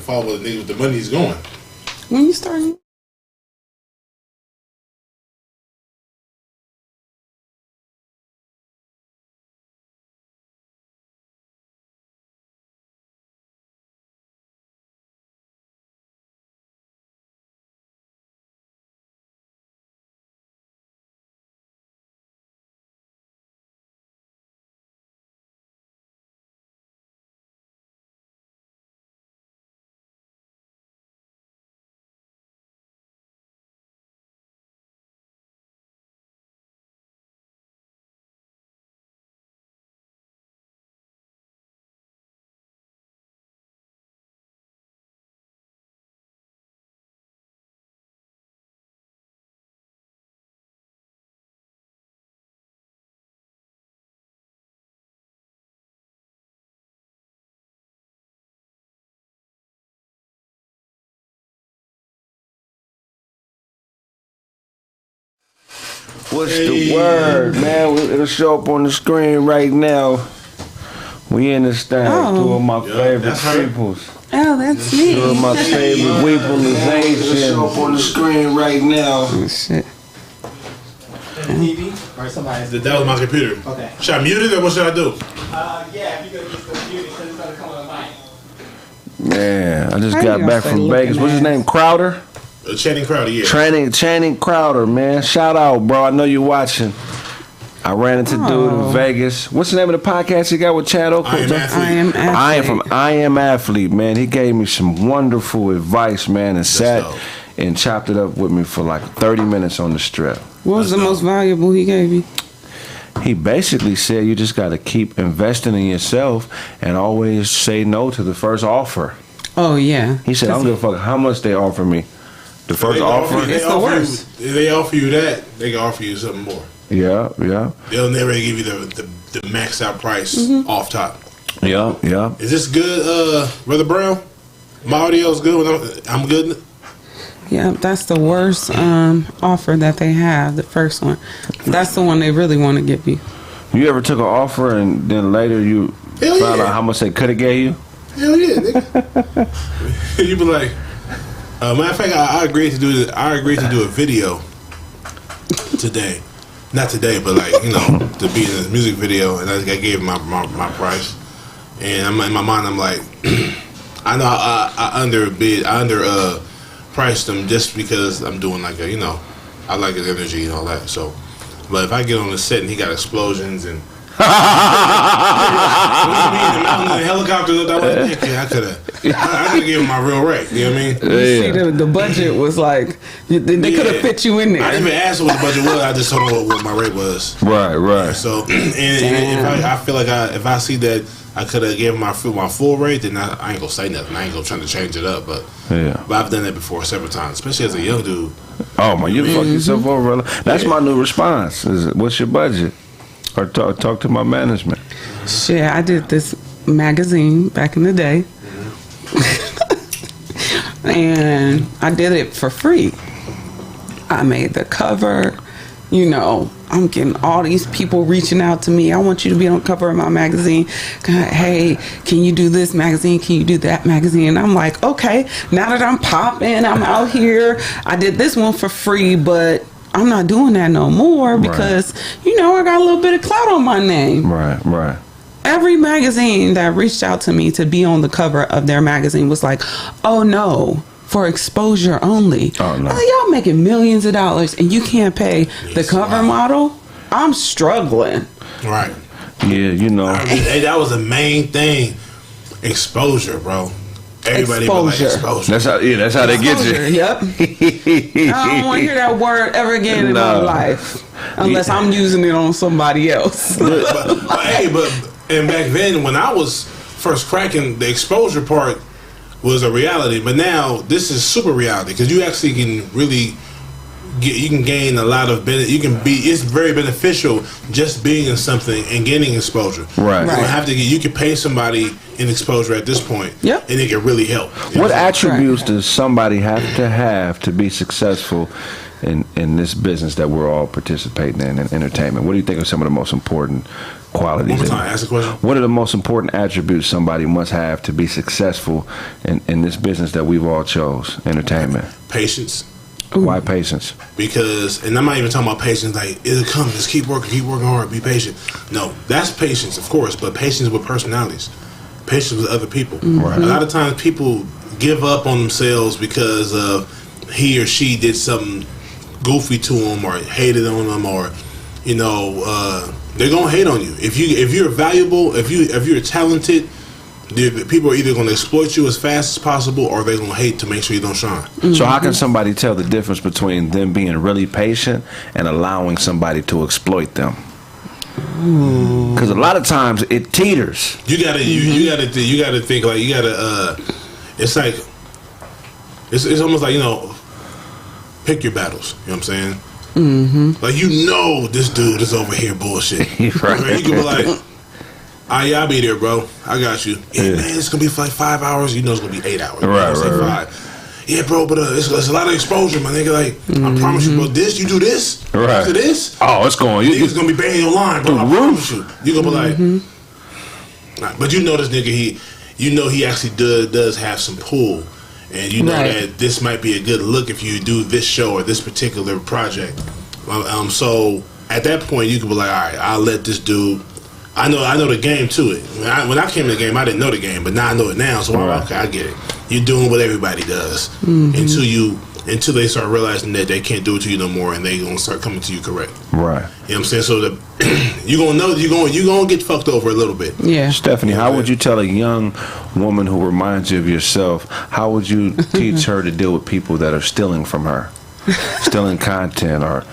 follow where the money's going. When you start. What's the word, man? It'll show up on the screen right now. We in this thing. Two of my favorite peoples. Oh, that's me. Two of my favorite weepalizations. It'll show up on the screen right now. Oh, shit. TV or somebody's. That was my computer. Okay. Should I mute it or what should I do? Yeah, if you could just mute it because it's gonna come on the mic. Man, I just got back from Vegas. What's his name? Crowder? Channing Crowder, yeah. Channing Crowder, man. Shout out, bro. I know you're watching. I ran into dude in Vegas. What's the name of the podcast you got with Chad Oakley? I Am Athlete, man. He gave me some wonderful advice, man, and sat and chopped it up with me for like 30 minutes on the strip. What was the most valuable he gave you? He basically said you just got to keep investing in yourself and always say no to the first offer. Oh, yeah. He said, I don't give a fuck how much they offer me. The first offer, it's the worst. If they offer you that, they can offer you something more. Yeah. They'll never give you the maxed out price off top. Yeah. Is this good, Brother Brown? My audio's good when I'm good? Yeah, that's the worst offer that they have, the first one. That's the one they really want to give you. You ever took an offer and then later you found out how much they could have gave you? Hell yeah, nigga. You be like, matter of fact, I agreed to do a video today. Not today, but like, you know, to be in this music video, and I gave him my price. And I'm in my mind, I'm like, I know I priced him just because I'm doing like a, you know, I like his energy and all that. So, but if I get on the set and he got explosions and what do you mean? The mountain and the helicopters? I could have given him my real rate. You know what I mean? You see, the budget was like they could have fit you in there. I didn't even ask what the budget was. I just told him what my rate was. Right. So, and if I feel like if I see that I could have given my full rate, then I ain't gonna say nothing. I ain't gonna try to change it up. But I've done that before several times, especially as a young dude. Oh man, you fuck yourself over. That's my new response. Is what's your budget? Or talk to my management. Shit, I did this magazine back in the day. And I did it for free. I made the cover. You know, I'm getting all these people reaching out to me. I want you to be on the cover of my magazine. Hey, can you do this magazine? Can you do that magazine? And I'm like, okay, now that I'm popping, I'm out here. I did this one for free, but I'm not doing that no more because, you know, I got a little bit of clout on my name. Right. Every magazine that reached out to me to be on the cover of their magazine was like, oh no, for exposure only. Oh no. Y'all making millions of dollars and you can't pay the cover model? I'm struggling. Right. Yeah, you know. Hey, that was the main thing. Exposure, bro. Everybody like exposure. That's how they get you. Yep. I don't want to hear that word ever again in my life, unless I'm using it on somebody else. but back then when I was first cracking, the exposure part was a reality. But now this is super reality because you actually can really you can gain a lot of benefit. It's very beneficial just being in something and getting exposure. Right. You don't have to you can pay somebody in exposure at this point. Yep. And it can really help. What attributes does somebody have to be successful in this business that we're all participating in entertainment? What do you think are some of the most important qualities. One more time, ask the question. What are the most important attributes somebody must have to be successful in this business that we've all chose, entertainment? Patience. Ooh. Why patience? Because, and I'm not even talking about patience like, it'll come, just keep working hard, be patient. No, that's patience, of course, but patience with personalities. Patience with other people. Right. A lot of times people give up on themselves because of he or she did something goofy to them or hated on them, or they're gonna hate on you. If you're valuable, if you're talented, people are either gonna exploit you as fast as possible, or they're gonna hate to make sure you don't shine. So how can somebody tell the difference between them being really patient and allowing somebody to exploit them? Because a lot of times it teeters. You gotta think like it's like it's almost like pick your battles. You know what I'm saying? Mm-hmm. Like this dude is over here bullshit. Right. You can be like, I'll be there, bro. I got you. Yeah, man, it's gonna be for like 5 hours. It's gonna be 8 hours. Right. 5. Yeah, bro, but it's a lot of exposure, my nigga. Like, I promise you, bro. You do this, right? After this, it's going. Niggas gonna be banging your line, bro. I promise you. You gonna be like, but this nigga, he actually does have some pull, and that this might be a good look if you do this show or this particular project. So at that point, you can be like, all right, I'll let this dude. I know the game to it. When I came to the game, I didn't know the game, but now I know it now. So okay, I get it. You're doing what everybody does until they start realizing that they can't do it to you no more, and they gonna start coming to you correct. Right. You know what I'm saying? So that you're gonna know you're gonna get fucked over a little bit. Yeah. Stephanie, how would you tell a young woman who reminds you of yourself? How would you teach her to deal with people that are stealing from her? Stealing content or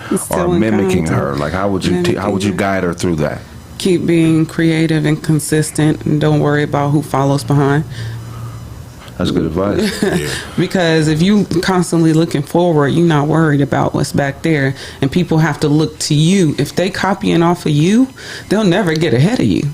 mimicking her? Like how would you guide her through that? Keep being creative and consistent, and don't worry about who follows behind. That's good advice. Yeah. Because if you constantly looking forward, you're not worried about what's back there, and people have to look to you. If they copying off of you, they'll never get ahead of you.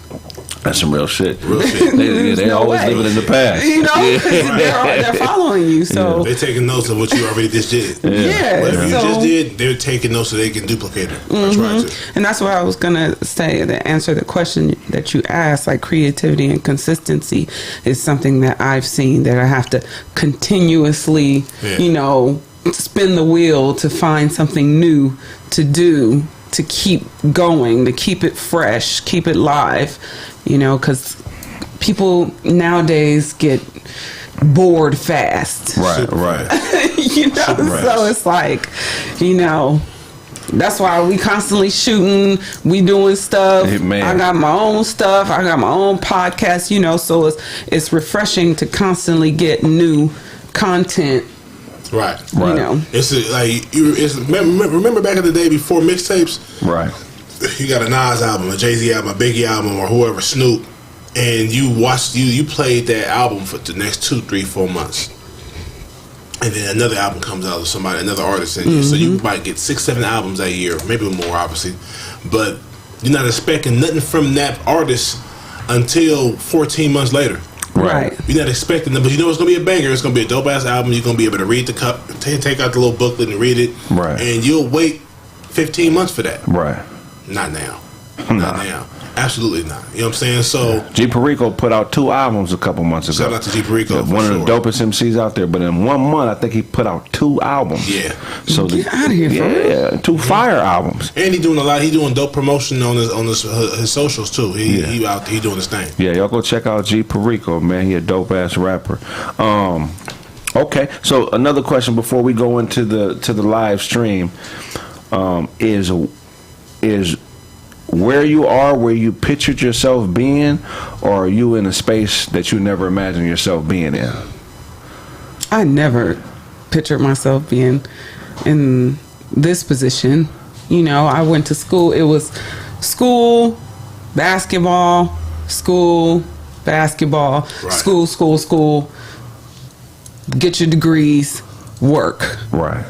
That's some real shit. They always living in the past. They're following you. So they're taking notes of what you already just did. Whatever you just did, they're taking notes so they can duplicate it. Or try to. And that's what I was gonna say to answer the question that you asked. Like creativity and consistency is something that I've seen that I have to continuously, spin the wheel to find something new to do, to keep going, to keep it fresh, keep it live, because people nowadays get bored fast. Right. So it's like, that's why we constantly shooting, we doing stuff. Hey, man. I got my own stuff, I got my own podcast, so it's refreshing to constantly get new content. Right. It's remember back in the day before mixtapes. Right. You got a Nas album, a Jay-Z album, a Biggie album, or whoever, Snoop, and you played that album for the next 2, 3, 4 months, and then another album comes out of another artist, and so you might get 6, 7 albums that year, maybe more, obviously, but you're not expecting nothing from that artist until 14 months later. Right. You're not expecting them, but it's going to be a banger. It's going to be a dope ass album. You're going to be able to read the cup, take out the little booklet and read it. Right. And you'll wait 15 months for that. Right. Not now. Not now. Absolutely not. You know what I'm saying? So G Perico put out 2 albums a couple months ago. Shout out to G Perico. One of the dopest MCs out there. But in 1 month, I think he put out 2 albums. Yeah. So get out of here, 2 fire albums. And he doing a lot. He doing dope promotion on his socials too. He out. He doing his thing. Yeah, y'all go check out G Perico, man. He a dope ass rapper. Okay. So another question before we go into the live stream is where you are, where you pictured yourself being, or are you in a space that you never imagined yourself being in? I never pictured myself being in this position. I went to school. It was school, basketball, school, basketball, right. school, get your degrees, work. Right.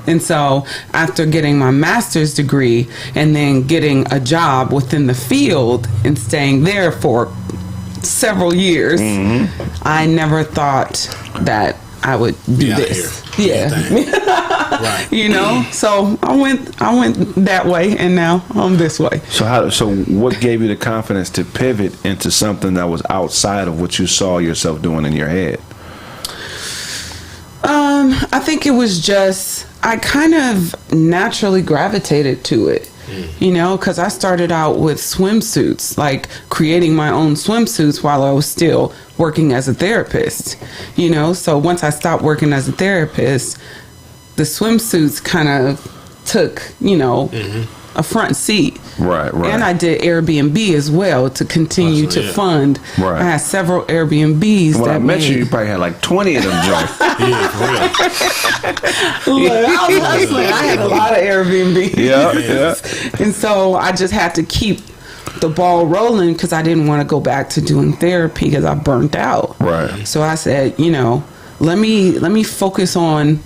And so after getting my master's degree and then getting a job within the field and staying there for several years, I never thought that I would do this. Yeah. Right. You know, so I went that way, and now I'm this way. So what gave you the confidence to pivot into something that was outside of what you saw yourself doing in your head? I think it was just, I kind of naturally gravitated to it, you know, because I started out with swimsuits, like creating my own swimsuits while I was still working as a therapist, you know. So once I stopped working as a therapist, the swimsuits kind of took, you know, a front seat. Right. And I did Airbnb as well to continue to fund. Right. I had several Airbnbs. When I met you probably had like 20 of them joints. Yeah, for real. Look, I was hustling. I had a lot of Airbnbs. Yeah. And so I just had to keep the ball rolling because I didn't want to go back to doing therapy because I burnt out. Right. So I said, you know, let me focus on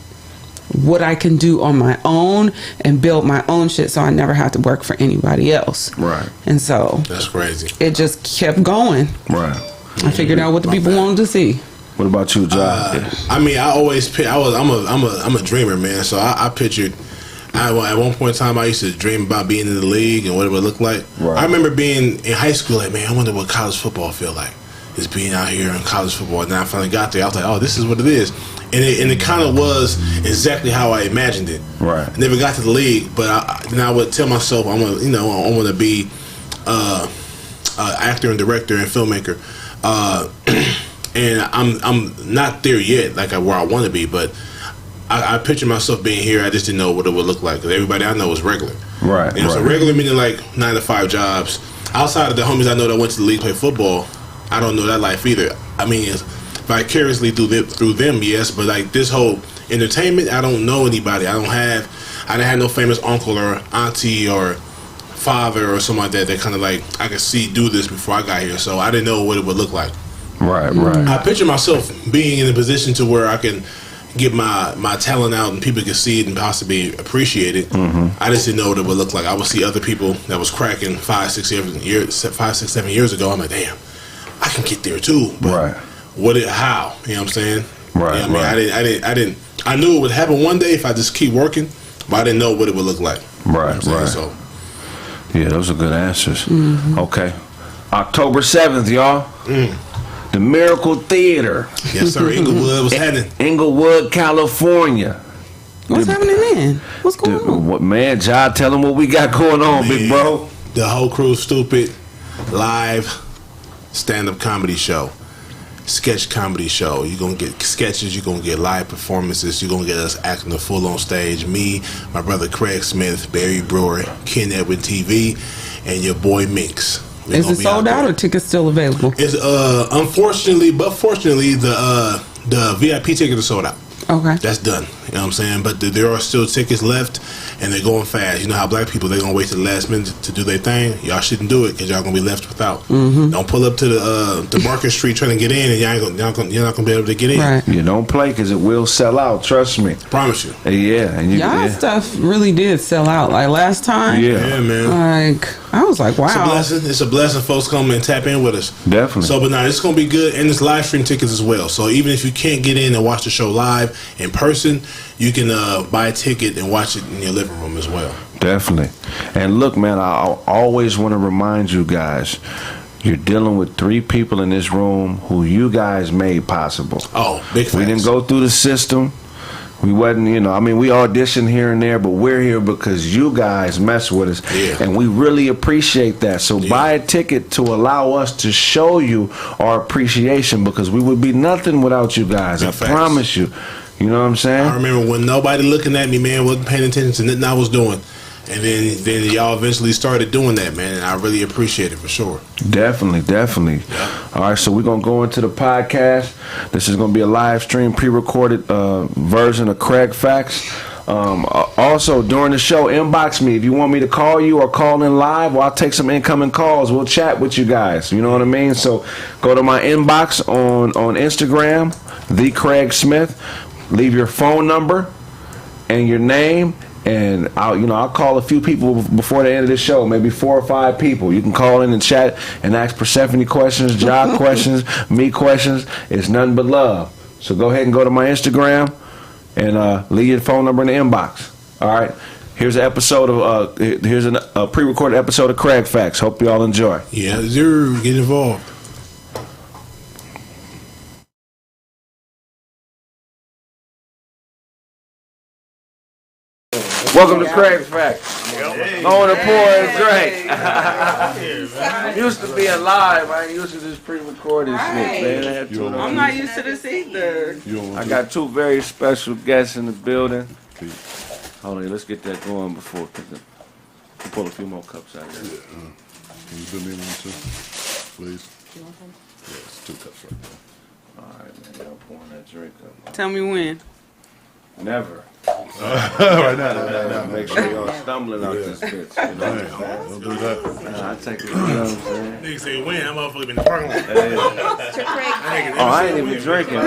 what I can do on my own and build my own shit so I never have to work for anybody else. Right. And so That's crazy. it just kept going. Right. I figured out what the people wanted to see. What about you, John? I mean, I'm a dreamer, man. So I pictured. At one point in time, I used to dream about being in the league and what it would look like. Right. I remember being in high school, like, man, I wonder what college football feel like. Is being out here in college football. And then I finally got there. I was like, oh, this is what it is. And it kind of was exactly how I imagined it. Right. I never got to the league, but then I would tell myself I want to be actor and director and filmmaker. And I'm not there yet, like where I want to be, but I picture myself being here. I just didn't know what it would look like. 'Cause everybody I know is regular. Right. You know, so regular meaning like 9 to 5 jobs. Outside of the homies I know that went to the league play football, I don't know that life either. I mean, it's vicariously through them, yes, but like this whole entertainment, I don't know anybody. I didn't have no famous uncle or auntie or father or something like that kind of like I could see do this before I got here. So I didn't know what it would look like. Right. I picture myself being in a position to where I can get my talent out and people can see it and possibly appreciate it. I just didn't know what it would look like. I would see other people that was cracking 5, 6, 7 years ago. I'm like, damn, I can get there too. But how? You know what I'm saying? Right. You know what I mean? I knew it would happen one day if I just keep working, but I didn't know what it would look like. Right. You know Right. So, yeah, those are good answers. Okay. October 7th, y'all. The Miracle Theater. Yes, sir. Inglewood was happening. Inglewood, California. What's happening then? What's going on? What, man, John, tell them what we got going on, big bro. The whole crew, stupid, live stand-up comedy show, sketch comedy show. You're going to get sketches, you're going to get live performances, you're going to get us acting the full on stage. Me, my brother Craig Smith, Barry Brewer, Ken Edwin TV, and your boy Minx. Is it sold out or tickets still available? It's unfortunately, but fortunately, the VIP ticket is sold out. Okay. That's done. You know what I'm saying? But there are still tickets left, and they're going fast. You know how black people, they're going to wait to the last minute to do their thing? Y'all shouldn't do it because y'all going to be left without. Don't pull up to the Market Street trying to get in, and you're not going to be able to get in. Right. You don't play because it will sell out. Trust me. Promise you. Yeah. And Y'all stuff really did sell out. Like last time. Yeah, man. Like, I was like, wow. It's a blessing folks come and tap in with us. Definitely. So, but now it's going to be good, and it's live stream tickets as well. So even if you can't get in and watch the show live in person, you can buy a ticket and watch it in your living room as well. Definitely. And look, man, I always want to remind you guys, you're dealing with 3 people in this room who you guys made possible. Oh, big facts. We didn't go through the system. We wasn't, we auditioned here and there, but we're here because you guys mess with us. Yeah. And we really appreciate that. So buy a ticket to allow us to show you our appreciation because we would be nothing without you guys. Big I facts. promise you. You know what I'm saying? I remember when nobody looking at me, man, wasn't paying attention to nothing I was doing. And then y'all eventually started doing that, man, and I really appreciate it for sure. Definitely. Yeah. All right, so we're going to go into the podcast. This is going to be a live stream, pre-recorded version of Craig Facts. Also, during the show, inbox me. If you want me to call you or call in live, or I'll take some incoming calls. We'll chat with you guys. You know what I mean? So go to my inbox on Instagram, The Craig Smith. Leave your phone number and your name. And I'll call a few people before the end of the show, maybe 4 or 5 people. You can call in and chat and ask Persephanie questions, job questions, me questions. It's nothing but love. So go ahead and go to my Instagram, and leave your phone number in the inbox. All right. Here's an episode of here's a pre-recorded episode of Craig Facts. Hope you all enjoy. Yeah, Zero, get involved. Welcome to Craig Facts. On the pour and drink. Used to be alive. I ain't used to this pre-recorded shit, man. I'm not used to this either. I got two very special guests in the building. Hold on, let's get that going before. Pull a few more cups out here. Can you put me in one too, please? Yeah, it's 2 cups right there. All right, man. Y'all pouring that drink up. Tell me when. Never. Right now. Make sure y'all stumbling out this bitch. You know what I'm saying? Don't do that. I take it. You know what I'm saying? Nigga say when? I'm motherfucking in the parking lot. Oh, I ain't even drinking.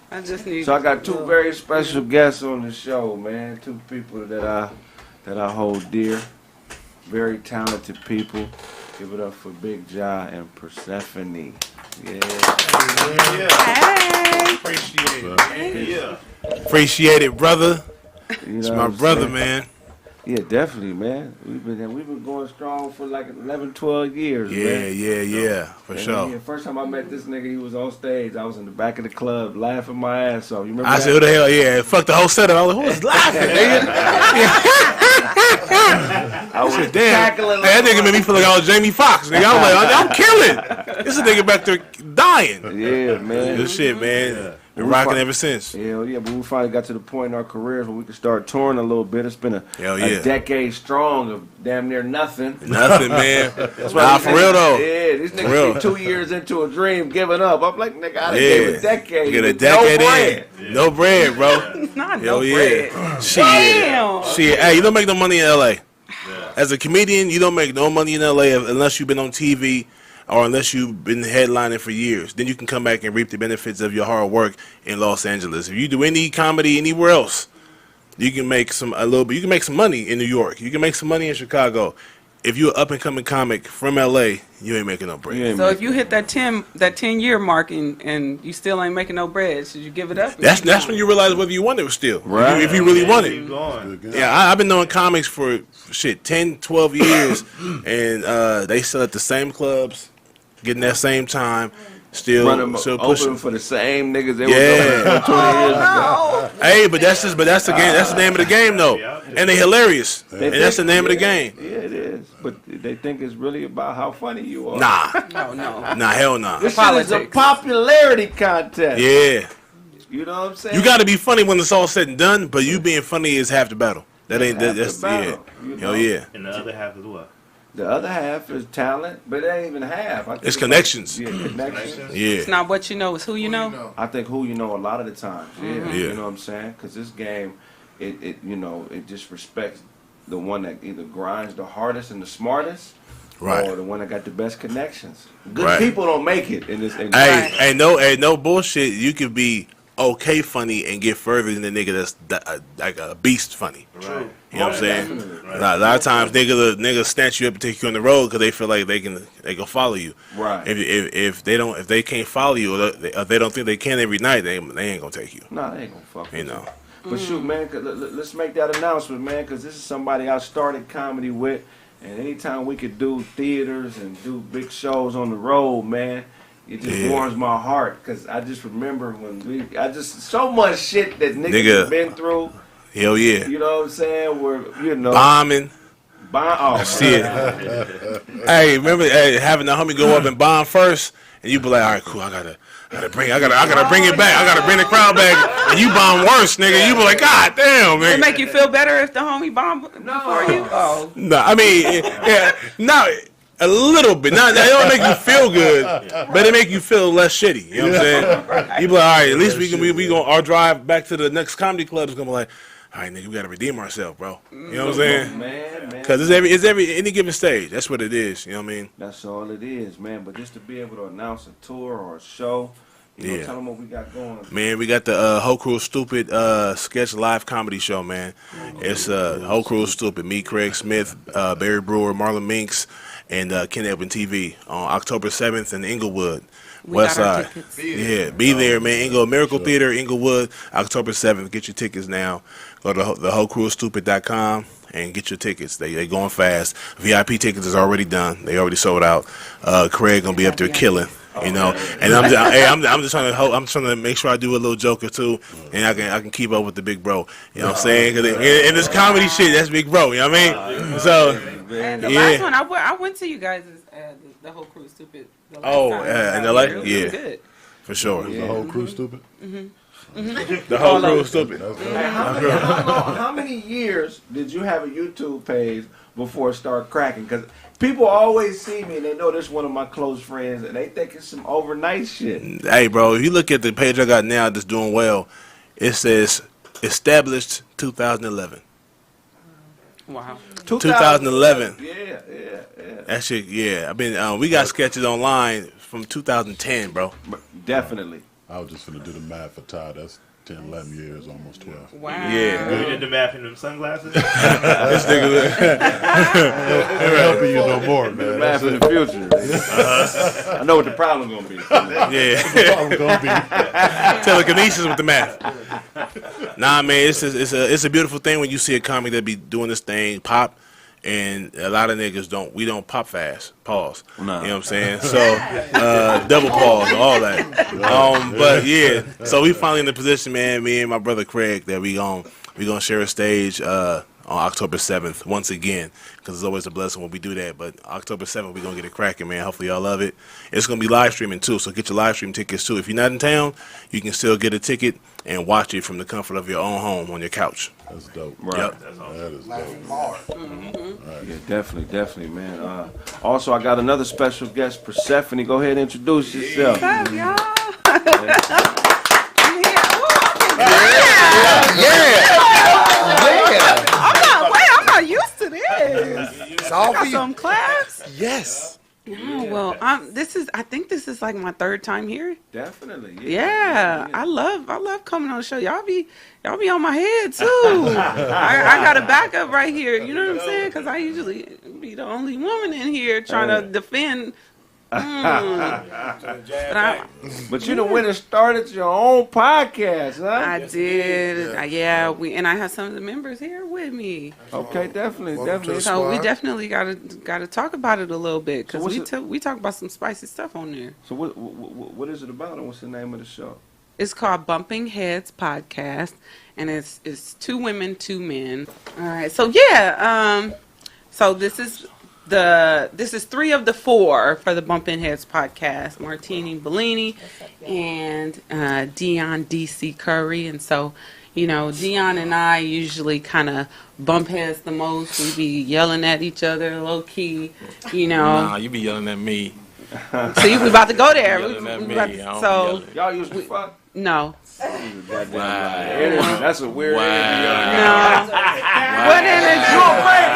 I just need. So I got two very special guests on the show, man. Two people that I hold dear. Very talented people. Give it up for Big Ja and Persephanii. Yeah. Hey. Appreciate it. Yeah. Appreciate it, brother. You It's know my what I'm brother, saying? man. Yeah, definitely, man. We've been going strong for like 11, 12 years, man. Yeah, for And sure. yeah, first time I met this nigga, he was on stage. I was in the back of the club laughing my ass off. You remember I that? said, who the hell? Yeah, fuck the whole setup. I was like, who was laughing, nigga? I was Damn, cackling. that nigga made me feel like I was Jamie Foxx. Nigga, I was like, I'm killing. This is a nigga back there dying. Yeah, man. Good shit, man. Been rocking ever since. Hell yeah, but we finally got to the point in our careers where we could start touring a little bit. It's been a decade strong of damn near nothing. Nothing, man. That's Nah, for real though. Yeah, these niggas be 2 years into a dream giving up. I'm like, nigga, I done Yeah. gave a decade. Get a with decade no bread. in. No bread, bro. Not Hell no yeah. bread. Shit. Damn. Shit. Hey, you don't make no money in LA. As a comedian, you don't make no money in LA unless you've been on TV or unless you've been headlining for years. Then you can come back and reap the benefits of your hard work in Los Angeles. If you do any comedy anywhere else, you can make a little bit. You can make some money in New York. You can make some money in Chicago. If you're an up and coming comic from LA, you ain't making no bread. So if you hit that 10-year mark and you still ain't making no bread, should you give it up? That's when you realize whether you want it still. Right. If you really want it. Keep going. Yeah, I've been knowing comics for 10, 12 years, and they still at the same clubs, getting that same time, still Open pushing. for the same niggas they Yeah. was open for 20 years ago. Hey, but that's the game. That's the name of the game, though, and they hilarious, and that's the name of the game. Yeah, it is. But they think it's really about how funny you are. Nah, No. hell nah. This shit is a popularity contest. Yeah, You know what I'm saying? you got to be funny when it's all said and done, but you being funny is half the battle. That's the yeah. battle, you know? Hell yeah. And the other half is what? The other half is talent, but it ain't even half. I think It's connections. Yeah, connections. It's Yeah, not what you know, it's who you know. I think who you know a lot of the times. Yeah, Yeah. you know what I'm saying? Because this game, it just respects the one that either grinds the hardest and the smartest, right. or the one that got the best connections. Good Right. people don't make it in this. Hey, no bullshit. You could be okay funny and get further than the nigga that's like a beast funny. Right. You know what I'm saying? Definitely. A lot of times niggas snatch you up and take you on the road because they feel like they can follow you. Right. If they can't follow you or they don't think they can every night, they ain't gonna take you. Nah, they ain't gonna fuck with You know. But shoot, man, let's make that announcement, man, because this is somebody I started comedy with, and anytime we could do theaters and do big shows on the road, man, it just warms my heart, because I just remember when so much shit that niggas have been through. Hell yeah. You know what I'm saying? Where, Bombing. Oh, See it. Hey, remember having the homie go up and bomb first, and you be like, all right, cool, I gotta bring it back. I gotta bring the crowd back, and you bomb worse, nigga. You be like, God damn, man. It make you feel better if the homie bomb before you? Oh. No, I mean, no, a little bit. Not it don't make you feel good, but it make you feel less shitty. You know what I'm saying? You be like, all right, at least we gonna our drive back to the next comedy club is gonna be like, all right, nigga, we gotta redeem ourselves, bro. You know what I'm saying? Man. Because it's any given stage. That's what it is. You know what I mean? That's all it is, man. But just to be able to announce a tour or a show, you know, tell them what we got going. Man, we got the Whole Crew Stupid sketch live comedy show, man. It's Whole Crew Stupid. Me, Craig Smith, Barry Brewer, Marlon Minks, and Ken Edwin TV on October 7th in Inglewood. West Side. Yeah, be there, man. Miracle Theater, Inglewood, October 7th. Get your tickets now. Go to thewholecrewstupid.com and get your tickets. They going fast. VIP tickets is already done. They already sold out. Craig gonna be up there killing. You know, and I'm just trying to make sure I do a little joke or two, and I can keep up with the big bro. You know what I'm saying? Cause in this comedy shit, that's big bro. You know what I mean? So, and the last one I went to you guys the whole crew stupid. In LA, yeah, good. For sure. The whole crew stupid. The whole crew stupid. Hey, how many years did you have a YouTube page before it started cracking? Because people always see me and they know this one of my close friends and they think it's some overnight shit. Hey, bro, if you look at the page I got now that's doing well, it says established 2011. Wow. 2011. Yeah. That shit, yeah. I've been. We got sketches online from 2010, bro. Definitely. I was just gonna do the math for Ty. That's 10, 11 years, almost 12. Wow. Yeah. You did the math in them sunglasses? This nigga. They're helping you no more, man. Math in the future. I know what the problem gonna be. Yeah. I'm gonna be. Telekinesis with the math. Nah, man, it's a beautiful thing when you see a comic that be doing this thing pop. And a lot of niggas we don't pop fast. Pause. No. You know what I'm saying? So, double pause, all that. But yeah, so we finally in the position, man, me and my brother Craig, that we gonna share a stage on October 7th once again, because it's always a blessing when we do that. But October 7th, we're gonna get it cracking, man. Hopefully y'all love it. It's gonna be live streaming too, so get your live stream tickets too. If you're not in town, you can still get a ticket and watch it from the comfort of your own home on your couch. That's dope. Right. Yep. That is dope. Yeah, definitely, man. Also, I got another special guest, Persephanii. Go ahead and introduce yourself. What's up, y'all? I'm not used to this. It's all for Got you. some class. Yes. Oh, well, I think this is like my third time here. Definitely. Yeah, I love coming on the show. Y'all be on my head too. I got a backup right here. You know what I'm saying? Because I usually be the only woman in here trying to defend. But you know when it started your own podcast, huh? I did. Yeah, I have some of the members here with me. Okay, definitely. So we definitely gotta talk about it a little bit because So we talk about some spicy stuff on there. So what is it about and what's the name of the show? It's called Bumping Heads Podcast, and it's 2 women, 2 men. All right, so yeah, so this is 3 of the 4 for the Bumping Heads Podcast. Martini Bellini and Dion DC Curry, and so Dion and I usually kind of bump heads the most. We be yelling at each other low key, Nah, you be yelling at me. See, we about to go there. Yelling at me. So Y'all used to fuck? no. That's a weird energy. No. What energy? You a red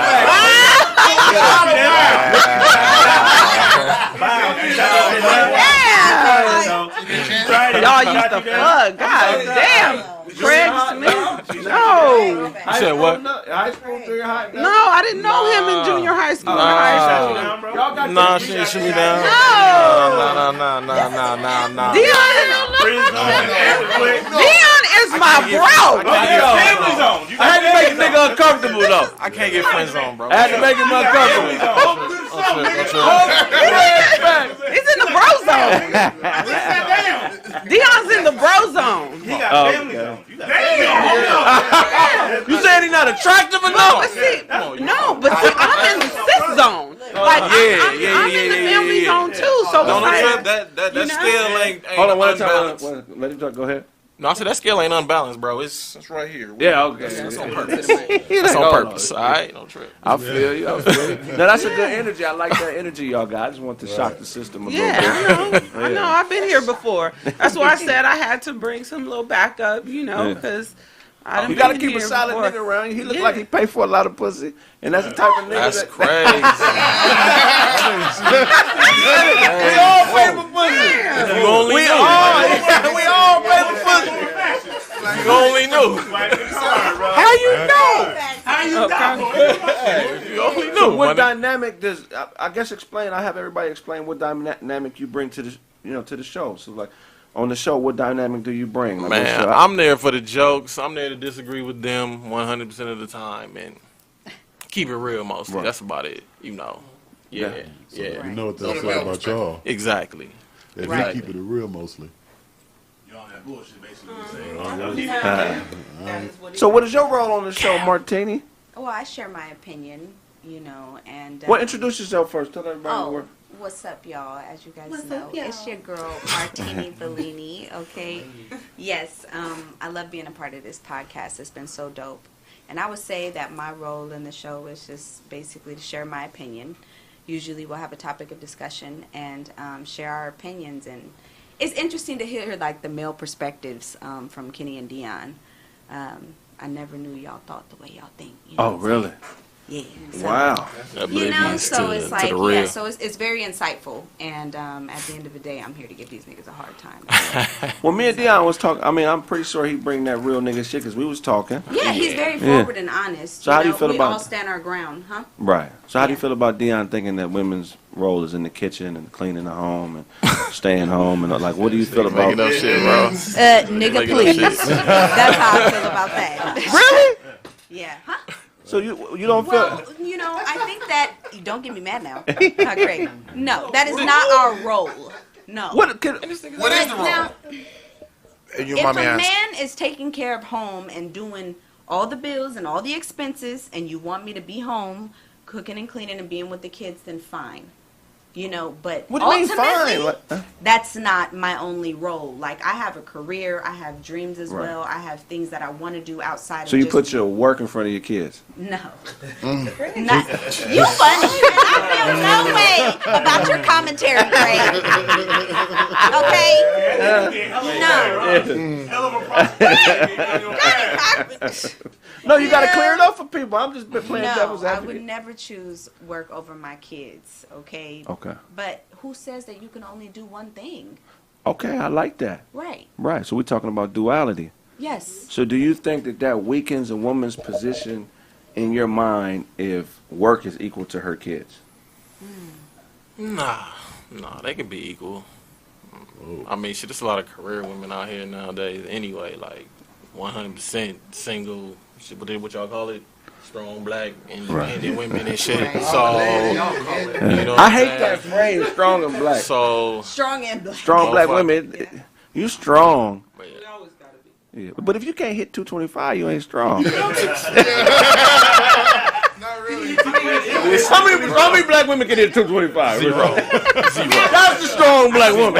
Y'all used to fuck. God damn. Craig Smith? No. You said what? High school, junior high? No, I didn't know him in junior high school. Nah, she didn't shoot me down. No. Nah. Dion is my bro. I had to make a nigga uncomfortable though. I can't get friend zone, bro. I had to make him uncomfortable. He's in the bro zone. Dion's in the bro zone. He got family zone. You saying he's not attractive enough? But see, I'm in the cis zone. Like, I'm in the family zone too. So No, it's like, that scale ain't Hold on, one unbalanced. time. Let him talk. Go ahead. No, I said that scale ain't unbalanced, bro. It's right here. Yeah, okay. That's on purpose. That's on purpose. All right, don't trip. I feel you. No, that's a good energy. I like that energy y'all got. I just want to shock the system a little bit. I know. I've been here before. That's why I said I had to bring some little backup, because I done You gotta been keep a here solid before. nigga around you. He look like he pay for a lot of pussy, and that's the type of nigga That's that crazy. we all pay for pussy. You only We knew. all pay for pussy. You only knew. How you know? You only knew. What my nigga. dynamic dynamic does? I guess explain. I have everybody explain what dynamic you bring to the to the show. So like on the show, what dynamic do you bring? Like, Man, I'm there for the jokes. I'm there to disagree with them 100% of the time and keep it real mostly. Right. That's about it. Yeah. So you know what they'll say about y'all. Exactly. If Right. you keep it real mostly. You on that bullshit, basically. So what is your role on the show, Martini? Well, I share my opinion, and... Well, introduce yourself first. Tell everybody Oh, where. what's up, y'all? As you guys What's know, up, y'all? it's your girl, Martini Bellini, okay? Yes, I love being a part of this podcast. It's been so dope. And I would say that my role in the show is just basically to share my opinion. Usually we'll have a topic of discussion and share our opinions. And it's interesting to hear, like, the male perspectives from Kenny and Dion. I never knew y'all thought the way y'all think. Oh, really? Yeah. So, Wow. So it's like, so it's very insightful. And at the end of the day, I'm here to give these niggas a hard time. Well, me and Dion was talking. I mean, I'm pretty sure he bring that real nigga shit because we was talking. Yeah, he's very forward and honest. So how do you feel about? We all stand our ground, huh? Right. So how do you feel about Dion thinking that women's role is in the kitchen and cleaning the home and staying home and like? What do you feel about? Making up shit, bro. Nigga, please. That's how I feel about that. Really? Yeah. Huh? So you don't feel? Well, I think that you don't get me mad now. Not great. No, that is not our role. No. What is the role? Now, And you if mommy a asked. man is taking care of home and doing all the bills and all the expenses, and you want me to be home cooking and cleaning and being with the kids, then fine. But What do you mean ultimately, fine? Like, that's not my only role. Like, I have a career, I have dreams as Right. well. I have things that I want to do outside so of you just... put your work in front of your kids? No. Not, you funny. I feel no way about your commentary, Craig. Okay? No. No, you got to clear it up for people. I'm just playing devil's No, I advocate. would never choose work over my kids, okay? Okay. But who says that you can only do one thing? Okay, I like that. Right. Right. So we're talking about duality. Yes. So do you think that weakens a woman's position in your mind if work is equal to her kids? Nah, they can be equal. I mean, shit, there's a lot of career women out here nowadays anyway, like 100% single, shit, what y'all call it? Strong black independent women and shit. Right. So, I hate that phrase, strong and black. So, Strong and black. Strong black women, you strong. but yeah. Yeah. But if you can't hit 225, you ain't strong. How many black women can hit 225? Zero. That's the strong black woman.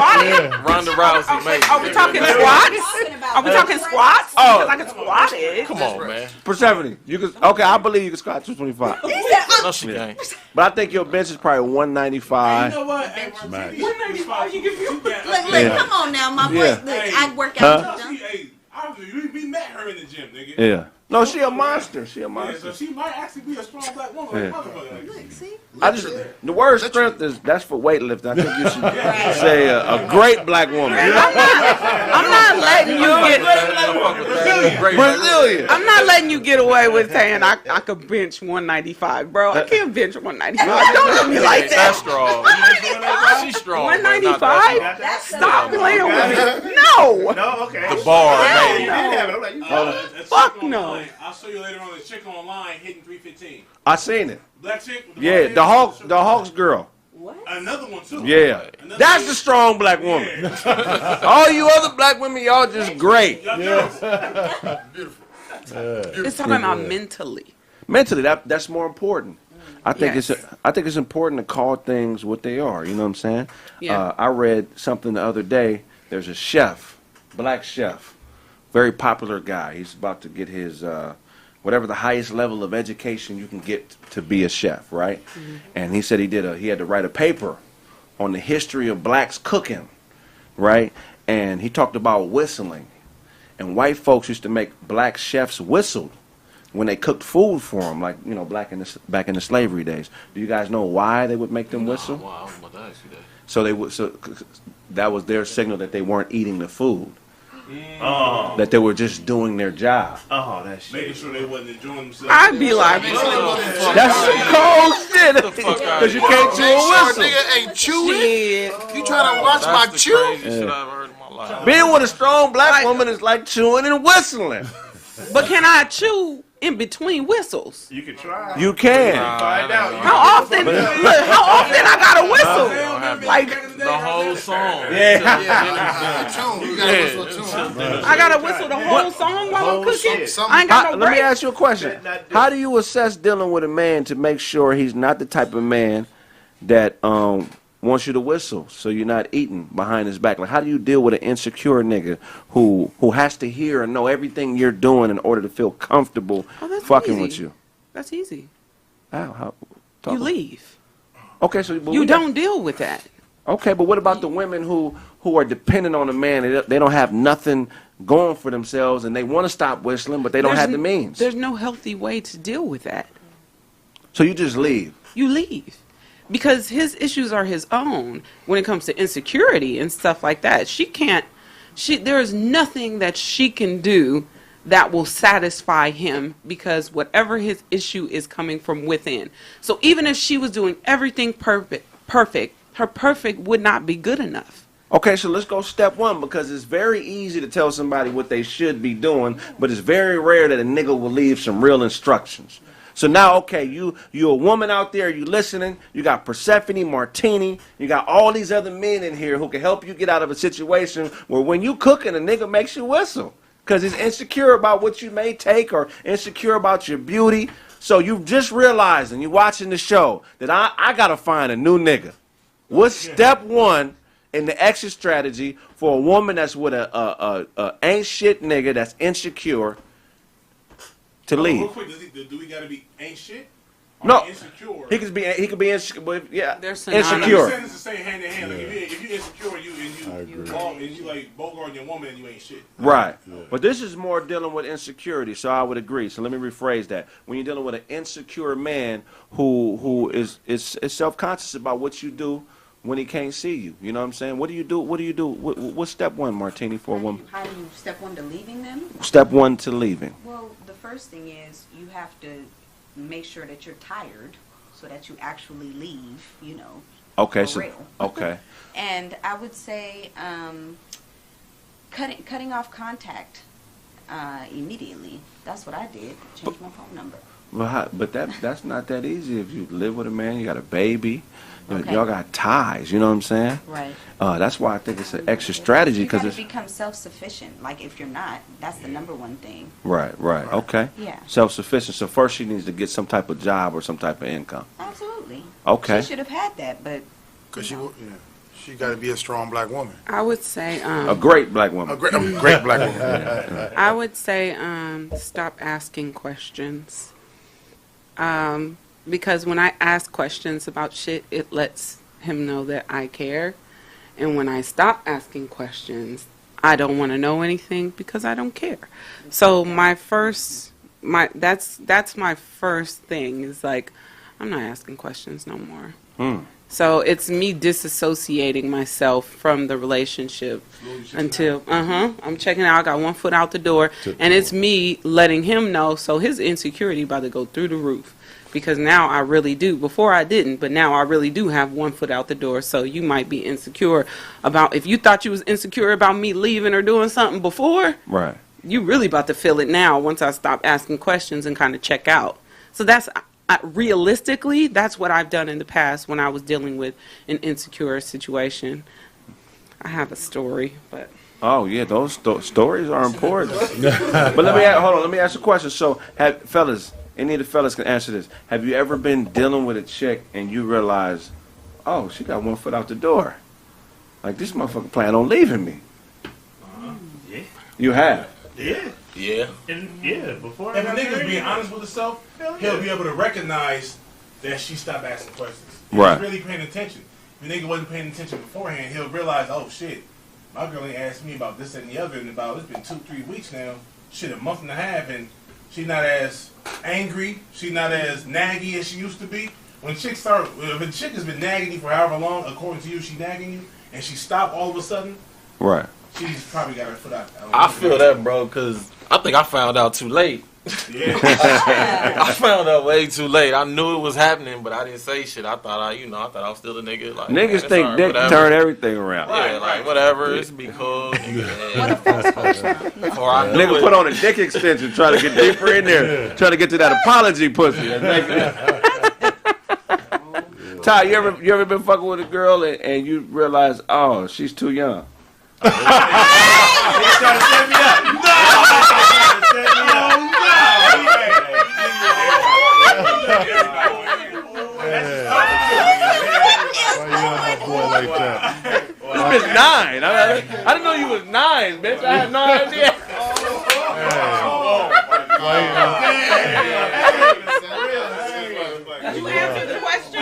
Ronda Rousey, maybe. Are we talking squats? Are we talking squats? Oh. Because I can squat it. Come on, man. Persephanie, you can. Okay, I believe you can squat 225. No, she can't. But I think your bench is probably 195. You know what? Smash. Look, come on now, my boy. Yeah. Look, I work out. We met her in the gym, nigga. Yeah. No, she a monster. She a Yeah, monster. so she might actually be a strong black woman. Yeah. Motherfucker. Look, see? I just the word strength that's for weightlifting. I think you should say a great black woman. I'm not letting you get. Brazilian. I'm not letting you get away with saying I could bench 195, bro. I can't bench 195. Don't do me like That's that. strong. She's strong. but not 195? that Stop playing with me. No. No, okay. strong. The bar, Hell maybe. no. Fuck no. I'll show you later on a chick online hitting 315. I seen it. Black chick. With Yeah, the Hawks girl. What? Another one too. Yeah, that's the strong black woman. All you other black women, y'all just great. It's talking about mentally. Mentally, that's more important. I think Yes. it's important to call things what they are. You know what I'm saying? Yeah. I read something the other day. There's a chef, black chef, very popular guy. He's about to get his whatever the highest level of education you can get to be a chef, right? Mm-hmm. And he said he had to write a paper on the history of blacks cooking, right? And he talked about whistling. And white folks used to make black chefs whistle when they cooked food for them, like, you know, back in the slavery days. Do you guys know why they would make them whistle? Wow, I'm about to ask you that. So that was their signal that they weren't eating the food. That they were just doing their job. Oh, that shit. Making sure they wasn't enjoying themselves. I'd be like, That's some cold shit. Because you can't chew a whistle. Nigga ain't chewing. shit. You trying to watch my chew? Shit I've heard in my life. Being with a strong black woman is like chewing and whistling. But can I chew in between whistles? You can try. You can. Find out. How often? Look, how often I gotta whistle? Like The whole song. I gotta whistle the whole song while I'm cooking. I ain't got no Let me break. ask you a question. How do you assess dealing with a man to make sure he's not the type of man that wants you to whistle so you're not eating behind his back? Like, how do you deal with an insecure nigga who has to hear and know everything you're doing in order to feel comfortable fucking easy. with you? That's easy. How You leave. Okay, so You don't deal with that. Okay, but what about the women who are dependent on a man and they don't have nothing going for themselves and they want to stop whistling but they don't have the means? There's no healthy way to deal with that. So you just leave. You leave. Because his issues are his own when it comes to insecurity and stuff like that. There is nothing that she can do that will satisfy him because whatever his issue is coming from within. So even if she was doing everything perfect, her perfect would not be good enough. Okay, so let's go step one, because it's very easy to tell somebody what they should be doing, but it's very rare that a nigga will leave some real instructions. So now, okay, you a woman out there, you listening, you got Persephanii, Martini, you got all these other men in here who can help you get out of a situation where when you cooking, a nigga makes you whistle because he's insecure about what you may take or insecure about your beauty. So you just realized, and you're watching the show, that I got to find a new nigga. What's step one in the exit strategy for a woman that's with a ain't shit nigga that's insecure to leave? Real quick, do we gotta be ain't shit? Or No, insecure? he could be insecure, but yeah, They're synonymous. insecure. I'm saying it's the same hand in hand. Like if you insecure and you like bogart your woman and you ain't shit. Right. But this is more dealing with insecurity, so I would agree. So let me rephrase that. When you're dealing with an insecure man who is self-conscious about what you do when he can't see you. You know what I'm saying? What do you do? What's step one, Martini, for a woman? How do you step one to leaving them? Step one to leaving. Well, the first thing is you have to make sure that you're tired so that you actually leave, Okay, for so real. okay. And I would say cutting off contact immediately. That's what I did. Change my phone number. But that's not that easy. If you live with a man, you got a baby, Okay. y'all got ties. You know what I'm saying? Right. That's why I think it's an extra strategy, You because got it's to become self-sufficient. Like if you're not, that's the number one thing. right. Okay. Yeah. Self-sufficient. So first she needs to get some type of job or some type of income. Absolutely. Okay. She should have had that, but Cause she got to be a strong black woman. I would say A great black woman. A great black woman. I would say stop asking questions. Because when I ask questions about shit, it lets him know that I care. And when I stop asking questions, I don't want to know anything because I don't care. So that's my first thing is like, I'm not asking questions no more. So it's me disassociating myself from the relationship until, I'm checking out. I got one foot out the door, and it's me letting him know. So his insecurity about to go through the roof, because now I really do. Before I didn't, but now I really do have one foot out the door. So you might be insecure about, if you thought you was insecure about me leaving or doing something before, Right. you really about to feel it now once I stop asking questions and kind of check out. So that's realistically, that's what I've done in the past when I was dealing with an insecure situation. I have a story, but Oh yeah, those stories are important. But let me ask you a question. So, fellas, any of the fellas can answer this. Have you ever been dealing with a chick and you realize, oh, she got one foot out the door? Like, this motherfucker plan on leaving me. Yeah. You have. Yeah. Yeah. Before. If a nigga's being honest with himself, he'll be able to recognize that she stopped asking questions. If Right. he's really paying attention. If the nigga wasn't paying attention beforehand, he'll realize, oh shit, my girl ain't asked me about this and the other in about, it's been 2-3 weeks now, shit, a month and a half, and she's not as angry, she's not as naggy as she used to be. When chicks if a chick has been nagging you for however long, according to you, she nagging you, and she stopped all of a sudden, Right. She's probably got her foot out. I feel that, bro, because I think I found out too late. Yeah. I found out way too late. I knew it was happening, but I didn't say shit. I thought I was still a nigga. Like, Niggas think dick turn everything around. Yeah, like whatever, it's be cool. What a false culture. Nigga put on a dick extension, try to get deeper in there, try to get to that apology pussy. Ty, you ever been fucking with a girl and you realize, oh, she's too young? He's trying to set me up. Why you on my boy like that? This bitch 9. I didn't know you was 9, bitch. I had no idea. Did you answer the question?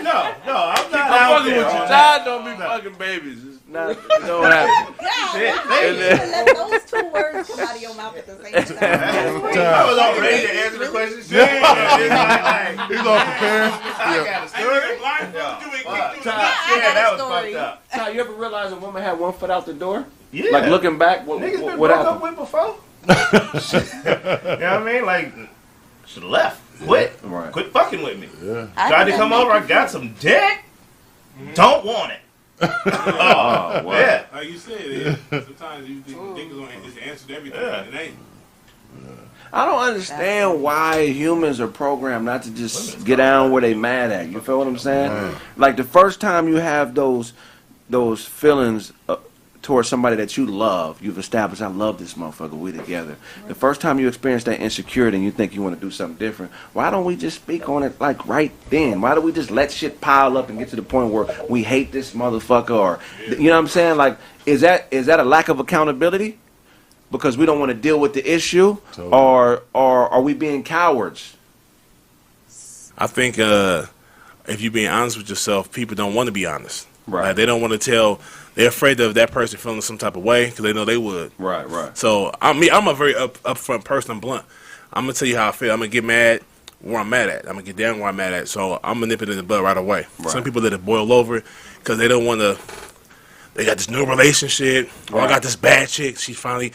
No, I'm not I'm out fucking there. with you. Ty don't be fucking babies. It's not, it don't happen. Let those 2 words come out of your mouth at the same time. I was all ready to answer the question. He's all prepared. I got a story. That was fucked up. Ty, you ever realize a woman had one foot out the door? Yeah. Like looking back, what Niggas been what broke up happened? with before. You know what I mean? Like, should have left. Quit. Right. Quit fucking with me. Yeah. Tried to come over. I got some dick. Don't want it. Oh, wow. Yeah. Like you said, sometimes you think dick is the answer to everything. Yeah. It ain't. I don't understand why humans are programmed not to just get down where they mad at. You feel what I'm saying? Right. Like the first time you have those feelings towards somebody that you love, you've established, I love this motherfucker, we together. The first time you experience that insecurity and you think you want to do something different, why don't we just speak on it like right then? Why do we just let shit pile up and get to the point where we hate this motherfucker? Or you know what I'm saying? Like, is that a lack of accountability? Because we don't want to deal with the issue, Totally. or are we being cowards? I think if you're being honest with yourself, people don't want to be honest. Right. Like, they don't want to tell. They're afraid of that person feeling some type of way because they know they would. Right, right. So I'm a very upfront person. I'm blunt. I'm gonna tell you how I feel. I'm gonna get mad where I'm mad at. I'm gonna get down where I'm mad at. So I'm gonna nip it in the bud right away. Right. Some people let it boil over because they don't want to. They got this new relationship. Or I got this bad chick. She finally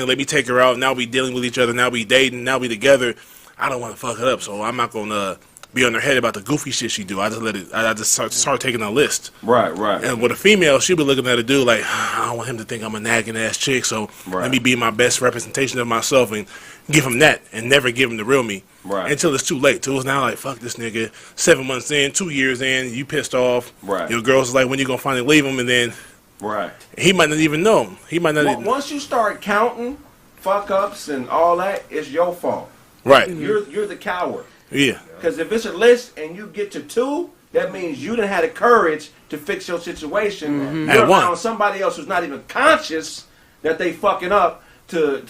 let me take her out. Now we dealing with each other. Now we dating. Now we together. I don't want to fuck it up. So I'm not gonna be on her head about the goofy shit she do. I just let it. I just start taking a list. Right, right. And with a female, she'll be looking at a dude like, I don't want him to think I'm a nagging ass chick. So let me be my best representation of myself and give him that and never give him the real me. Right. Until it's too late. Till it's now like, fuck this nigga. 7 months in, 2 years in, you pissed off. Right. Your girl's like, when you gonna finally leave him? And then Right. he might not even know him. He might not even. Once you start counting fuck ups and all that, it's your fault. Right. You're the coward. Yeah. Because if it's a list and you get to 2, that means you done had the courage to fix your situation. You're At one. around somebody else who's not even conscious that they fucking up to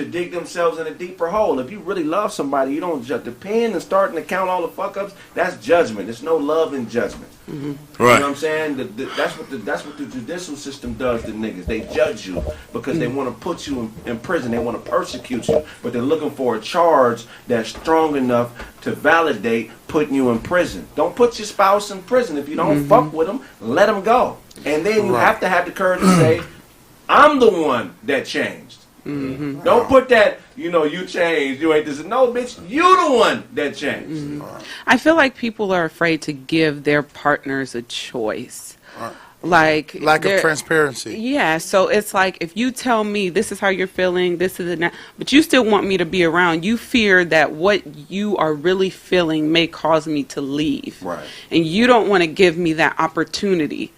dig themselves in a deeper hole. If you really love somebody, you don't just depend and starting to count all the fuck ups. That's judgment. There's no love in judgment. Right. You know what I'm saying? That's what the judicial system does to niggas. They judge you because they want to put you in prison. They want to persecute you, but they're looking for a charge that's strong enough to validate putting you in prison. Don't put your spouse in prison. If you don't fuck with them, let them go. And then you have to have the courage to say, I'm the one that changed. Don't put that, you changed, you ain't this. No, bitch, you the one that changed. I feel like people are afraid to give their partners a choice. Like Lack of transparency. Yeah, so it's like if you tell me this is how you're feeling, this is it, but you still want me to be around, you fear that what you are really feeling may cause me to leave. Right. And you don't want to give me that opportunity.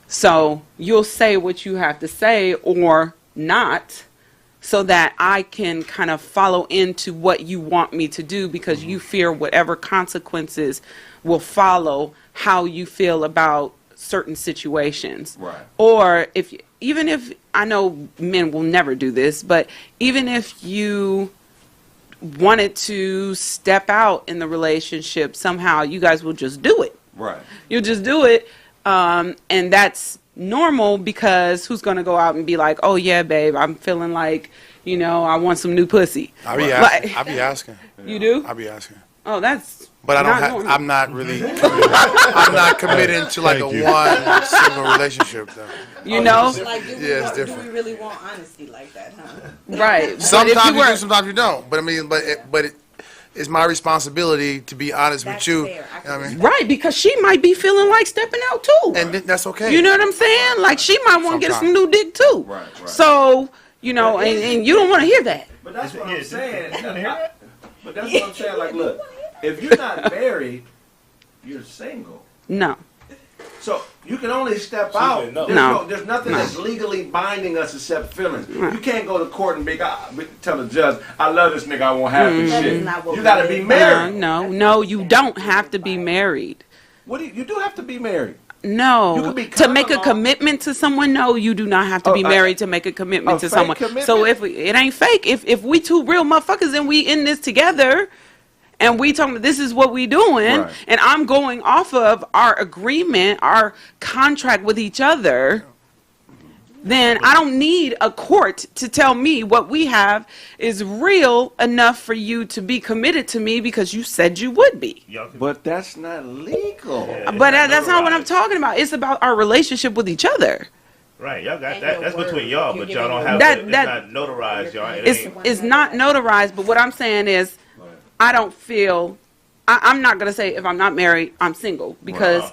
So you'll say what you have to say or not, so that I can kind of follow into what you want me to do because you fear whatever consequences will follow how you feel about certain situations. Right. Or even if I know men will never do this, but even if you wanted to step out in the relationship, somehow you guys will just do it. Right. You'll just do it. And that's normal because who's going to go out and be like, oh yeah, babe, I'm feeling like, I want some new pussy. I be asking. You do? I be asking. Oh, that's. But I'm not really. I'm not committing to like one single relationship though. You know. Yeah, it's different. Do we really want honesty like that, huh? Right. Sometimes you do, sometimes you don't. But I mean, it's my responsibility to be honest with you. You know what I mean? Right, because she might be feeling like stepping out too. And that's okay. You know what I'm saying? Like she might want to get some new dick too. Right. So, you know, and you don't want to hear that. But that's what I'm saying. But that's what I'm saying. Like, look, if you're not married, you're single. No. So you can only step out. There's nothing that's legally binding us except feelings. You can't go to court and tell the judge, I love this nigga, I won't have this shit. You got to be married. No, you don't have to be married. You do have to be married. No, to make a commitment to someone. No, you do not have to be married to make a commitment to someone. So if it ain't fake, if we two real motherfuckers and we in this together, and we talking, this is what we doing, and I'm going off of our agreement, our contract with each other, then I don't need a court to tell me what we have is real enough for you to be committed to me because you said you would be. But that's not legal. But that's not what I'm talking about. It's about our relationship with each other. Right, y'all got that. That's between y'all, but y'all don't have that. It's not notarized, y'all. It's not notarized, but what I'm saying is, I don't feel. I'm not gonna say if I'm not married, I'm single because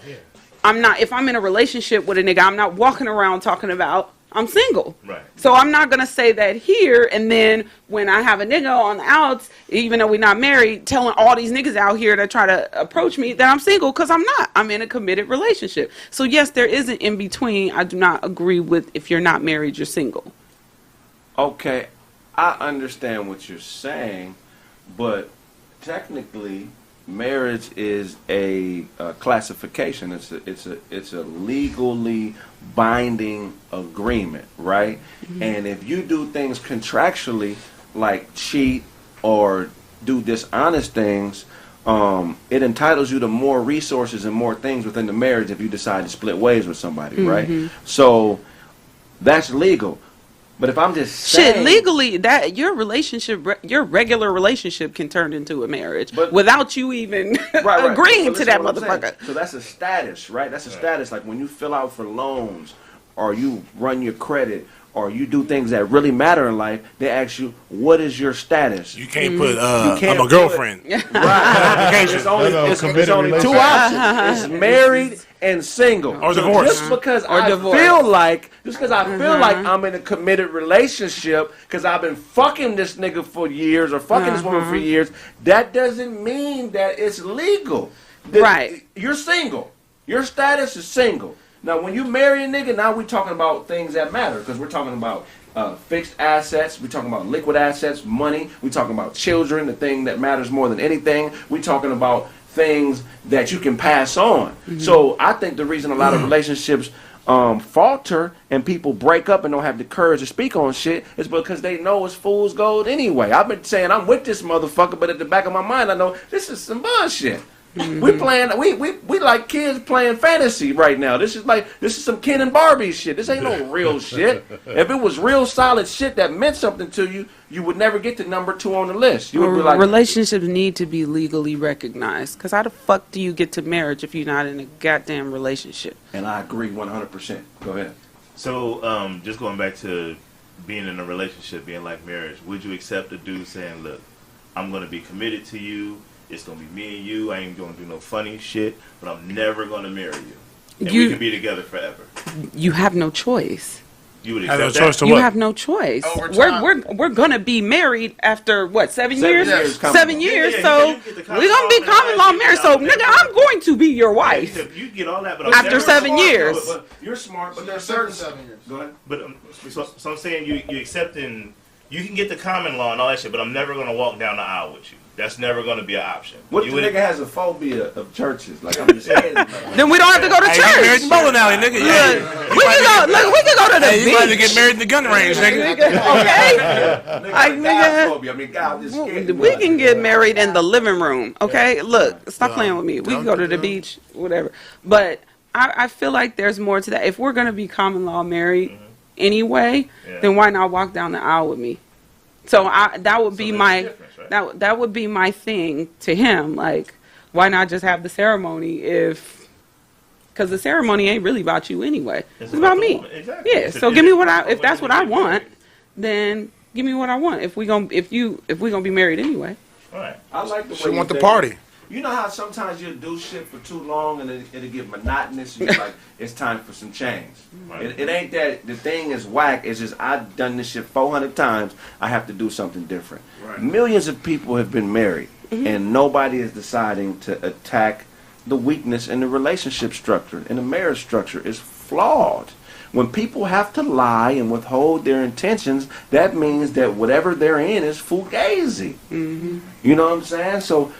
I'm not. If I'm in a relationship with a nigga, I'm not walking around talking about I'm single. Right. So I'm not gonna say that here, and then when I have a nigga on the outs, even though we're not married, telling all these niggas out here that try to approach me that I'm single, because I'm not. I'm in a committed relationship. So yes, there is an in between. I do not agree with if you're not married, you're single. Okay, I understand what you're saying, but technically, marriage is a classification. It's a legally binding agreement, right? Mm-hmm. And if you do things contractually, like cheat or do dishonest things, it entitles you to more resources and more things within the marriage if you decide to split ways with somebody, right? So that's legal. But if I'm just saying, legally, that your regular relationship can turn into a marriage without you even agreeing to that motherfucker. So that's a status, right? That's a status. Like when you fill out for loans, or you run your credit, or you do things that really matter in life, they ask you, what is your status? You can't put, I'm a girlfriend. Right. It's only two options. It's married and single. Or divorced. Just because I feel like I'm in a committed relationship, because I've been fucking this nigga for years, or fucking this woman for years, that doesn't mean that it's legal. Right. You're single. Your status is single. Now, when you marry a nigga, now we're talking about things that matter, because we're talking about fixed assets, we're talking about liquid assets, money, we're talking about children, the thing that matters more than anything, we're talking about things that you can pass on. Mm-hmm. So I think the reason a lot of relationships falter and people break up and don't have the courage to speak on shit is because they know it's fool's gold anyway. I've been saying I'm with this motherfucker, but at the back of my mind I know this is some bullshit. Mm-hmm. We like kids playing fantasy right now. This is some Ken and Barbie shit. This ain't no real shit. If it was real solid shit that meant something to you, you would never get to number 2 on the list. You would be like, relationships need to be legally recognized. Because how the fuck do you get to marriage if you're not in a goddamn relationship? And I agree 100%. Go ahead. So just going back to being in a relationship, being like marriage, would you accept a dude saying, look, I'm going to be committed to you. It's going to be me and you. I ain't going to do no funny shit, but I'm never going to marry you. And we can be together forever. You have no choice. You would accept that? You have no choice. We're going to be married after, what, 7 years? 7 years. So we're going to be common law married. So, nigga, I'm going to be your wife. You get all that, but after 7 years. But you're smart, but there's certain 7 years. Go ahead. But so I'm saying you accepting, you can get the common law and all that shit, but I'm never going to walk down the aisle with you. That's never going to be an option. What if the nigga has a phobia of churches? Like, I'm just saying. Then we don't have to go to church. Married in bowling alley, nigga. Yeah. We can go to the beach. You might to get married in the gun range, nigga. Okay. We can get married in the living room. Okay. Look, stop playing with me. We can go to the beach, whatever. But I feel like there's more to that. If we're gonna be common law married anyway, then why not walk down the aisle with me? So that would be my right? that would be my thing to him. Like, why not just have the ceremony because the ceremony ain't really about you anyway. It's about me. Exactly. Yeah. So give me if that's what I want, then give me what I want. If we gonna be married anyway. Right. I like the way She want the party. You know how sometimes you'll do shit for too long and it'll get monotonous. You're like, it's time for some change. Right. It ain't that the thing is whack. It's just I've done this shit 400 times. I have to do something different. Right. Millions of people have been married, and nobody is deciding to attack the weakness in the relationship structure. And the marriage structure is flawed. When people have to lie and withhold their intentions, that means that whatever they're in is fugazi. Mm-hmm. You know what I'm saying? So.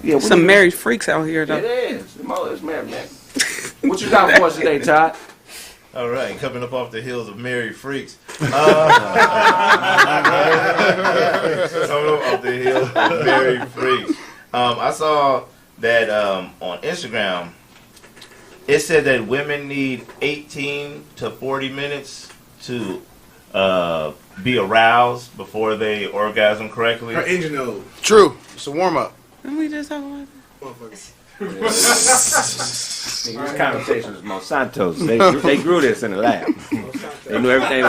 Yeah, some married freaks out here, though. It is. It's married, man. What you got for us today, Todd? All right, coming up off the heels of married freaks. Coming up off the heels of married freaks. I saw that on Instagram, it said that women need 18 to 40 minutes to be aroused before they orgasm correctly. Her engine node. True. It's a warm up. Didn't we just talk about This conversation is Monsanto's. They grew this in the lab. They knew everything.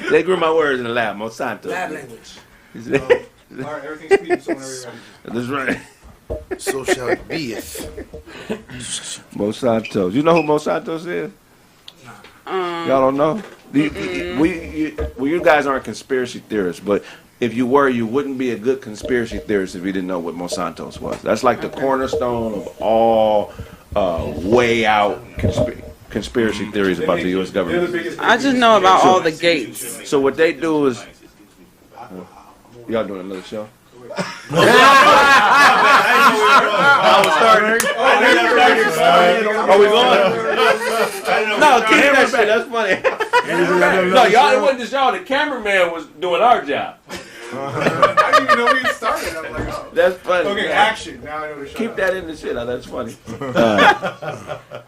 They grew my words in the lab. Monsanto. Lab language. All right, everything's speaking, so whenever you're ready. That's right. So shall it be. Monsanto. You know who Monsanto's is? Y'all don't know? You guys aren't conspiracy theorists, but if you were, you wouldn't be a good conspiracy theorist if you didn't know what Monsanto's was. That's like the cornerstone of all way out conspiracy theories about the U.S. government. I just know about all the gates. So what they do is, y'all doing another show? Are we going? No, keep that shit. That's funny. No, y'all. It wasn't just y'all. The cameraman was doing our job. I didn't even know we started. I'm like, oh. That's funny. Okay, action. Now I know to shut Keep up. that in the shit. That's funny.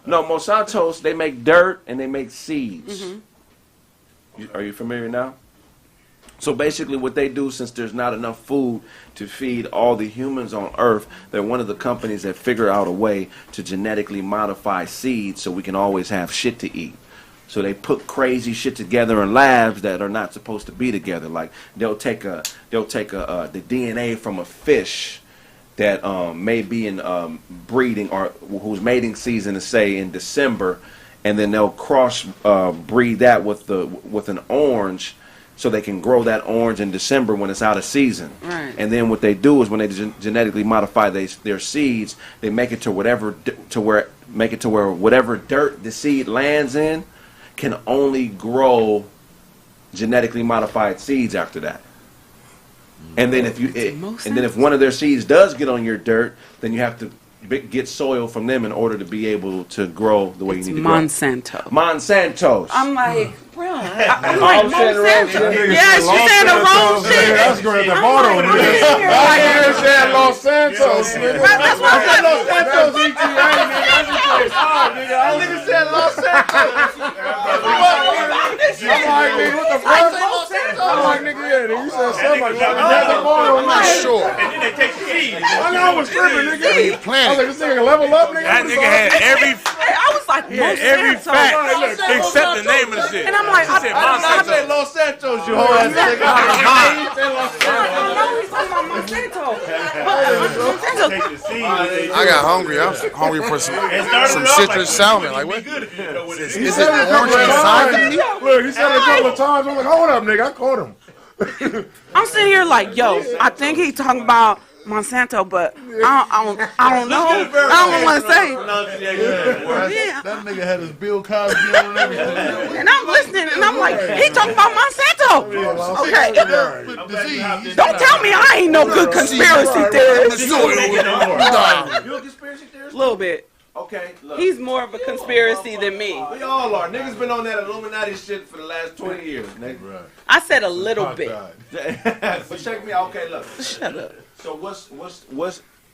No, Monsanto's, they make dirt and they make seeds. Are you familiar now? So basically what they do, since there's not enough food to feed all the humans on Earth, they're one of the companies that figure out a way to genetically modify seeds so we can always have shit to eat. So they put crazy shit together in labs that are not supposed to be together. Like they'll take the DNA from a fish that may be in breeding or whose mating season is say in December, and then they'll cross breed that with an orange, so they can grow that orange in December when it's out of season. Right. And then what they do is when they genetically modify their seeds, they make it to where whatever dirt the seed lands in can only grow genetically modified seeds after that. And then if one of their seeds does get on your dirt, then you have to get soil from them in order to be able to grow the way you need to grow. Monsanto's. I'm like, bro. I'm like, Monsanto. Yeah, she said the wrong shit. That's Grand Theft Auto. I said Los Santos. That's what I said. Los Santos ETA, nigga. That nigga said Los Santos. I'm like, nigga, what the fuck? I'm like, nigga, yeah, you said something like Grand Theft Auto. I'm not sure. And then they take the seed. I know I was tripping, nigga. I was like, this nigga level up, nigga. That nigga had every I was like, every fact except the name of the shit. And I'm like, I said I said Los Santos, you whole ass nigga. I know he's talking about Monsanto. I got hungry. I'm hungry for some citrus salmon. Like, what? Is it orange inside the meat? Look, he said it a couple of times. I'm like, hold up, nigga. I caught him. I'm sitting here like, yo, I think he's talking about Monsanto, but I don't know. I don't want to say. Yeah. That nigga had his Bill Cosby on and everything. And I'm listening, and I'm like, he talking about Monsanto. Okay. Don't tell me I ain't no good conspiracy theorist. You a conspiracy theorist? A little bit. Okay, look. He's more of a conspiracy than me. We all are. Niggas been on that Illuminati shit for the last 20 years, nigga. Right. I said a little bit. But check me out. Okay, look. Shut up. So what's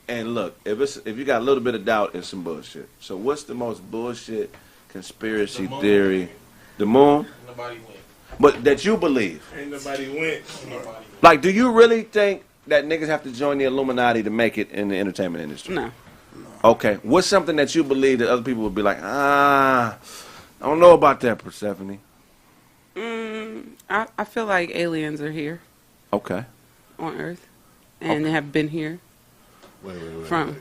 and look, if you got a little bit of doubt, it's some bullshit. So what's the most bullshit conspiracy theory? The moon? Nobody wins. But that you believe. Ain't nobody went. Like, do you really think that niggas have to join the Illuminati to make it in the entertainment industry? No. Okay. What's something that you believe that other people would be like, I don't know about that, Persephanie? I feel like aliens are here. Okay. On Earth. And have been here. Wait. From,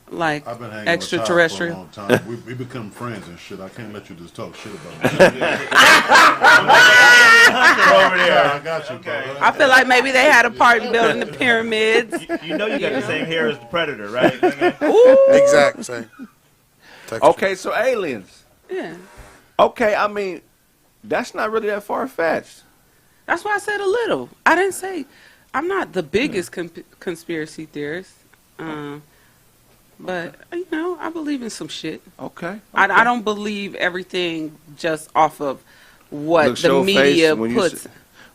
like, I've been hanging extraterrestrial. with Ty for a long time. We become friends and shit. I can't let you just talk shit about me. Over there. I got you, okay. I feel like maybe they had a part in building the pyramids. You know you got the same hair as the Predator, right? Exact same. Okay, so aliens. Yeah. Okay, I mean, that's not really that far-fetched. That's why I said a little. I didn't say, I'm not the biggest conspiracy theorist. But, you know, I believe in some shit. Okay. I don't believe everything just off of what the media puts.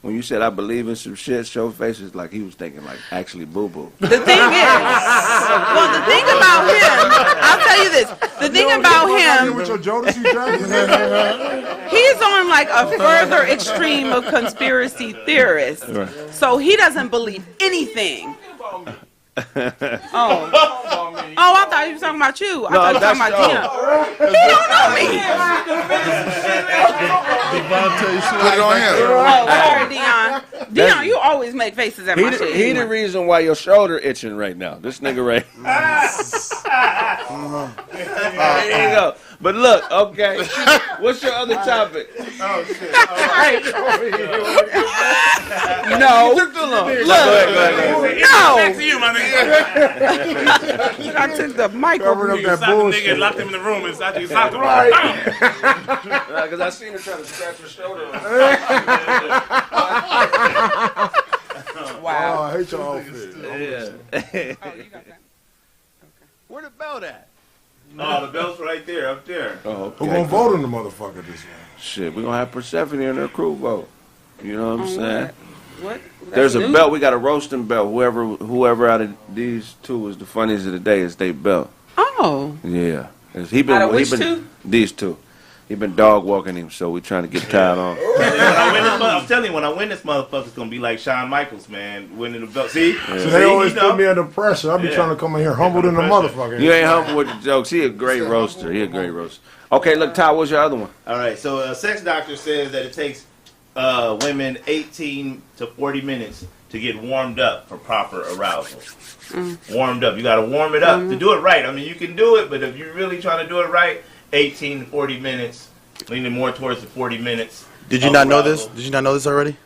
When you said I believe in some shit, show faces like he was thinking like actually boo-boo. The thing is, well, the thing about him, I'll tell you this. The thing about him, he's on like a further extreme of conspiracy theorists. Right. So he doesn't believe anything. I thought he was talking about you. I thought he was talking about Dion. He don't know me. Put it on him. Oh, sorry, Dion. Dion, you always make faces at my shit. He the reason why your shoulder itching right now. This nigga right. There you go. But look, okay. What's your other topic? Oh shit! No. You took too long. Look. Go ahead. No. Back to you, my nigga. I took the mic over that bullshit. The nigga and locked him in the room and started talking. Right. Because I seen her trying to scratch her shoulder. Wow. Oh, I hate your outfit. Yeah. Oh, you got that. Okay. Where the belt at? No, the belt's right there, up there. Oh, okay. Who gonna vote on the motherfucker this one? Shit, we gonna have Persephanie and her crew vote. You know what I'm saying? What? There's a belt. We got a roasting belt. Whoever out of these two is the funniest of the day is they belt. Oh. Yeah. Two? These two. He been dog walking him, so we trying to get tied on. I'm telling you, when I win this motherfucker's gonna be like Shawn Michaels, man, winning the belt. See? Yeah. So they always put me under pressure. I be trying to come in here humble than the motherfucker. You ain't humble with the jokes. He a great roaster. Okay, look, Ty, what's your other one? All right, so a sex doctor says that it takes women 18 to 40 minutes to get warmed up for proper arousal. Warmed up. You got to warm it up to do it right. I mean, you can do it, but if you're really trying to do it right, 18 to 40 minutes, leaning more towards the 40 minutes. Did you not know this? Did you not know this already?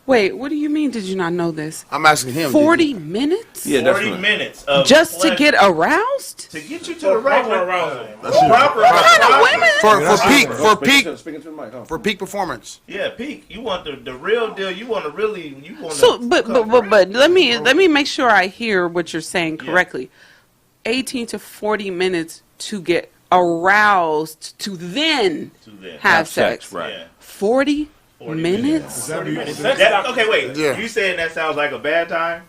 Wait, what do you mean? Did you not know this? I'm asking him. 40 minutes? Yeah, 40 minutes of just to get aroused? To get you to the right arousal. For peak performance. Yeah, peak. You want the real deal. You want to really. But let me make sure I hear what you're saying correctly. 18 to 40 minutes to get aroused to then have sex. Right. 40 minutes? Okay, wait. Yeah. You saying that sounds like a bad time?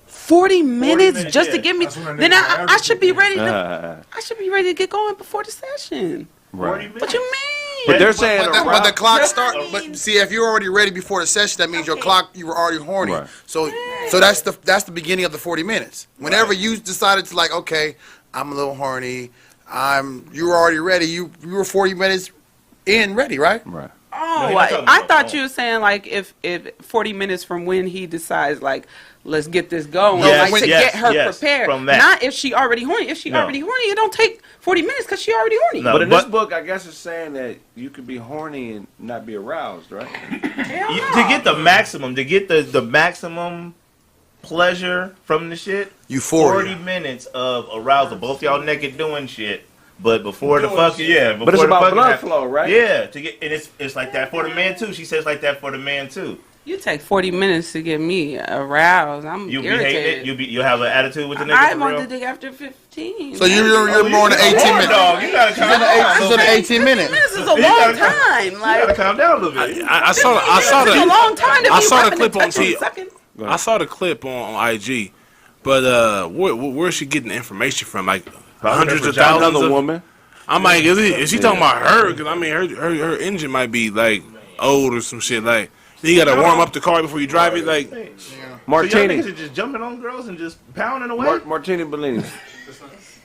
40 minutes just to get me. Then I should be ready to. I should be ready to get going before the session. Right. What you mean? But they're saying, but the clock starts. But see, if you're already ready before the session, that means your clock. You were already horny. Right. So that's the beginning of the 40 minutes. Whenever you decided to like, okay, I'm a little horny. You were already ready. You were 40 minutes in ready, right? Right. Oh, I thought you were saying like if 40 minutes from when he decides like let's get this going, to get her prepared. From that. Not if she already horny. If she already horny, it don't take 40 minutes because she already horny. No, but in this book, I guess it's saying that you could be horny and not be aroused, right? To get the maximum, the maximum pleasure from the shit, euphoria. 40 minutes of arousal. Both y'all naked doing shit. But before the fuck, before but it's about blood flow, right? Yeah, to get and it's like that for the man too. She says like that for the man too. You take 40 minutes to get me aroused. I'm you irritated. You have an attitude with the nigga. I want the dick after 15. So you're more than 18 minutes. Dog, you gotta calm down. So the 18 minutes. This is a long time. You gotta calm down a little bit. I saw the a long time to I be saw the wrapping clip and on touching T. I saw the clip on IG, but where's she getting the information from? Like hundreds of thousands Another of woman. I'm like, is she talking about her? Because I mean, her engine might be like old or some shit. Like, you gotta warm up the car before you drive it. Like, Martini. So y'all niggas are just jumping on girls and just pounding away. Martini Bellini.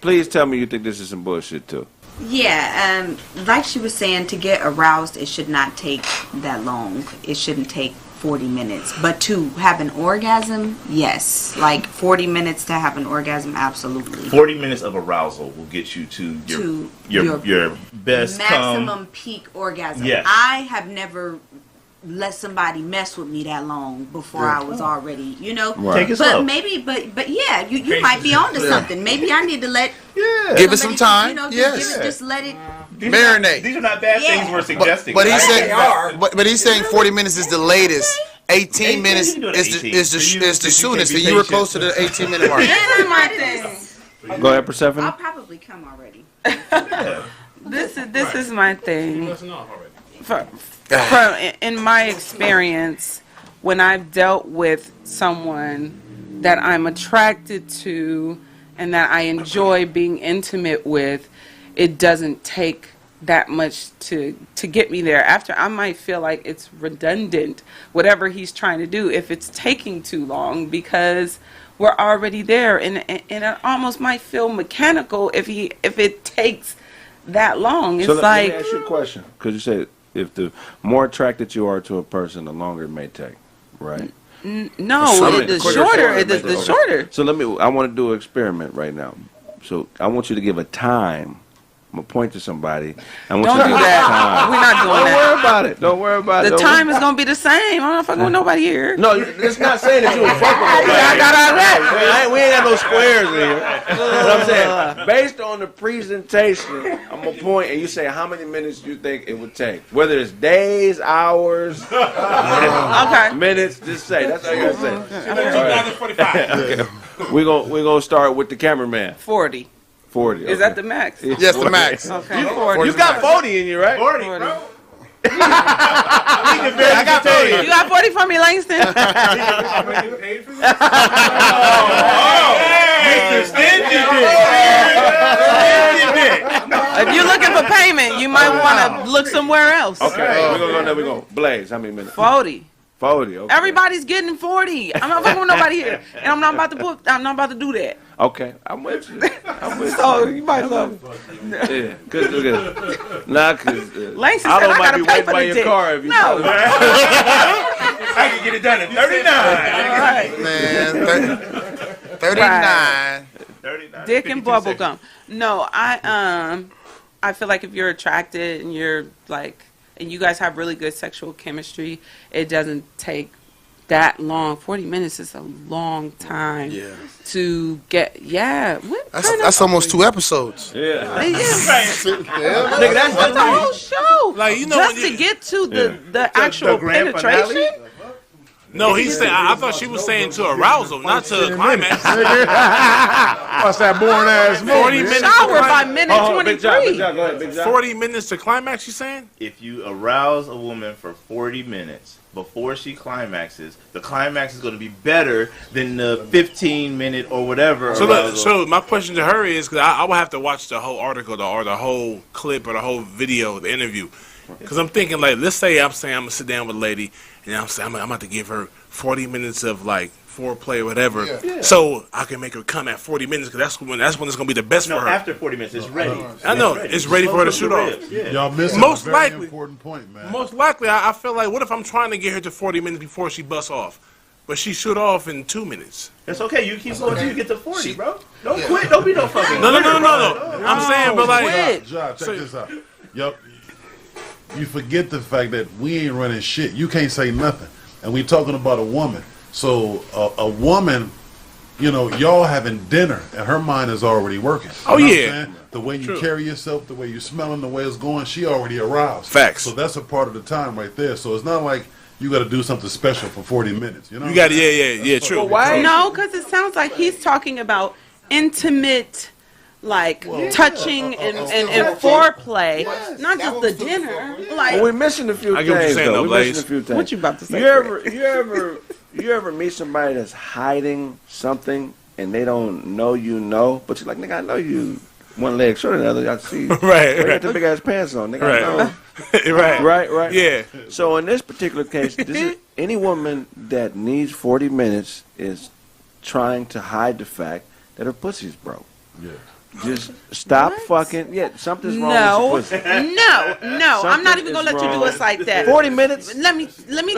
Please tell me you think this is some bullshit too. Yeah, like she was saying, to get aroused, it should not take that long. It shouldn't take 40 minutes. But to have an orgasm, yes. Like 40 minutes to have an orgasm, absolutely. 40 minutes of arousal will get you to your best maximum peak orgasm. Yes. I have never let somebody mess with me that long before I was already, Right. Take it but slow. maybe, but yeah, you might be onto something. Maybe I need to let give it some time. Just let it marinate. These are not bad things we're suggesting. But he's saying, but he's saying 40 minutes is the latest. 18 minutes is the soonest. So you were close to the 18-minute mark. Go ahead, Persephone. I'll probably come already. This is my thing. In my experience, when I've dealt with someone that I'm attracted to and that I enjoy being intimate with, it doesn't take that much to get me there. After, I might feel like it's redundant, whatever he's trying to do, if it's taking too long, because we're already there, and it almost might feel mechanical if it takes that long. It's let me ask you a question, because you said if the more attracted you are to a person, the longer it may take, right? No, the shorter. So I want to do an experiment right now. So I want you to give a time. I'm going to point to somebody. Don't do that. We're not doing that. Don't worry about it. Don't worry about it. The time is going to be the same. I'm not fucking with nobody here. No, it's not saying that you were fucking with nobody. I got all that. We ain't got no squares in here. What I'm saying, based on the presentation, I'm going to point and you say how many minutes you think it would take. Whether it's days, hours, minutes, just say. That's all you got to say. 2045. Okay. We're gonna start with the cameraman. 40. 40. Is that the max? Yes, the max. Okay. You got 40 in you, right? 40, bro. I got 40. You got 40 for me, Langston? If you're looking for payment, you might want to look somewhere else. Okay, we're gonna go there. We go. Blaze, how many minutes? 40. 40. Okay. Everybody's getting 40. I'm not fucking with nobody here, and I'm not about to do that. Okay, I'm with you. So you might as well. Yeah, cause look at it. Nah, cause Langston I said I might gotta be pay waiting for by the your dick. car if you. No. I can get it done at 39. Man, 39. 39. Dick and bubble gum. No, I feel like if you're attracted and you're like, and you guys have really good sexual chemistry, it doesn't take that long. 40 minutes is a long time to get. Yeah, That's almost 2 episodes. Yeah. Nigga, that's the whole show. Like, you know, just to get to the actual penetration. No, he's saying. I thought she was saying to arousal, not to climax. What's that boring ass 40 minutes. Shower by minute 23. Big job, go ahead, big job. 40 minutes to climax. You saying? If you arouse a woman for 40 minutes before she climaxes, the climax is going to be better than the 15-minute or whatever. So my question to her is, because I will have to watch the whole article or the whole clip or the whole video, the interview. Because I'm thinking, like, let's say I'm going to sit down with a lady, and I'm saying I'm about to give her 40 minutes of, like, foreplay or whatever, so I can make her come at 40 minutes, because that's when it's going to be the best for her. After 40 minutes, it's ready. I know, it's ready for her to shoot off. Yeah. Y'all missing Most a very likely, important point, man. Most likely, I feel like, what if I'm trying to get her to 40 minutes before she busts off, but she shoot off in 2 minutes? That's okay. You keep going until you get to 40, bro. Don't quit. Don't be no fucking. No. I'm saying, but like, Job, check this out. Yup. You forget the fact that we ain't running shit. You can't say nothing. And we talking about a woman. So a woman, you know, y'all having dinner and her mind is already working. Oh, you know yeah. what I'm saying? The way you carry yourself, the way you smelling, the way it's going, she already aroused. Facts. So that's a part of the time right there. So it's not like you got to do something special for 40 minutes. You know? You got it. Yeah, true. Well, why? No, because it sounds like he's talking about intimate, like touching and foreplay, not just the dinner. Like, well, we're missing a few things. We're missing a few things. What you about to say? You ever meet somebody that's hiding something and they don't know you know, but you're like, nigga, I know you one leg shorter than the other. I see. Right. You got the big ass pants on, nigga. I know. Right. Yeah. So in this particular case, any woman that needs 40 minutes is trying to hide the fact that her pussy's broke. Yeah. Just stop fucking. Yeah, something's wrong with your pussy. No. I'm not even gonna let you do us like that. 40 minutes. Let me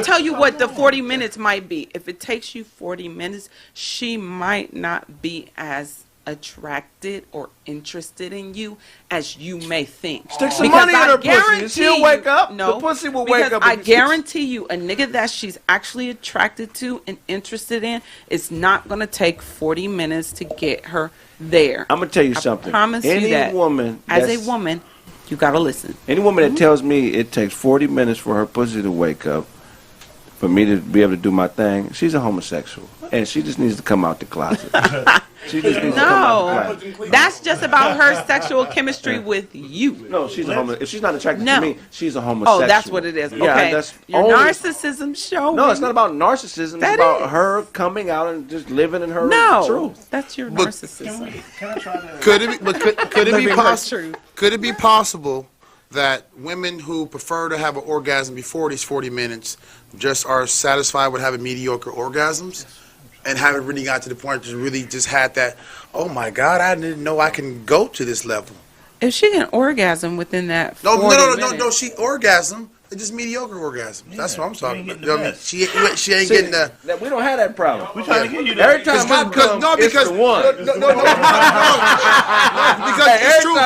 tell you what the 40 minutes might be. If it takes you 40 minutes, she might not be as attracted or interested in you as you may think. Stick some money in her pussy. She'll wake up. No, the pussy will wake up. I guarantee you, a nigga that she's actually attracted to and interested in, it's not gonna take 40 minutes to get her there. I'm gonna tell you something. I promise you that. Woman, as a woman, you gotta listen. Any woman that tells me it takes 40 minutes for her pussy to wake up, for me to be able to do my thing, she's a homosexual, and she just needs to come out the closet. She just needs to come out the closet. That's just about her sexual chemistry with you. No, she's a homosexual. If she's not attracted to me, she's a homosexual. Oh, that's what it is. Yeah, okay. that's your only, narcissism showing. No, it's not about narcissism. It's about her coming out and just living in her truth. That's your narcissism. Can I try to? Could it be possible that women who prefer to have an orgasm before these 40 minutes just are satisfied with having mediocre orgasms and haven't really got to the point to really just had that, oh my God, I didn't know I can go to this level. If she can orgasm within that 40 No, she orgasm. It's just mediocre orgasms. That's what I'm talking about. I mean, she ain't getting the. We don't have that problem. We're trying to get you that. Every time I come, it's the one. Because it's true.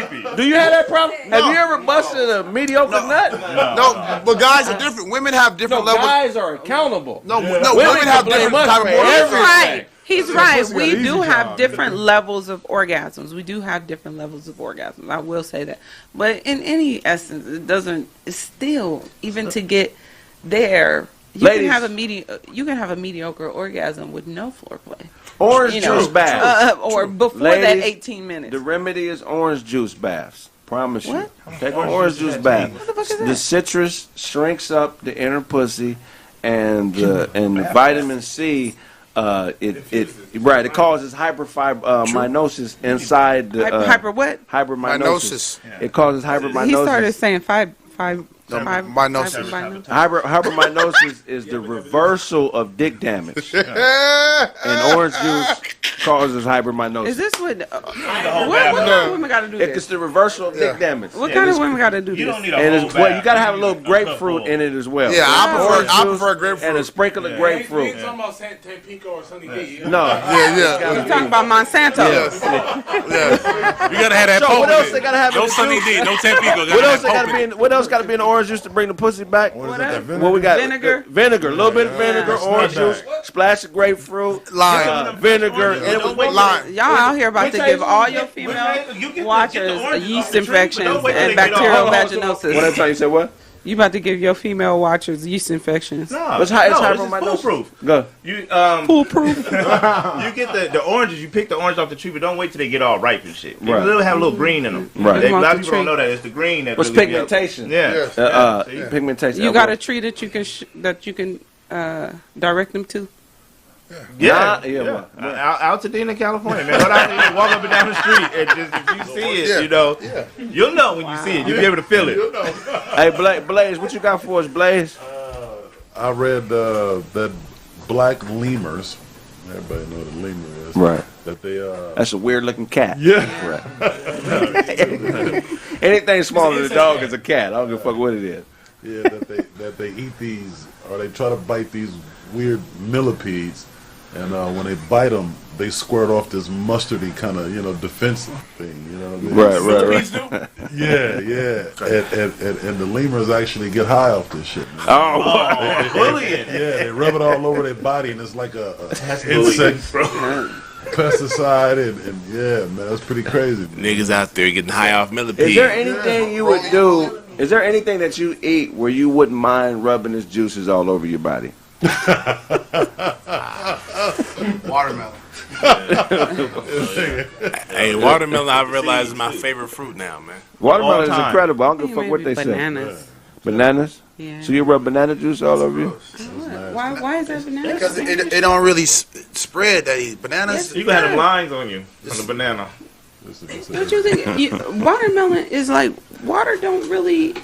Sleepy. Do you have that problem? Have you ever busted a mediocre nut? No, but guys are different. Women have different levels. Guys are accountable. No, women have different type of orgasms. He's right. We do have different levels of orgasms. I will say that. But in any essence, it's still, even to get there, you can have a mediocre orgasm with no foreplay. Orange juice baths. Or before that 18 minutes. The remedy is orange juice baths. Promise you. What? Take an orange juice bath. What the fuck is that? The citrus shrinks up the inner pussy, and the vitamin C. It causes hyperminosis inside the hyper what? Hyperminosis. It causes hyperminosis. He started saying Hyperminosis is the reversal of dick damage, and orange juice causes hyperminosis. Is this what kind of women got to do this? It's the reversal of dick damage. What kind of women got to do this? You don't need a And whole it's well, you bag. gotta have a little grapefruit in it as well. Yeah, Orange I juice prefer grapefruit. and a sprinkle of grapefruit. talking about Tampico or Sunny D. No, Yeah. We're talking about Monsanto. Yeah. You gotta have that. So what else they gotta have? No in the Sunny juice? D, no Tampico. What else they gotta be? What else gotta be in the orange juice to bring the pussy back? What we got? Vinegar. Vinegar. A little bit of vinegar, orange juice, splash of grapefruit, Lime. vinegar, and Lime. Y'all out here about to give all your female watchers yeast infections and bacterial vaginosis. What I tell you? Say what? You about to give your female watchers yeast infections. No, It's hyperminosis. foolproof. Go. You Foolproof. you get the oranges. You pick the orange off the tree, but don't wait till they get all ripe and shit. They Right. little have a little green in them. Right. A lot Want of the people don't tree. know that it's the green that. What's really pigmentation? Yeah. Pigmentation. You got a tree that you can direct them to. Yeah, yeah. Out to Dena, California, man. Go down there, walk up and down the street, and just if you see it, you'll know when you see it. You'll be able to feel it. Hey, Blaze, what you got for us, Blaze? I read that black lemurs. Everybody know what a lemur is, Right. That they That's a weird looking cat. yeah. Anything smaller than a dog is a cat. I don't give a fuck what it is. Yeah, that they eat these, or they try to bite these weird millipedes, and when they bite them, they squirt off this mustardy kind of defensive thing. You know what I mean? Right. Yeah. And the lemurs actually get high off this shit. Man. Oh, Bullying. Yeah, they rub it all over their body, and it's like a insect pesticide, and yeah, man, that's pretty crazy. Niggas out there getting high off millipede. is there anything you would do? Is there anything that you eat where you wouldn't mind rubbing his juices all over your body? Watermelon. Hey, watermelon, I realize is my favorite fruit now, man. Watermelon is time. incredible. I don't give a fuck Maybe what they say. bananas. Bananas? Yeah. So you rub banana juice all over you? Why is that banana? Because it don't really spread that easy. Bananas. You can have them lines on you on the banana. Don't you think watermelon is like water? Don't really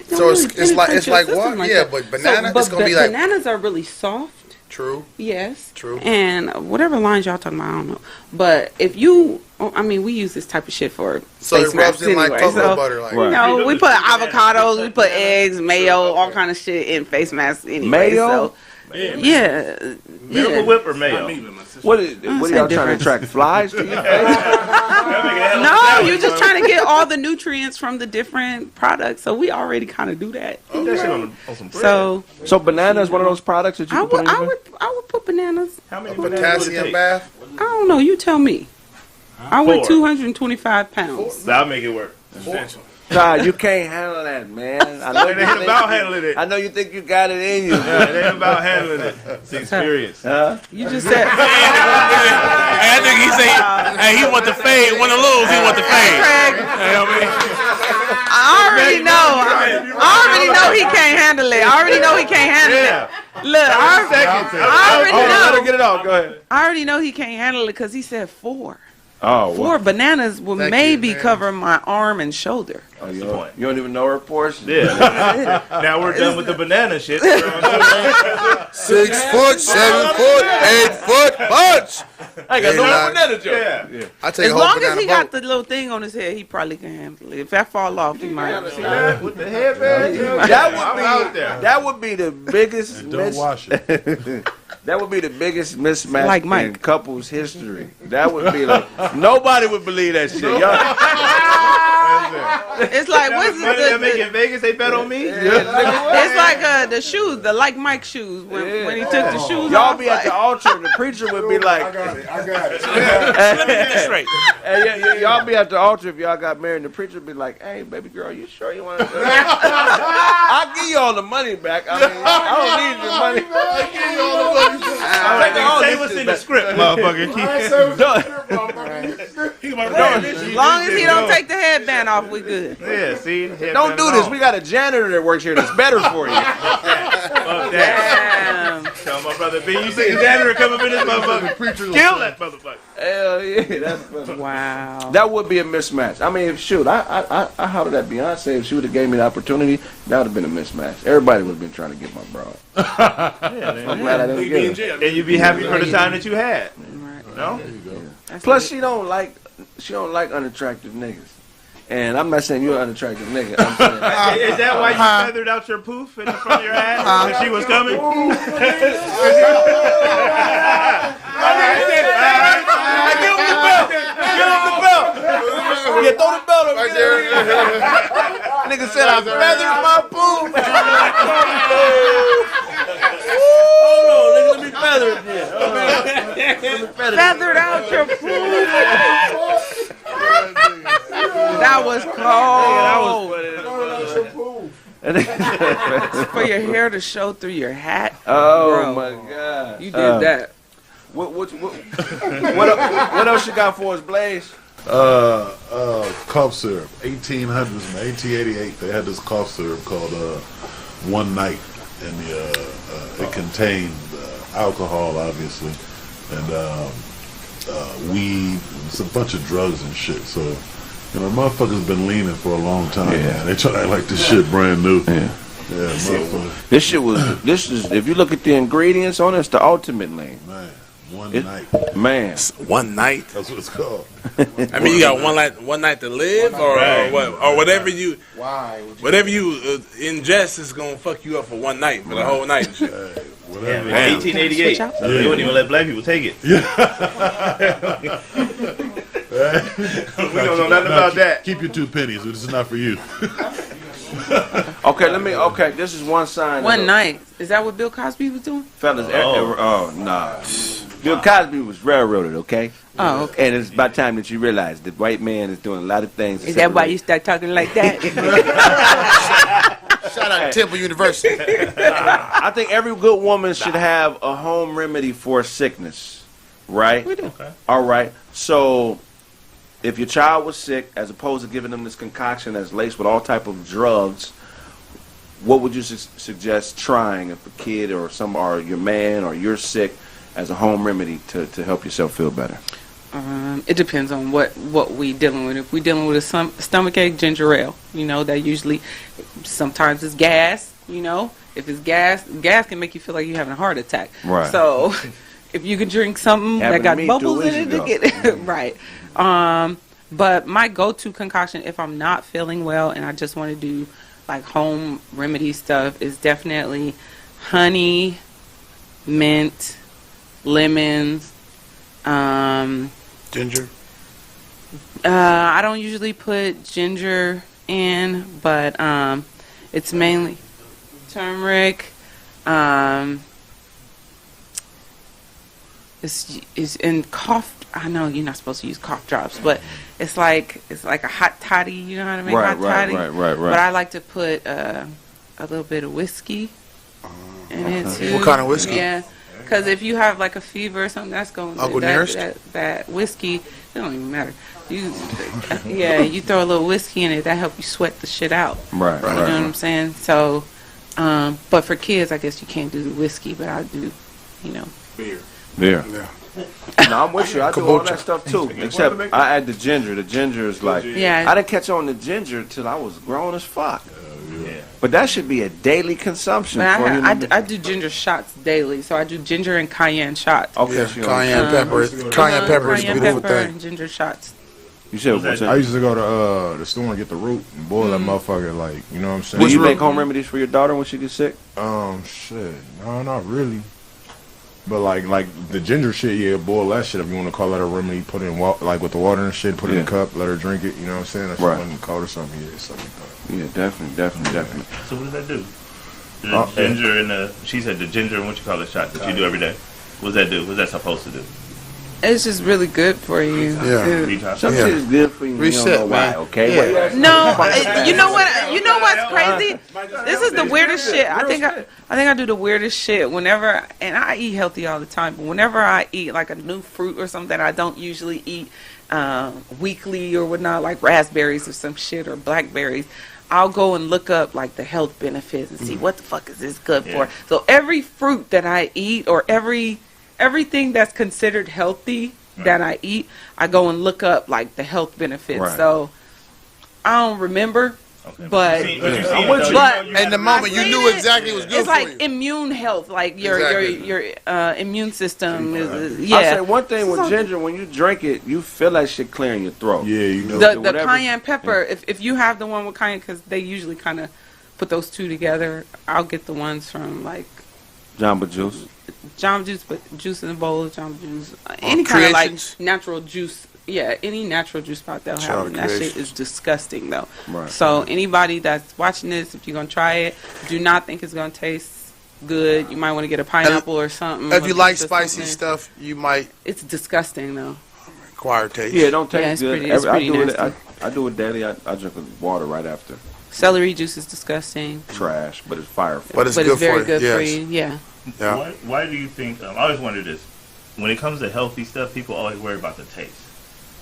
So it's like what? Like yeah, that. but banana. So, it's gonna be like bananas are really soft. True. Yes. True. And whatever lines y'all talking about, I don't know. But if you, I mean, we use this type of shit for so face it rubs in anyway. like coconut butter, like you know, we put avocados, we put eggs, mayo, all kind of shit in face masks anyway. Mayo. So, yeah. Miracle Whip or mayo? What are y'all trying to attract flies to your face? No, you're just trying to get all the nutrients from the different products. So we already kind of do that. Put that shit on some bread. So banana is one of those products that you can put in your face? I would put bananas. How many bananas would it potassium take? bath. I don't know. You tell me. I weigh 4. 225 pounds. I'll make it work. Nah, you can't handle that, man. I know It ain't about handling it. I know you think you got it in you. Yeah, it ain't about handling it. It's experience. Huh? You just said. I think he say, hey, he want the fade. Want to lose, he want the fade. I already know he can't handle it. I already know he can't handle it. Look, I already know. Let her get it off. Go ahead. I already know he can't handle it because he said 4. Oh, 4 bananas will Thank maybe you, man. cover my arm and shoulder. Oh, you don't even know her portion? Yeah. Now we're done with the banana shit. 6 foot, 7 foot, 8 foot punch. I got no Yeah. banana joke. Yeah. I take As a whole long as banana he boat. got the little thing on his head, he probably can handle it. If that fall off, he might. With the headband? That would be the biggest Don't wash it. That would be the biggest mismatch Like Mike. in couples history. That would be like nobody would believe that shit. Y'all, It's like what's Money that make in Vegas, they bet on me? it's like the shoes, the like Mike shoes when he took the shoes y'all off. be at the altar and the preacher would be like, I got it. Let me get this straight. hey, y'all be at the altar if y'all got married and the preacher would be like, hey, baby girl, you sure you want to do that? I'll give you all the money back. I mean, I don't need your money. I give you all the money. Say what's in the script, motherfucker. As long as he don't take the headband off, we good. Yeah, see? Don't do this. We got a janitor that works here that's better for you. Damn. Tell my brother B, you see the janitor come up in this motherfucker. Kill that motherfucker. Hell yeah, that's funny. Wow. That would be a mismatch. I mean, shoot, I hollered at Beyonce. If she would have gave me the opportunity, that would have been a mismatch. Everybody would have been trying to get my broad. I'm glad I didn't get it. And you'd be happy for the time that you had. Right. No? Plus, she don't like unattractive niggas. And I'm not saying you're an unattractive nigga. I'm saying, Is that why you feathered out your poof in the front of your ass when she was coming? Give him the belt. Give him the belt. Yeah, throw the belt over there. Nigga said I feathered my poop. Hold on, nigga, let me feather it then. Feathered out your food. That was cold. For your hair to show through your hat. Oh Bro, my God. you did that. What else you got for us, Blaze? Cough syrup. 1800s, man. 1888. They had this cough syrup called One Night, and it contained alcohol, obviously, and weed, and it's a bunch of drugs and shit. So, you know, motherfuckers been leaning for a long time. Yeah. Man. They try to act like this shit brand new. Yeah. Yeah, motherfucker. This is. If you look at the ingredients on it, it's the ultimate lane. Man, one It- night. Man, One night. That's what it's called. I mean, you got one night to live, or whatever you ingest is gonna fuck you up for one night, for the whole night. And shit. Whatever. Yeah, 1888. They wouldn't even let black people take it. We don't know nothing about that. Keep your 2 pennies. This is not for you. okay. This is one sign. One night. Is that what Bill Cosby was doing? Fellas, nah. Bill Cosby was railroaded, okay? Oh, okay. And it's about time that you realize the white man is doing a lot of things. to Is that why separate- you start talking like that? Shout out to Temple University. I think every good woman should have a home remedy for sickness, right? We do. Okay. All right. So, if your child was sick, as opposed to giving them this concoction that's laced with all type of drugs, what would you suggest trying if a kid or your man or you're sick as a home remedy to help yourself feel better? It depends on what we dealing with. If we dealing with a stomach ache, ginger ale. You know, that usually, sometimes it's gas. You know, if it's gas can make you feel like you're having a heart attack. Right. So, if you can drink something that got bubbles in it, to get it right. But my go-to concoction, if I'm not feeling well and I just want to do like home remedy stuff, is definitely honey, mint, lemons. Ginger. I don't usually put ginger in, but it's mainly turmeric. It's in cough. I know you're not supposed to use cough drops, but it's like a hot toddy. You know how to make hot toddy? Right. But I like to put a little bit of whiskey in it too. What kind of whiskey? Yeah. Because if you have like a fever or something, that's going that whiskey. It don't even matter. You throw a little whiskey in it, that help you sweat the shit out. Right. You know what I'm saying? So, but for kids, I guess you can't do the whiskey, but I do, beer. Yeah. No, I'm with you. I do all that stuff too. Except I add the ginger. The ginger is like, I didn't catch on the ginger till I was grown as fuck. Yeah. But that should be a daily consumption. I do ginger shots daily, so I do ginger and cayenne shots. Okay, cayenne pepper. Cayenne pepper is a beautiful thing. And ginger shots. You said I used to go to the store and get the root and boil that motherfucker, like, you know what I'm saying? Do you make home remedies for your daughter when she gets sick? Shit, no, not really. But like the ginger shit, yeah, boil that shit if you want to call that a remedy. Put it in like with the water and shit. Put it in a cup, let her drink it. You know what I'm saying? That's right. Call her something, something like that. Yeah, definitely. So what does that do? The ginger and she said the ginger and what you call it shot that you do every day. What does that do? What's that supposed to do? It's just really good for you. Yeah. Some shit is good for you. Reset, you don't know why, okay? Yeah. No, you know what? You know what's crazy? This is the weirdest shit. I think I do the weirdest shit whenever, and I eat healthy all the time. But whenever I eat like a new fruit or something that I don't usually eat weekly or whatnot, like raspberries or some shit or blackberries, I'll go and look up like the health benefits and see what the fuck is this good for. So every fruit that I eat or everything that's considered healthy that I eat, I go and look up like the health benefits. Right. So I don't remember, but in the moment you knew exactly what was good it's for you. It's like immune health, like your immune system is. I say one thing with ginger, when you drink it, you feel that shit clearing your throat. Yeah, you know. The cayenne pepper, if you have the one with cayenne, because they usually kind of put those two together. I'll get the ones from like Jamba Juice. Jamba Juice, but juice in a bowl of Jamba Juice. Any kind of like natural juice. Yeah, any natural juice spot they'll have. And that shit is disgusting, though. Right. So anybody that's watching this, if you're going to try it, do not think it's going to taste good. You might want to get a pineapple or something. If you like spicy stuff, you might. It's disgusting, though. Acquired taste. Yeah, it don't taste good. It's pretty nasty. I do it daily. I drink water right after. Celery juice is disgusting. Trash, but it's fire. But it's good very for good you. for you. Yeah. Why do you think? I always wonder this. When it comes to healthy stuff, people always worry about the taste.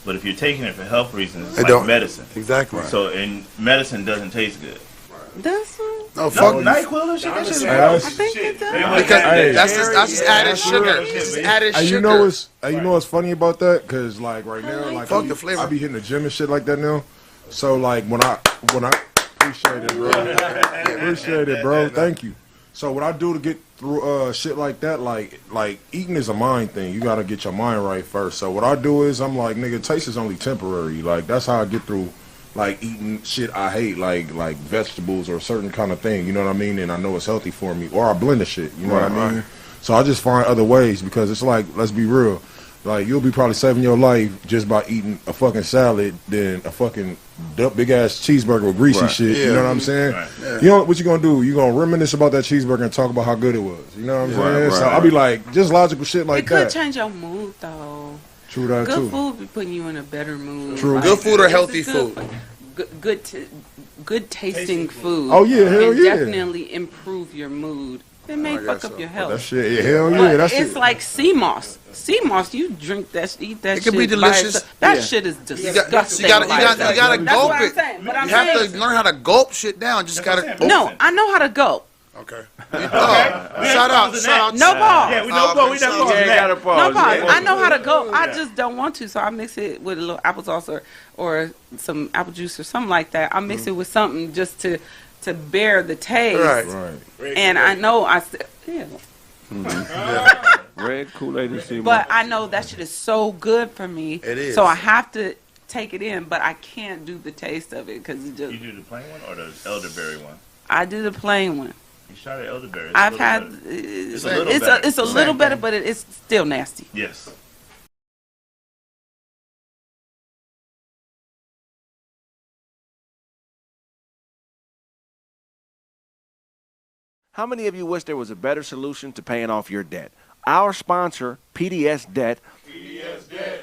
But if you're taking it for health reasons, it's like medicine. Exactly. Right. So, and medicine doesn't taste good. Does No, fuck NyQuil and shit. I think it does. Because that's just added sugar. It's added sugar. You know what's funny about that? Because like right now, like fuck the flavor. I be hitting the gym and shit like that now. So like when I appreciate it, bro. Appreciate it, bro. Thank you. So what I do to get through shit like that, like eating is a mind thing. You gotta get your mind right first. So what I do is I'm like, nigga, taste is only temporary. Like that's how I get through like eating shit I hate, like vegetables or a certain kind of thing. You know what I mean? And I know it's healthy for me. Or I blend the shit. You know what I mean? Right. So I just find other ways because it's like, let's be real. Like you'll be probably saving your life just by eating a fucking salad than a fucking big ass cheeseburger with greasy shit. Yeah. You know what I'm saying? Right. Yeah. You know what you gonna do? You gonna reminisce about that cheeseburger and talk about how good it was. You know what I'm saying? So I'll be like, just logical shit like that. It could change your mood though. True that good too. Good food be putting you in a better mood. True. Like, good food or healthy food. Good tasting food. Oh yeah, hell yeah. Definitely improve your mood. It may fuck up your health. That shit, yeah, hell yeah. But it's like sea moss. Sea moss, you drink that, eat that shit. It can be delicious. That shit is disgusting. You gotta gulp it. You have to learn how to gulp shit down. Just gotta. No, I know how to gulp. Okay. Shout out. No pause. Yeah, we no pause. We not pause. Yeah, got a pause. No pause. Yeah. I know how to go. I just don't want to, so I mix it with a little applesauce or some apple juice or something like that. I mix it with something just to bear the taste. Right. And I know Red Kool-Aid and sea but I know that shit is so good for me. It is. So I have to take it in, but I can't do the taste of it because it just. You do the plain one or the elderberry one? I do the plain one. You try the elderberry. I've had. It's a little better, but it's still nasty. Yes. How many of you wish there was a better solution to paying off your debt? Our sponsor, PDS Debt,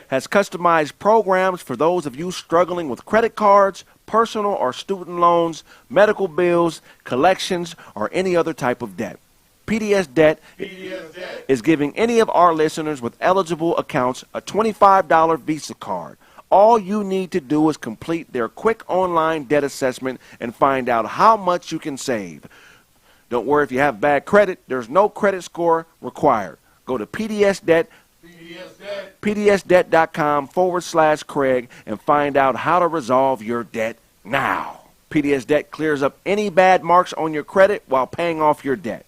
has customized programs for those of you struggling with credit cards, personal or student loans, medical bills, collections, or any other type of debt. PDS Debt is giving any of our listeners with eligible accounts a $25 Visa card. All you need to do is complete their quick online debt assessment and find out how much you can save. Don't worry if you have bad credit. There's no credit score required. Go to PDSdebt.com/Craig and find out how to resolve your debt now. PDS Debt clears up any bad marks on your credit while paying off your debt.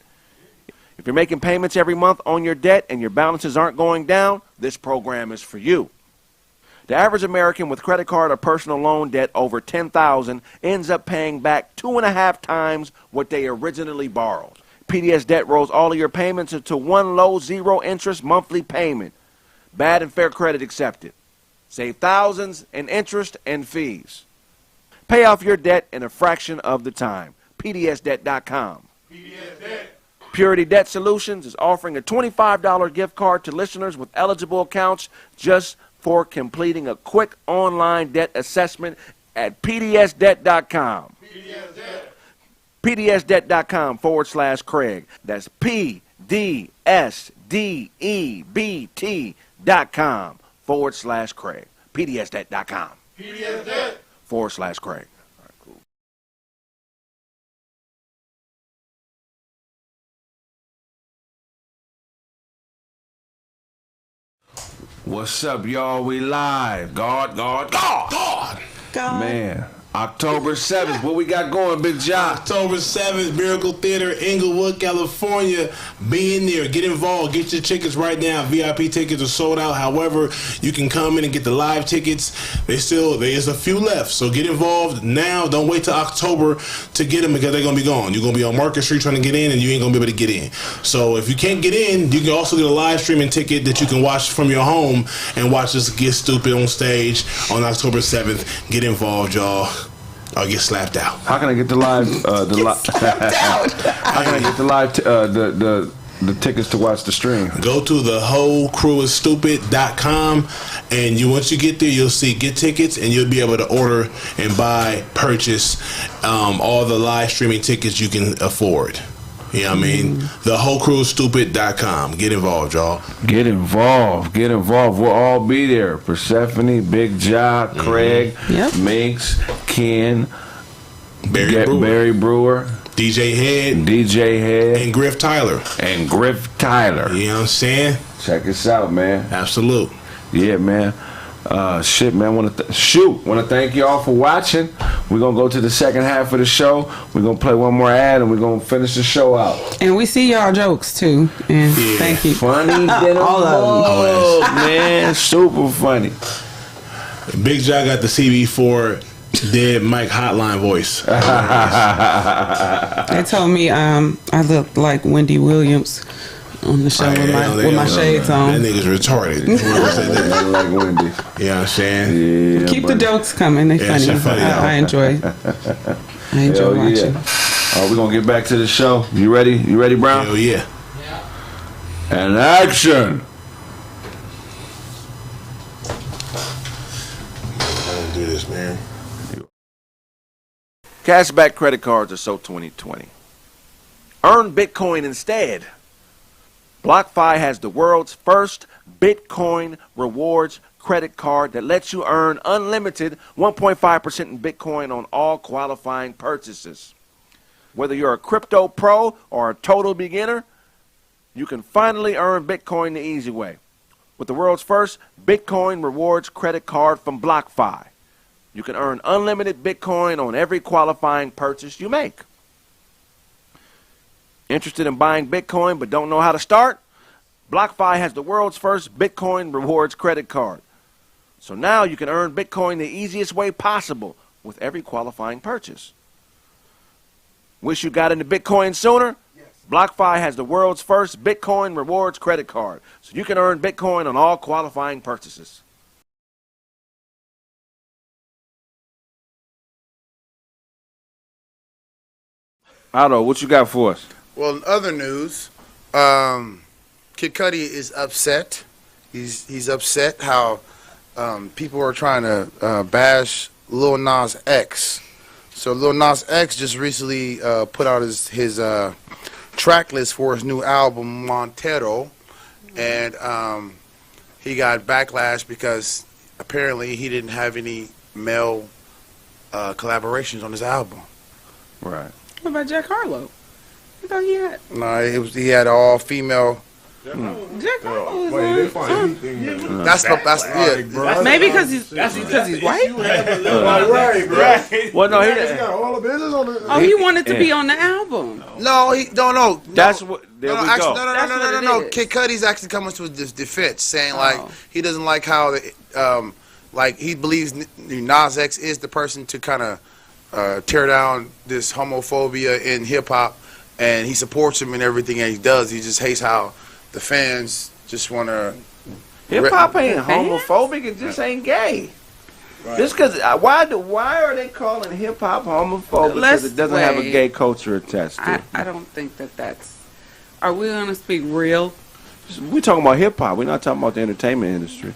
If you're making payments every month on your debt and your balances aren't going down, this program is for you. The average American with credit card or personal loan debt over $10,000 ends up paying back 2.5 times what they originally borrowed. PDS Debt rolls all of your payments into one low, zero-interest monthly payment. Bad and fair credit accepted. Save thousands in interest and fees. Pay off your debt in a fraction of the time. PDSdebt.com. Purity Debt Solutions is offering a $25 gift card to listeners with eligible accounts just for completing a quick online debt assessment at PDSdebt.com. PDSdebt.com/Craig. That's PDSDEBT.com/Craig. PDSdebt.com. /Craig. All right, cool. What's up, y'all? We live. God. Man, October 7th. What we got going, Big John? October 7th, Miracle Theater, Inglewood, California. Be in there. Get involved. Get your tickets right now. VIP tickets are sold out. However, you can come in and get the live tickets. There's a few left. So get involved now. Don't wait till October to get them because they're going to be gone. You're going to be on Market Street trying to get in and you ain't going to be able to get in. So if you can't get in, you can also get a live streaming ticket that you can watch from your home and watch us get stupid on stage on October 7th. Get involved, y'all. I'll get slapped out. How can I get the live? How can I get the live? The tickets to watch the stream. Go to thewholecrewistupid.com and once you get there, you'll see get tickets and you'll be able to order and purchase all the live streaming tickets you can afford. You know what I mean? Thewholecrewistupid.com. Get involved, y'all. Get involved. We'll all be there. Persephanie, Big Ja, Craig, Minx, Ken, Barry Brewer, DJ Head, and Griff Tyler. You know what I'm saying? Check us out, man. Absolute. Yeah, man. Shit, man. Want to thank y'all for watching. We're gonna go to the second half of the show. We're gonna play one more ad and we're gonna finish the show out. And we see y'all jokes too. And thank you. Funny than all of them. Man, super funny. Big Ja got the CB4 dead Mike hotline voice. They told me I look like Wendy Williams on the show with my shades on. That nigga's retarded. Like Wendy. You know what I'm saying? Yeah, keep the jokes coming. They funny. I enjoy watching. We're going to get back to the show. You ready? You ready, Brown? Hell yeah. And action. I don't do this, man. Cashback credit cards are so 2020. Earn Bitcoin instead. BlockFi has the world's first Bitcoin rewards credit card that lets you earn unlimited 1.5% in Bitcoin on all qualifying purchases. Whether you're a crypto pro or a total beginner, you can finally earn Bitcoin the easy way with the world's first Bitcoin rewards credit card from BlockFi. You can earn unlimited Bitcoin on every qualifying purchase you make. Interested in buying Bitcoin but don't know how to start? BlockFi has the world's first Bitcoin rewards credit card. So now you can earn Bitcoin the easiest way possible with every qualifying purchase. Wish you got into Bitcoin sooner? Yes. BlockFi has the world's first Bitcoin rewards credit card, so you can earn Bitcoin on all qualifying purchases. Otto, what you got for us? Well, in other news, Kid Cudi is upset. He's upset how people are trying to bash Lil Nas X. So Lil Nas X just recently put out his track list for his new album Montero, and he got backlash because apparently he didn't have any male collaborations on his album. Right. What about Jack Harlow? I thought he had. No, he had all female. Jack Harlow is Wait, they find anything. That's yeah. Maybe because he's white. Right, bro. Well, no, he got all the business on it. Oh, he wanted to be on the album. No, he don't know. That's what. There we actually, go. No. Kid Cudi's actually coming to his defense, saying like he doesn't like how like he believes Nas X is the person to kind of tear down this homophobia in hip hop, and he supports him in everything that he does. He just hates how the fans just want to. Hip hop ain't homophobic; it just ain't gay. Right. Just because why are they calling hip hop homophobic? Because it doesn't have a gay culture attached to it. I don't think that's. Are we gonna speak real? We're talking about hip hop. We're not talking about the entertainment industry.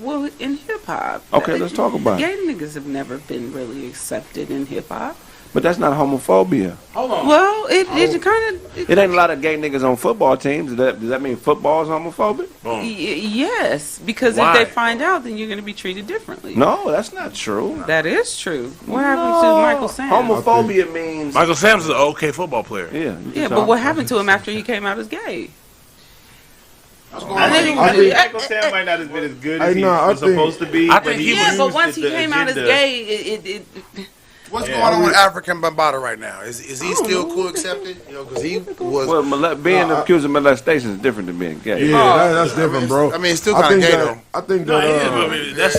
Well, in hip hop. Okay, let's talk about it. Gay niggas have never been really accepted in hip hop. But that's not homophobia. Hold on. Well, it kind of. It ain't a lot of gay niggas on football teams. Does that mean football is homophobic? Yes, because if they find out, then you're going to be treated differently. No, that's not true. That is true. What happened to Michael Sam? Homophobia means Michael Sam's an okay football player. Yeah, but what happened to him after he came out as gay? I think Michael Sam might not have been as good as he was supposed to be. But once he came out as gay, What's going on with African Bambaataa right now? Is he still cool accepted? You know, because he was. Well, being accused of molestation is different than being gay. Yeah, that's different, bro. I mean, it's still kind of gay though. I think that. That's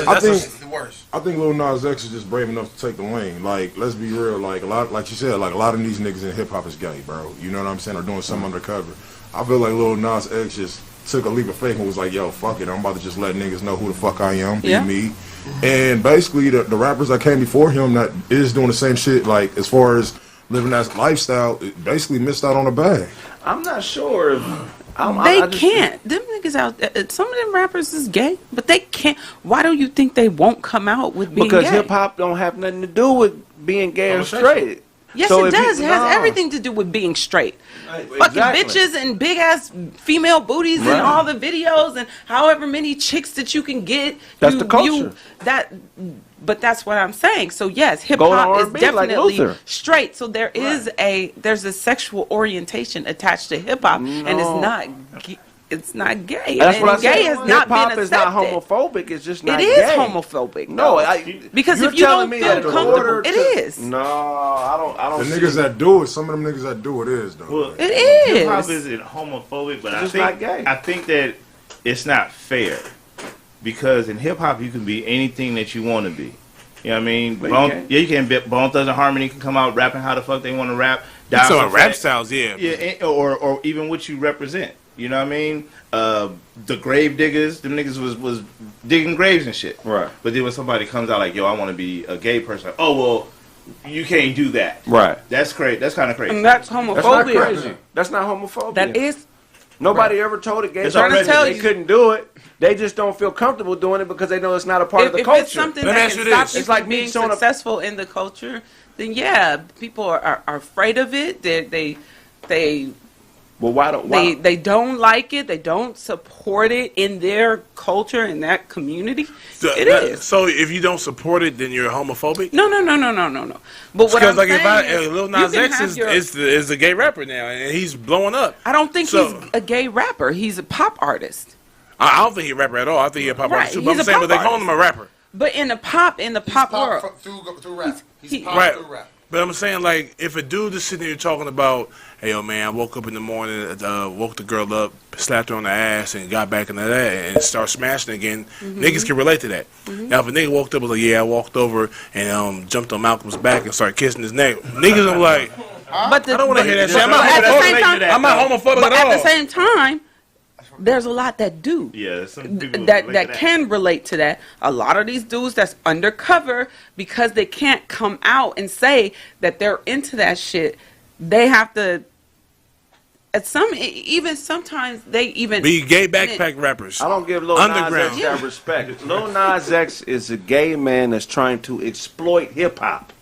the worst. I think Lil Nas X is just brave enough to take the lane. Like, let's be real. Like you said, like a lot of these niggas in hip hop is gay, bro. You know what I'm saying? Or doing something undercover. I feel like Lil Nas X just took a leap of faith and was like, yo, fuck it. I'm about to just let niggas know who the fuck I am. Be me. And basically, the rappers that came before him that is doing the same shit, like as far as living that lifestyle, it basically missed out on the bag. I'm not sure if they can't. Them niggas out there, some of them rappers is gay, but they can't. Why do you think they won't come out with being because gay? Hip hop don't have nothing to do with being gay or straight. Yes, so it does. It has everything to do with being straight. Fucking bitches and big ass female booties and all the videos and however many chicks that you can get. That's the culture. But that's what I'm saying. So yes, hip hop is definitely straight. So there's a sexual orientation attached to hip hop, and it's not gay. That's what I said. Gay has not been accepted. Hip hop is not homophobic. It's just not gay. It is homophobic. No, because if you don't feel comfortable, it is. No, I don't. The niggas that do it, some of them niggas that do it is though. Well, it is. Hip hop isn't homophobic, but it's not gay. I think that it's not fair because in hip hop you can be anything that you want to be. You know what I mean? You can. Bone Thugs and Harmony can come out rapping how the fuck they want to rap. So rap styles, yeah, or even what you represent. You know what I mean? The grave diggers, them niggas was digging graves and shit. Right. But then when somebody comes out like, yo, I want to be a gay person. Like, oh, well, you can't do that. Right. That's crazy. That's kind of crazy. And that's homophobia. That's not crazy. That's not homophobia. That is. Nobody ever told a gay person they couldn't do it. They just don't feel comfortable doing it because they know it's not a part of the culture. If it's something that can stop you from being successful in the culture, then yeah, people are afraid of it. Well, they don't like it. They don't support it in their culture, in that community. It is. So if you don't support it, then you're homophobic? No. But what I'm like saying if Lil Nas X is a gay rapper now, and he's blowing up. I don't think he's a gay rapper. He's a pop artist. I don't think he's a rapper at all. I think he's a pop artist too. But I'm saying, but they call him a rapper. But in the pop world, through rap. He's pop right. through rap. But I'm saying, like, if a dude is sitting here talking about, hey, yo, man, I woke up in the morning, woke the girl up, slapped her on the ass, and got back into that, and start smashing again, niggas can relate to that. Now, if a nigga woke up and was like, yeah, I walked over and jumped on Malcolm's back and started kissing his neck, niggas are like, I don't want to hear that shit. I'm not homophobic at all. At the same time, there's a lot that do. Yeah, some people that can relate to that. A lot of these dudes that's undercover, because they can't come out and say that they're into that shit, they have to. Sometimes they even be gay backpack rappers. I don't give Lil Nas X that respect. Lil Nas X is a gay man that's trying to exploit hip hop.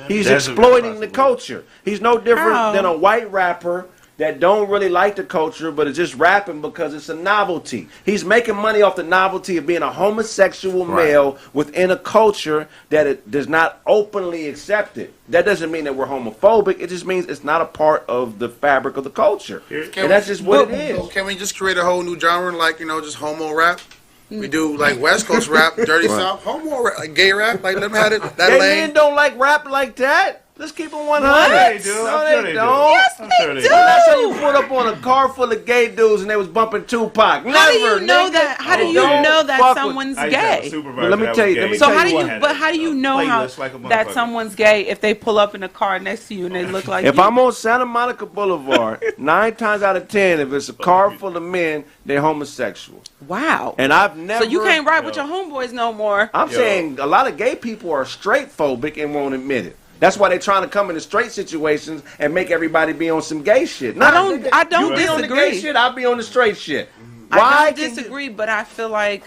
He's exploiting the culture. He's no different than a white rapper that don't really like the culture, but is just rapping because it's a novelty. He's making money off the novelty of being a homosexual male within a culture that it does not openly accept it. That doesn't mean that we're homophobic. It just means it's not a part of the fabric of the culture. And that's just what it is. Can we just create a whole new genre, like, just homo rap? We do, like, West Coast rap, Dirty South, homo rap, like gay rap, like, let them have it, that gay lane. Men don't like rap like that. Let's keep it 100. They do. No, they don't. Yes, they do. Last time you pulled up on a car full of gay dudes and they was bumping Tupac. Never. How do you know that? How do you know that someone's gay? Let me tell you. So how do you? But how do you know that someone's gay if they pull up in a car next to you and they look like? If I'm on Santa Monica Boulevard, 9 times out of 10, if it's a car full of men, they're homosexual. Wow. And I've never. So you can't ride with your homeboys no more. I'm saying a lot of gay people are straight phobic and won't admit it. That's why they're trying to come into straight situations and make everybody be on some gay shit. I don't you be on the gay shit, I'll be on the straight shit. Why I don't disagree, but I feel like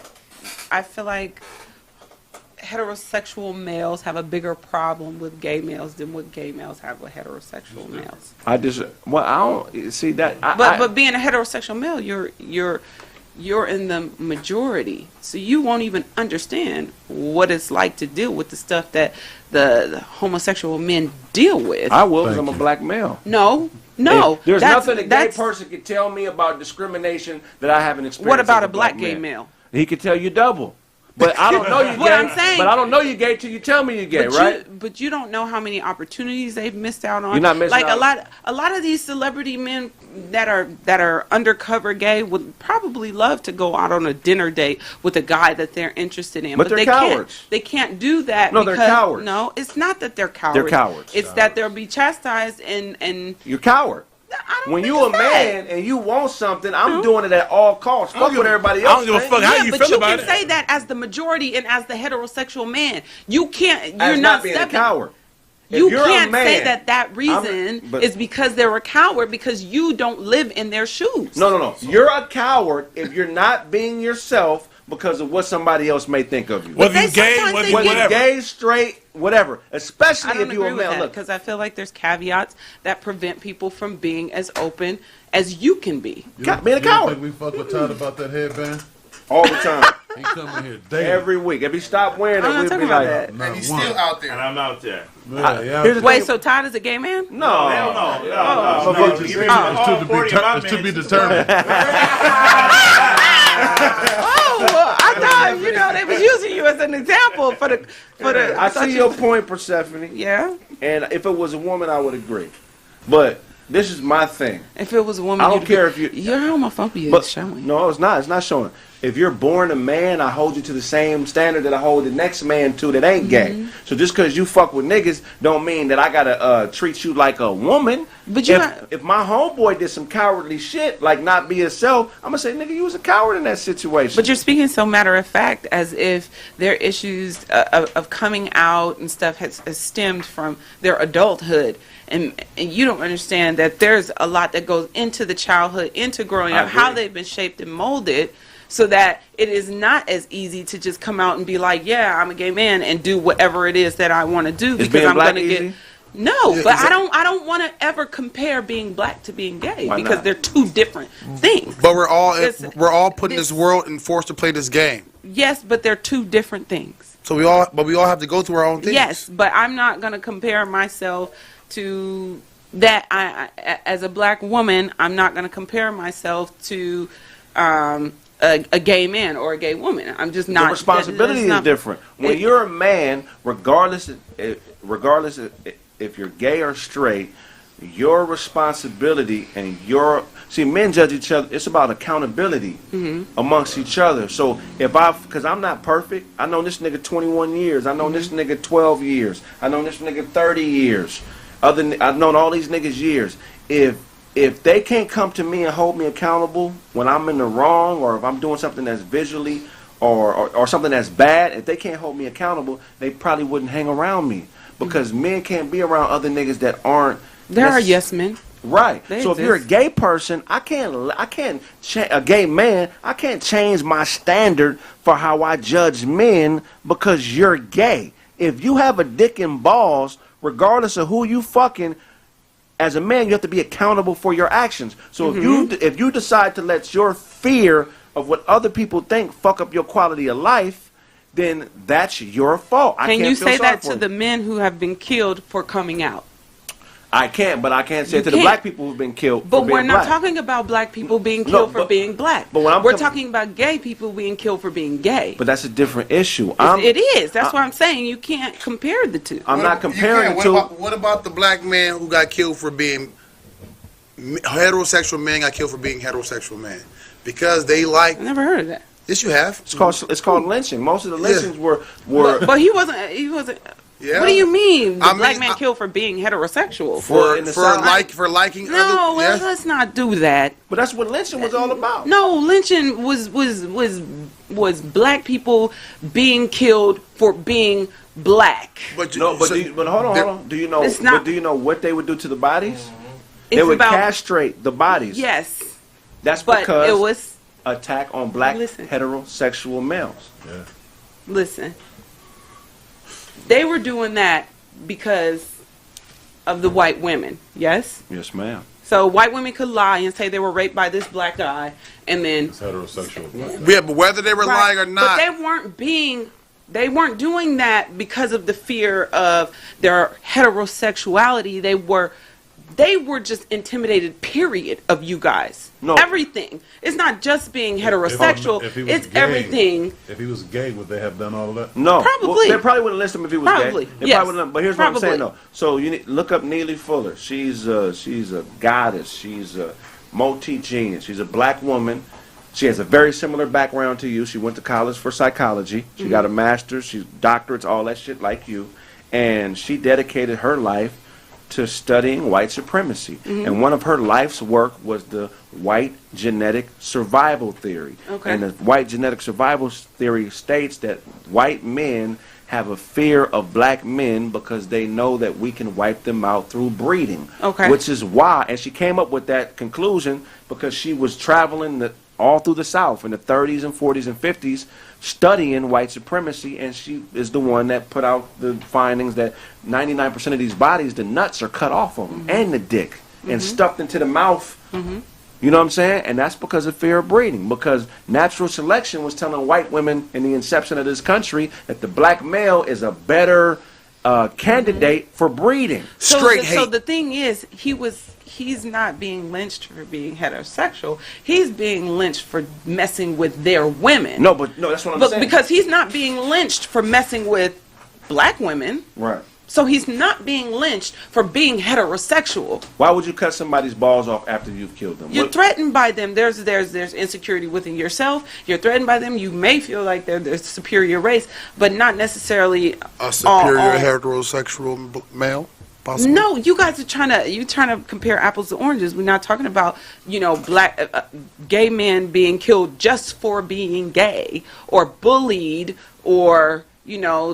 heterosexual males have a bigger problem with gay males than what gay males have with heterosexual males. I don't see that. But being a heterosexual male, you're in the majority, so you won't even understand what it's like to deal with the stuff that the homosexual men deal with. I will, because I'm a black male. No. There's nothing a gay person can tell me about discrimination that I haven't experienced. What about a black gay male? He could tell you double. But I don't know you gay. What I'm saying, but I don't know you gay till you tell me you're gay, right? But you don't know how many opportunities they've missed out on. You're not missing out. Like a lot of these celebrity men that are undercover gay would probably love to go out on a dinner date with a guy that they're interested in. But they're cowards. They can't do that. No, they're cowards. No, it's not that they're cowards. They're cowards. It's that they'll be chastised and you're coward. When you a man and you want something, I'm doing it at all costs. Fuck what everybody else. I don't give a fuck how you feel about it. But you can say that as the majority and as the heterosexual man. You can't. You're as not being stepping. A coward. You can't say that reason is because they're a coward because you don't live in their shoes. No. You're a coward if you're not being yourself because of what somebody else may think of you. Whether you gay, whether you whatever. Gay, straight, whatever. Especially if you're a male. Because I feel like there's caveats that prevent people from being as open as you can be. Being a coward. Think we fuck with Todd about that headband? All the time. He come in here daily. Every week. If he stopped wearing it, we'd be like, and he's still out there. And I'm out there. Wait, so Todd is a gay man? No. Hell no. It's to be determined. I thought they was using you as an example for the. I see your point, Persephanie. Yeah. And if it was a woman, I would agree. But this is my thing. If it was a woman, I don't care if you. Your homophobia is showing. No, it's not. It's not showing. If you're born a man, I hold you to the same standard that I hold the next man to that ain't gay. So just because you fuck with niggas don't mean that I gotta treat you like a woman. But if my homeboy did some cowardly shit, like not be himself, I'm gonna say, nigga, you was a coward in that situation. But you're speaking so matter of fact, as if their issues of coming out and stuff has stemmed from their adulthood. And you don't understand that there's a lot that goes into the childhood, into growing up, how they've been shaped and molded, so that it is not as easy to just come out and be like, yeah, I'm a gay man and do whatever it is that I want to do because I'm going to get. No, Yeah, but exactly. I don't want to ever compare being black to being gay because they're two different things. But we're all put in this world and forced to play this game. Yes, but they're two different things. So we all have to go through our own things. Yes, but I'm not going to compare myself to that. As a black woman, I'm not going to compare myself to a gay man or a gay woman. I'm just not. The responsibility is different. When you're a man, regardless if you're gay or straight, your responsibility and men judge each other. It's about accountability amongst each other. So because I'm not perfect, I know this nigga 21 years, I know this nigga 12 years, I know this nigga 30 years. I've known all these niggas years. If they can't come to me and hold me accountable when I'm in the wrong, or if I'm doing something that's visually or something that's bad, if they can't hold me accountable, they probably wouldn't hang around me. Because men can't be around other niggas that aren't. There are yes men. Right. They so exist. If you're a gay person, a gay man, I can't change my standard for how I judge men because you're gay. If you have a dick and balls, regardless of who you fucking, as a man, you have to be accountable for your actions. So if you decide to let your fear of what other people think fuck up your quality of life, then that's your fault. Can you say that to the men who have been killed for coming out? I can't, but I can't say it to the black people who've been killed But for being we're not black. talking about black people being killed for being black. But when we're talking about gay people being killed for being gay. But that's a different issue. It is. That's why I'm saying you can't compare the two. I'm not comparing the two. What about the black man who got killed for being heterosexual man got killed for being heterosexual man because they like? I never heard of that. Yes, you have. It's called lynching. Most of the lynchings were. But he wasn't. Yeah. What do you mean? The black man killed for being heterosexual? For liking. No, let's not do that. But that's what lynching was all about. No, lynching was black people being killed for being black. But hold on. Do you know? Do you know what they would do to the bodies? They It's would about- castrate the bodies. Yes. That's But because it was attack on black heterosexual males. Yeah. Listen, they were doing that because of the white women. Yes. Yes, ma'am. So white women could lie and say they were raped by this black guy, and then It's heterosexual. Yeah, but whether they were lying or not, but they weren't doing that because of the fear of their heterosexuality. They were just intimidated, period, of you guys. No. Everything. It's not just being heterosexual. If he was It's gay, everything. If he was gay, would they have done all of that? No. Probably. Well, they probably wouldn't list him if he was Probably. gay. They Yes. probably wouldn't. But here's what I'm saying, Probably. though. So you need look up Neely Fuller. She's a goddess. She's a multi-genius. She's a black woman. She has a very similar background to you. She went to college for psychology. She got a master's. She's doctorates, all that shit like you. And she dedicated her life to studying white supremacy. And one of her life's work was the white genetic survival theory. Okay. And the white genetic survival theory states that white men have a fear of black men because they know that we can wipe them out through breeding. Okay. Which is why, and she came up with that conclusion because she was traveling all through the South in the 30s and 40s and 50s studying white supremacy, and she is the one that put out the findings that 99% of these bodies, the nuts are cut off of them, and the dick, and stuffed into the mouth. You know what I'm saying? And that's because of fear of breeding, because natural selection was telling white women in the inception of this country that the black male is a better candidate for breeding. So the thing is, he's not being lynched for being heterosexual. He's being lynched for messing with their women. No, that's what I'm saying. Because he's not being lynched for messing with black women. Right. So he's not being lynched for being heterosexual. Why would you cut somebody's balls off after you've killed them? You're threatened by them. There's insecurity within yourself. You're threatened by them. You may feel like they're the superior race, but not necessarily a superior heterosexual male. Possibly. No, you guys are trying to compare apples to oranges. We're not talking about black gay men being killed just for being gay or bullied or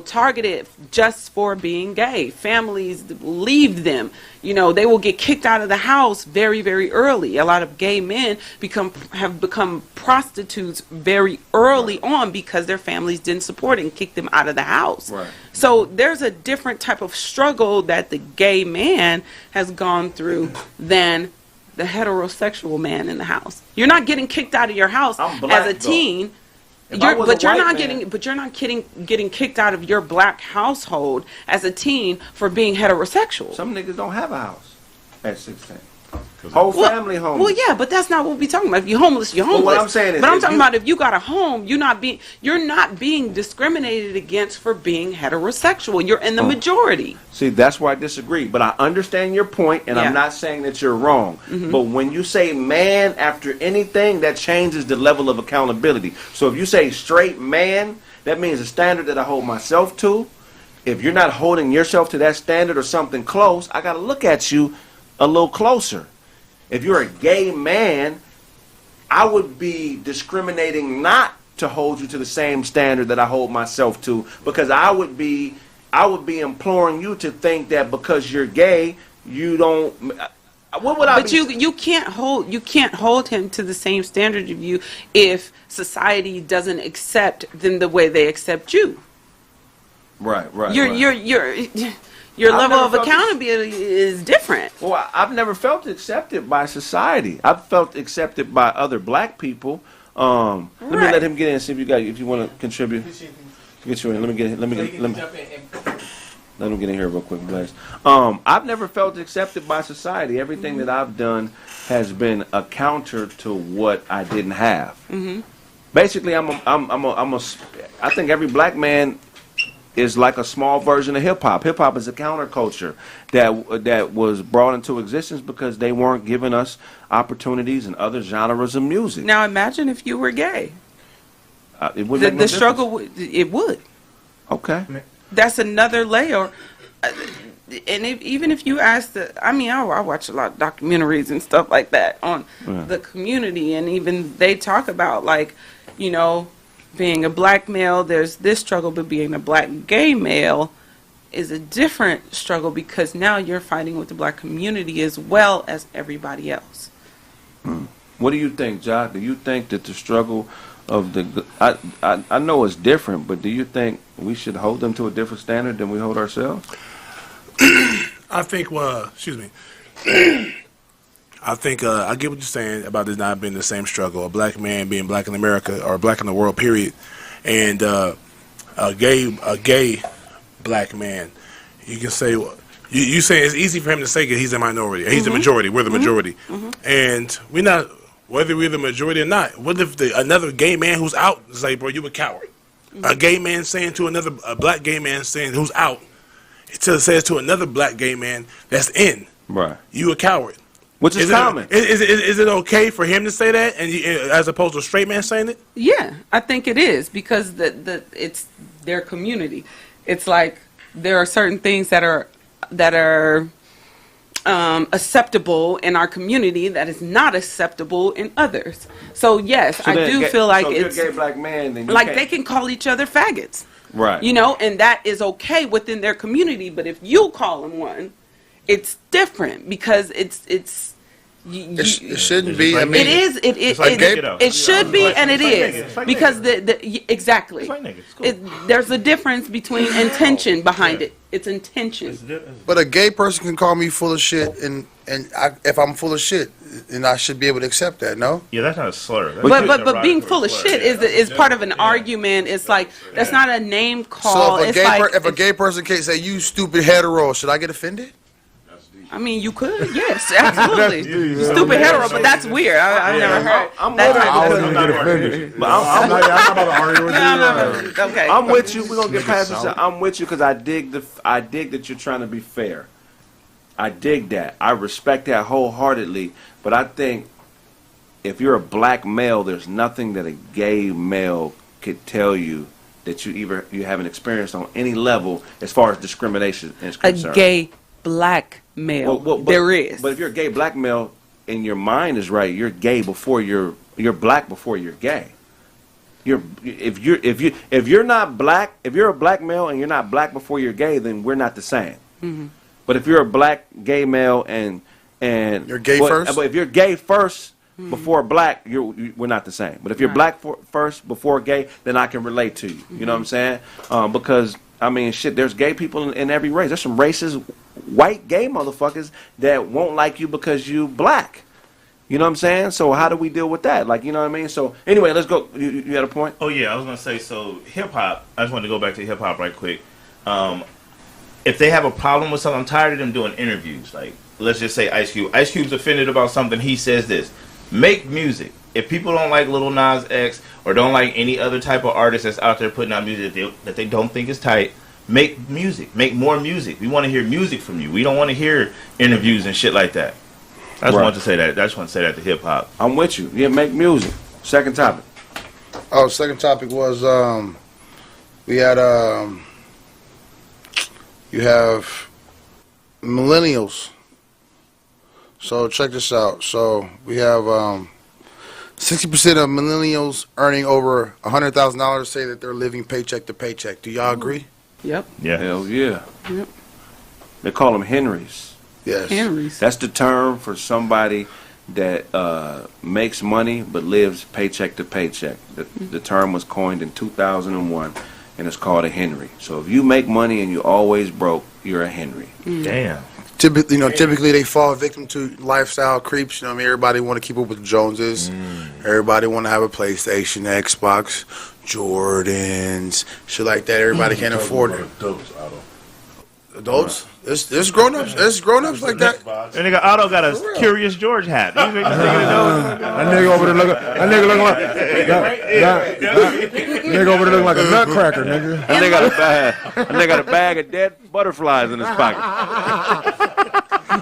targeted just for being gay. Families leave them. They will get kicked out of the house very, very early. A lot of gay men have become prostitutes very early on because their families didn't support it and kicked them out of the house. Right. So there's a different type of struggle that the gay man has gone through than the heterosexual man in the house. You're not getting kicked out of your house as a teen. But you're not getting kicked out of your black household as a teen for being heterosexual. Some niggas don't have a house at 16. Whole family home. Well, yeah, but that's not what we're talking about. If you're homeless, you're homeless. Well, what I'm saying is, but I'm talking about if you got a home, you're not being discriminated against for being heterosexual. You're in the majority. See, that's where I disagree. But I understand your point, and I'm not saying that you're wrong. Mm-hmm. But when you say man after anything, that changes the level of accountability. So if you say straight man, that means a standard that I hold myself to. If you're not holding yourself to that standard or something close, I got to look at you a little closer. If you're a gay man, I would be discriminating not to hold you to the same standard that I hold myself to, because I would be imploring you to think that because you're gay, you don't. What would I? But you can't hold him to the same standard of you if society doesn't accept them the way they accept you. Right. Your level of accountability is different. Well, I've never felt accepted by society. I've felt accepted by other black people. Let me let him get in and see if you want to contribute. Get you in. Let him get in here real quick, Blaze. I've never felt accepted by society. Everything that I've done has been a counter to what I didn't have. Mm-hmm. Basically, I think every black man is like a small version of hip hop. Hip hop is a counterculture that was brought into existence because they weren't giving us opportunities in other genres of music. Now imagine if you were gay. It would make no difference. Struggle. It would. Okay. That's another layer. And even if you ask I watch a lot of documentaries and stuff like that on the community, and even they talk about being a black male, there's this struggle, but being a black gay male is a different struggle because now you're fighting with the black community as well as everybody else. What do you think, Jock? Do you think that the struggle of I know it's different, but do you think we should hold them to a different standard than we hold ourselves? I think, excuse me. I think I get what you're saying about this not being the same struggle. A black man being black in America or black in the world, period, and a gay black man. You can say you say it's easy for him to say that he's a minority. He's the majority. We're the majority, and we're not. Whether we're the majority or not. What if another gay man who's out is like, bro, you a coward? A gay man saying to a black gay man saying who's out, it says to another black gay man that's in, right? You a coward. Which is common. Is it okay for him to say that, and as opposed to a straight man saying it? Yeah, I think it is because it's their community. It's like there are certain things that are acceptable in our community that is not acceptable in others. So yes, I do feel like it's you're a gay black man, then they can call each other faggots, right? And that is okay within their community. But if you call them one, it's different because it shouldn't be. I mean, it is. It should be, and it is because exactly. There's a difference between intention behind it. It's intention. But a gay person can call me full of shit, and if I'm full of shit, then I should be able to accept that. No. Yeah, that's not a slur. But being full of shit is part of an argument. It's like that's not a name call. So if a gay person can't say you stupid hetero, should I get offended? I mean, you could, yes, absolutely. Stupid hetero, but that's weird. I've never heard Okay. I'm with you. We're gonna get past this. I'm with you because I dig that you're trying to be fair. I dig that. I respect that wholeheartedly. But I think if you're a black male, there's nothing that a gay male could tell you that you haven't experienced on any level as far as discrimination is concerned. A gay black male, there is. But if you're a gay black male and your mind is right, you're gay before you're black before you're gay. if you're not black, if you're a black male and you're not black before you're gay, then we're not the same. Mm-hmm. But if you're a black gay male and you're gay first, but if you're gay first before black, we're not the same. But if you're black first before gay, then I can relate to you. You know what I'm saying? Because I mean, shit, there's gay people in every race. There's some racist white gay motherfuckers that won't like you because you black. You know what I'm saying? So how do we deal with that? Like, you know what I mean? So anyway, let's go. You had a point? Oh yeah, I was gonna say, so hip hop. I just wanted to go back to hip hop right quick. If they have a problem with something, I'm tired of them doing interviews. Like, let's just say Ice Cube. Ice Cube's offended about something. He says this. Make music. If people don't like Lil Nas X or don't like any other type of artist that's out there putting out music that they don't think is tight, make music. Make more music. We want to hear music from you. We don't want to hear interviews and shit like that. I just wanted to say that. I just want to say that to hip hop. I'm with you. Yeah, make music. Second topic. Oh, second topic was we had you have millennials. So check this out. So we have 60% of millennials earning over $100,000 say that they're living paycheck to paycheck. Do y'all agree? Yep. Yeah. Hell yeah. Yep. They call them Henrys. Yes. Henrys. That's the term for somebody that makes money but lives paycheck to paycheck. The term was coined in 2001, and it's called a Henry. So if you make money and you always broke, you're a Henry. Damn. Typically they fall victim to lifestyle creeps. You know what I mean? Everybody want to keep up with the Joneses. Everybody want to have a PlayStation, Xbox, Jordans, shit like that. Everybody can't afford it. Adults? There's grown-ups. There's grown-ups like that. And nigga Otto got a Curious George hat. That nigga over there looking. That nigga looking like. Nigga over there looking like a nutcracker, nigga. That nigga got a bag of dead butterflies in his pocket.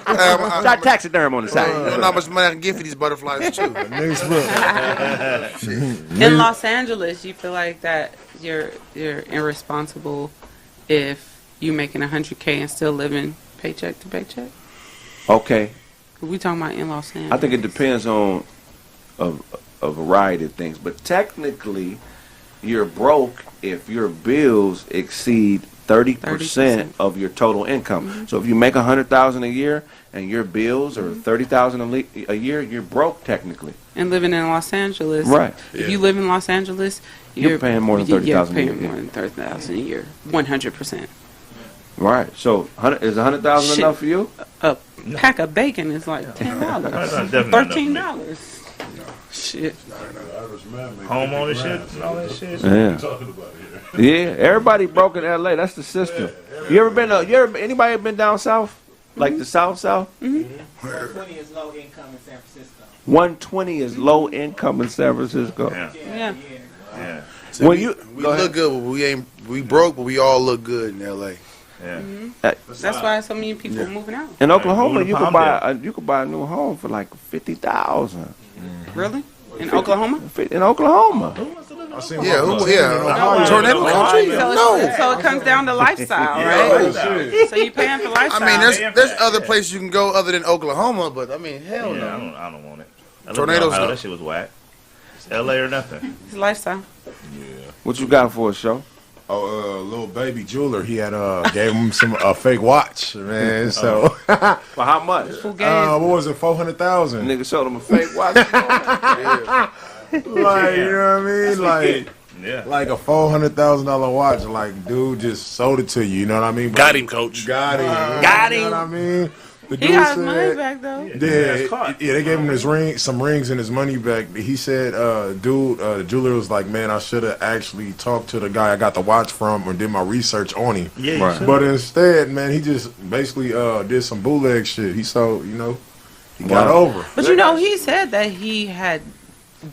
Got taxiderm on the side. You know how much money I can get for these butterflies too. In Los Angeles, you feel like that you're irresponsible if you making $100K and still living paycheck to paycheck? Okay. We talking about in Los Angeles. I think it depends on a variety of things, but technically, you're broke if your bills exceed 30% of your total income. So if you make $100,000 a year and your bills are $30,000 a year, you're broke technically. And living in Los Angeles, right? If you live in Los Angeles, you're paying more than $30,000 a year. You're paying more than $30,000 a year, 100%. Right. So is $100,000 enough for you? A pack of bacon is like $10, $13. Shit. Home ownership and all that shit. Yeah. Yeah. Everybody broke in LA. That's the system. You ever been? Anybody been down south? Like the South? 120 is low income in San Francisco. 120 is low income in San Francisco. Yeah. So we look good, but we broke, but we all look good in LA. Yeah. That's why so many people are moving out. In Oklahoma, you could buy a new home for like $50,000. Really? In Oklahoma? In Oklahoma. Tornado country? So it comes down to lifestyle, right? So you paying for lifestyle. I mean, there's other places you can go other than Oklahoma, but I mean, hell no. I don't want it. Tornadoes. That shit was whack. It's LA or nothing. It's lifestyle. Yeah. What you got for a show? Oh, little baby jeweler. He had gave him a fake watch, man. So for how much? What was it? 400,000. Nigga sold him a fake watch. Like, you know what I mean? Like a $400,000 watch. Like, dude just sold it to you. You know what I mean? Got him, coach. Got him. Got him. You know what I mean? The he got his money back though. Yeah, they gave him some rings and his money back. He said, the jeweler was like, man, I should have actually talked to the guy I got the watch from or did my research on him. Yeah, right. But instead, man, he just basically did some bootleg shit. He got over. But he said that he had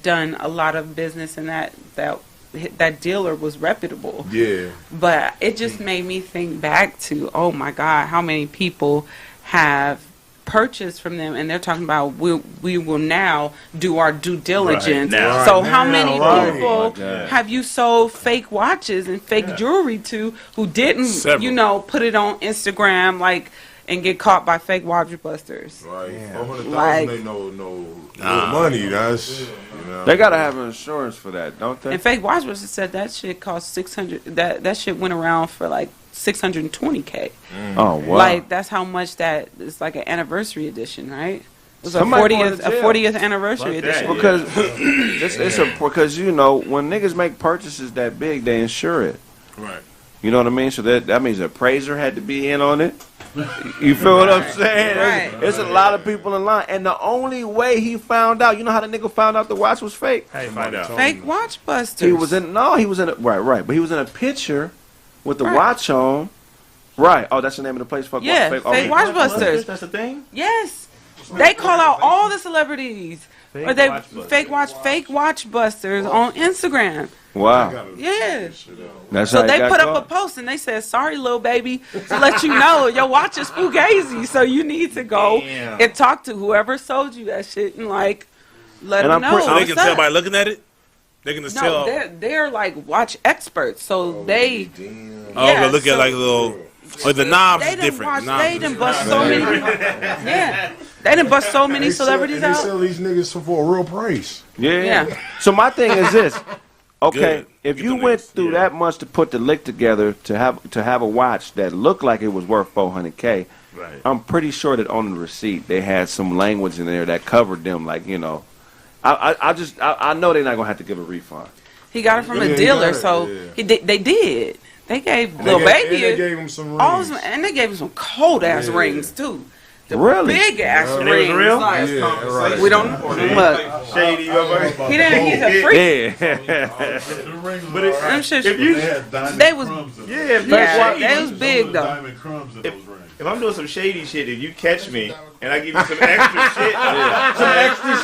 done a lot of business and that dealer was reputable. Yeah. But it just made me think back to, oh my God, how many people have purchased from them, and they're talking about we will now do our due diligence. So how many people have you sold fake watches and fake jewelry to who didn't, put it on Instagram like and get caught by fake watch busters. Like, 400,000 Like- ain't no money. That's, you know. They gotta have insurance for that, don't they? And fake watch busters said that shit cost 600. That shit went around for like 620K. Oh wow! Like that's how much that is, like an anniversary edition, right? It was Somebody a going 40th to jail. 40th anniversary Fuck that, edition. Because because you know when niggas make purchases that big, they insure it. Right. You know what I mean? So that means the appraiser had to be in on it. You feel what I'm saying? Right. There's a lot of people in line, and the only way he found out, you know how the nigga found out the watch was fake? How you find out? Fake watch busters. He was in right, but he was in a picture with the Right. watch on. Right. Oh, that's the name of the place. Fuck Yeah, watch. fake watch busters. That's the thing? Yes, they call out all the celebrities, Fake or they watch busters. fake watch busters on Instagram. Wow. Yeah. That's So how he they got put up caught. a post and they said, "Sorry, little baby, to let you know your watch is fugazi, so you need to go Damn. and talk to whoever sold you that shit and like let And them I'm know." pretty- So they what's can tell up." by looking at it. They can just No, tell. they're like watch experts, so they Oh, yeah, they look at so- like a little. Or the knobs they is done different. watch, The knobs they is done different. bust so many. Yeah, they done bust so many celebrities They out. sell these niggas for a real price. Yeah. Yeah. So my thing is this. Okay, Good. if Get you them went niggas. through that much to put the lick together to have a watch that looked like it was worth 400K, Right. I'm pretty sure that on the receipt they had some language in there that covered them. Like you know, I know they're not gonna have to give a refund. He got it from Yeah, a he dealer, got it, so yeah. they did. They gave They little gave- baby and they gave him some all rings. some, and they gave him some cold ass Yeah. rings too. The Really? big ass Yeah. And it was rings. real? Like, Yeah, right. we don't look. Shady, you ever? He didn't. He's a freak. Yeah. But it, Them shit- if you, They was yeah, yeah, they was big though. Diamond crumbs in those rings. if I'm doing some shady shit and you catch me and I give you some extra shit, some extra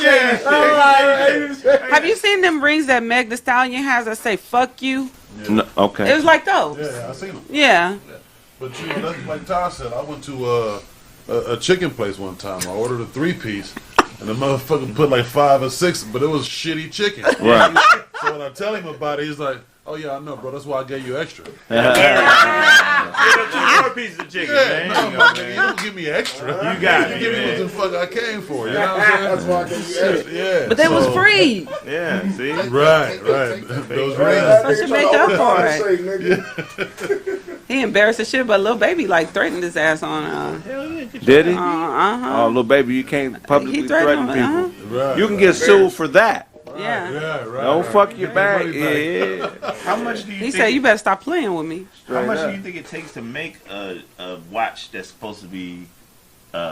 shit. Have you seen them rings that Meg Thee Stallion has that say "fuck you"? No, It okay. was like those. Yeah, I seen them. Yeah. But you know, that's like Todd said. I went to a chicken place one time. I ordered a 3-piece, and the motherfucker put like 5 or 6, but it was shitty chicken. Right. So when I tell him about it, he's like, "Oh yeah, I know, bro. That's why I gave you extra." Two more pieces of chicken, man. No, nigga, you don't give me extra. You got You me, give me what man. the fuck I came for. You know what I'm saying? That's why I gave you extra. Yeah. But they was so- free. Yeah, see? Right. Those rings. I should make up for it. He embarrassed the shit, but little baby like threatened his ass on. Did he? Uh-huh. Oh, little baby, you can't publicly He threaten threatened people. Right. You can get sued for that. Yeah. Yeah, right. Don't fuck your bag. Yeah. How much do you He think? said, "You better stop playing with me." How much do you think it takes to make a watch that's supposed to be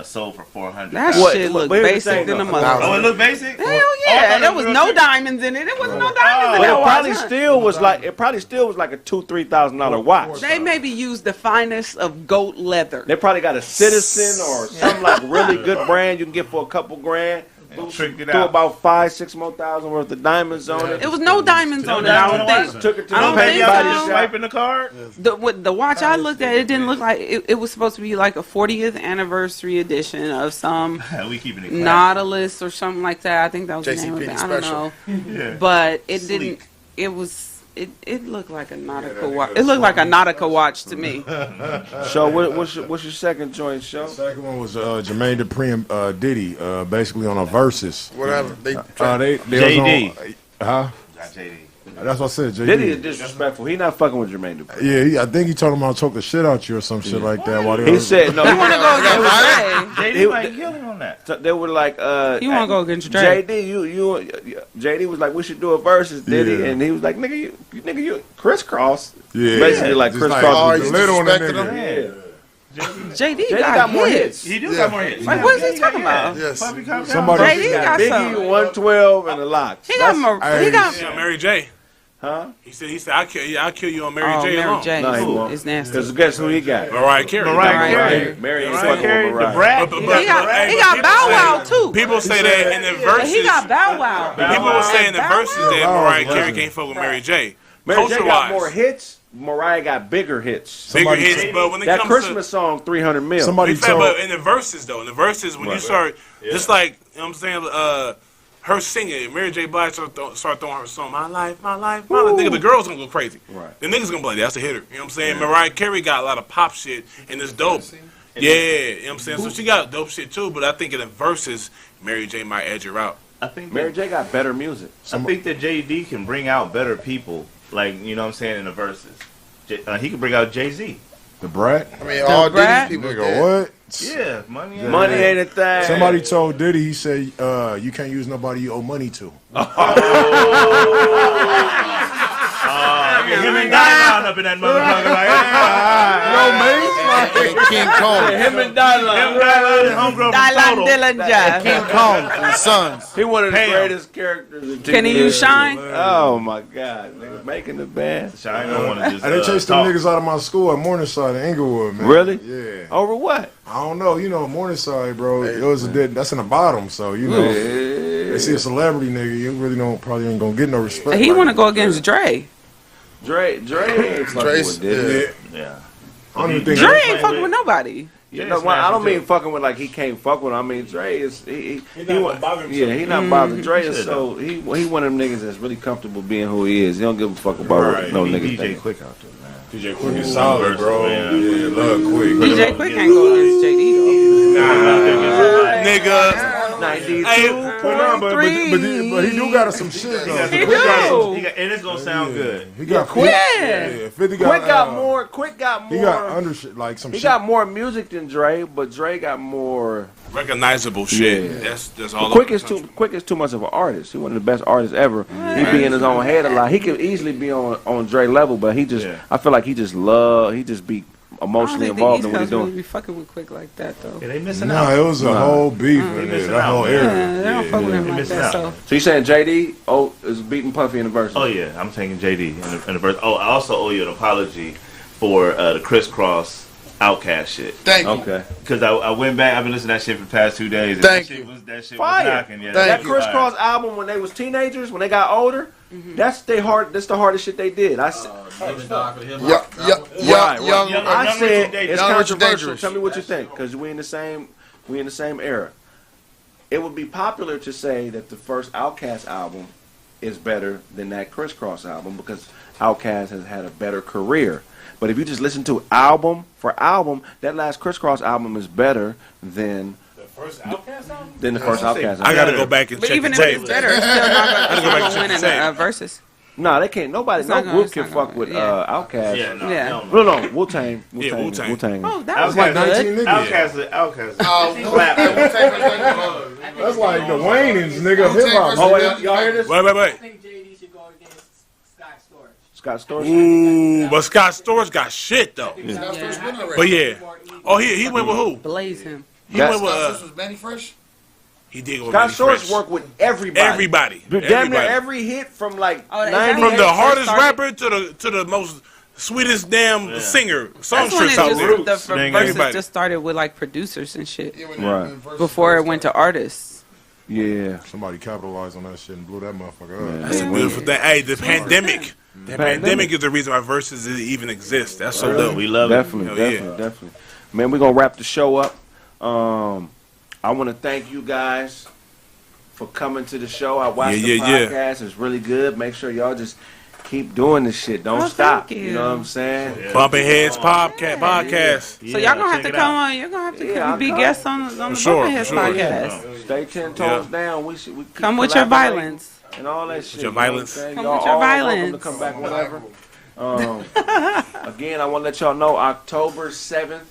sold for 400? That What- shit look but here's the basic thing, than a though. mother. Oh, it look basic? Hell Oh, I yeah! thought There it was real no cheap. diamonds in it. There wasn't no diamonds in But that it probably watch. huh? still was like a $2,000-$3,000 watch. They maybe used the finest of goat leather. They probably got a Citizen or some like really good brand you can get for a couple grand. Tricked it Threw out. about 5-6 more thousand worth of diamonds on it. It was no diamonds on it. I don't think. Took it to I the don't paint think body so. shop. Swiping the card? The watch I looked at, it didn't look like it was supposed to be like a 40th anniversary edition of some We keeping it classy. Nautilus or something like that. I think that was the name of it. JCPenney I don't special. know, Yeah. but it Sleek. didn't. It was. It looked like a Nautica watch. It looked like a Nautica watch to me. So what's your second joint, show? Second one was Jermaine Dupri and Diddy, basically on a versus. Whatever. They They JD. was on, huh? Got JD. That's what I said. JD. Diddy is disrespectful. He not fucking with Jermaine Dupri. Yeah, I think he told him I'll choke the shit out you or some shit like that. While they He was- said no. You want to go against Jay? JD might kill him on that. So they were like, You want to go against Dre? JD, JD was like, we should do a versus, Diddy, Yeah. and he was like, nigga, you crisscross. Yeah. Basically like Just crisscross. Oh, the he's lid on that disrespected nigga. him? JD JD got more hits. He do Yeah. got more hits. Like, what is he talking about? Yes. Puppy Cop Somebody- Down. JD got Biggie, some. 112, and the locks. He got more. He got. Yeah, Mary J. Huh? He said, I'll kill you on Mary Oh, J. Mary alone. J. No, he won't. It's nasty. Because guess who he got? Mariah Carey. Mariah Carey. Mary ain't Mariah fucking Carey, with the Mariah. brat. But- He but- got hey, Bow people Wow say- too. People say that in the verses. He got Bow Wow. People were saying in the Bow verses Wow. that Wow. Mariah Carey can't fuck with Mary J. Mary J got Culture-wise, more hits. Mariah got bigger hits. bigger Somebody- hits. But when it That comes Christmas song, 300 mil. Somebody to, told. but in the verses though, in the verses when you start, just like you know what I'm saying, her singing, Mary J. Blige start throwing her song, my life, nigga, the girls gonna go crazy. Right. The niggas gonna be like, that's a hitter. You know what I'm saying? Mariah Carey got a lot of pop shit and it's dope. Yeah, you know what I'm saying? So she got dope shit too, but I think in the verses, Mary J might edge her out. I think Mary J got better music. I think that JD can bring out better people, like, you know what I'm saying, in the verses. He can bring out Jay-Z. The Brat? I mean, all Diddy's people Nigga, dead. what? Yeah, money ain't a thing. Somebody told Diddy, he said, you can't use nobody you owe money to. Him and Dylan up in that motherfucker. King Kong. Him and Dylan. and Homegirl Dylan Dillinger. King Kong and the Sons. He one of the greatest characters. Can he use Shine? Oh my God, nigga, making the band. Shine don't want to just. I done chased them niggas out of my school at Morningside in Inglewood, man. Really? Yeah. Over what? I don't know. You know, Morningside, bro. It was that's in the bottom, so you know. They see a celebrity nigga, you really probably ain't gonna get no respect. He want to go against Dre. Dre ain't fucking with Diddy. Yeah. I don't even think Dre ain't fucking with nobody. You know, I don't mean fucking with like he can't fuck with him. I mean Dre is he not bothered. Yeah, he not bothered. Dre is so he one of them niggas that's really comfortable being who he is. He don't give a fuck about no niggas. DJ Quick out there, man. DJ Quick is solid, bro. Yeah, love Quick. DJ Quick can't go against JD though. Nigga. 92. But he do got some shit though. He do. And it's gonna sound good. He got Quick. Yeah, 50 Quick got more. Quick got more. He got under shit like some. He shit. got more music than Dre, but Dre got more Recognizable shit. Yeah. That's all. Quick is too much of an artist. He one of the best artists ever. He be in his own head a lot. He could easily be on Dre level, but he just I feel like he just be emotionally involved in what he's doing. Be fucking with Quick like that though. Yeah, they missing out. No, it was a whole beef in there. That whole area. They don't fuck with him like that. So you saying JD is beating Puffy in the verse? Oh yeah, I'm taking JD in the verse. Oh, I also owe you an apology for the crisscross Outcast shit. Thank you. Okay. Because I went back. I've been listening to that shit for the past 2 days. And Thank that you. Shit was, that shit Fire. was knocking. Yeah, That crisscross album when they was teenagers, when they got older, that's the hardest shit they did. I said it's controversial. Tell me what you think, because we in the same era. It would be popular to say that the first Outkast album is better than that crisscross album because Outkast has had a better career. But if you just listen to album for album, that last crisscross album is better than The first Outkast album? the first Outkast album. I gotta go back and but check even the if tape. it's better, it's still not gonna win in the verses. No, they can't. Nobody, no group can fuck with Outkast. Yeah, no. Yeah. No, Wu-Tang. Yeah, Wu-Tang. Wu-Tang. Oh, that was like good. 19 niggas. Outkast. That's like the Wayans, nigga, of hip hop. Oh, y'all hear this? Wait. I think JD should go against Scott Storch. Scott Storch. Ooh, but Scott Storch got shit though. But yeah. Oh, he went with who? Blaze him. He went with This was Manny Fresh. he did go with Scott Manny Storch Fresh. worked with everybody. Everybody. Damn near every hit from like Oh, is that 90. From the First hardest started- rapper to the most sweetest damn singer, That's when songstress it out just, there. the verses Everybody. just started with like producers and shit Right. before it went to artists. Yeah. Somebody capitalized on that shit and blew that motherfucker up. That's a beautiful thing. Hey, the pandemic. The pandemic is the reason why verses even exist. That's so dope. We love Definitely, Hell definitely. Man, we're gonna wrap the show up. I want to thank you guys for coming to the show. I watched the podcast. It's really good. Make sure y'all just keep doing this shit. Don't stop. thank You know what I'm saying? Bumping Heads podcast. So y'all gonna have to come on. You're gonna have to be guests on the Bumping Heads podcast. Stay 10 toes down. We keep Come with your collaborating violence. and all that shit. your you know what I'm violence. saying? Come Y'all with your all welcome to violence. come back whenever. Again, I want to let y'all know October 7th,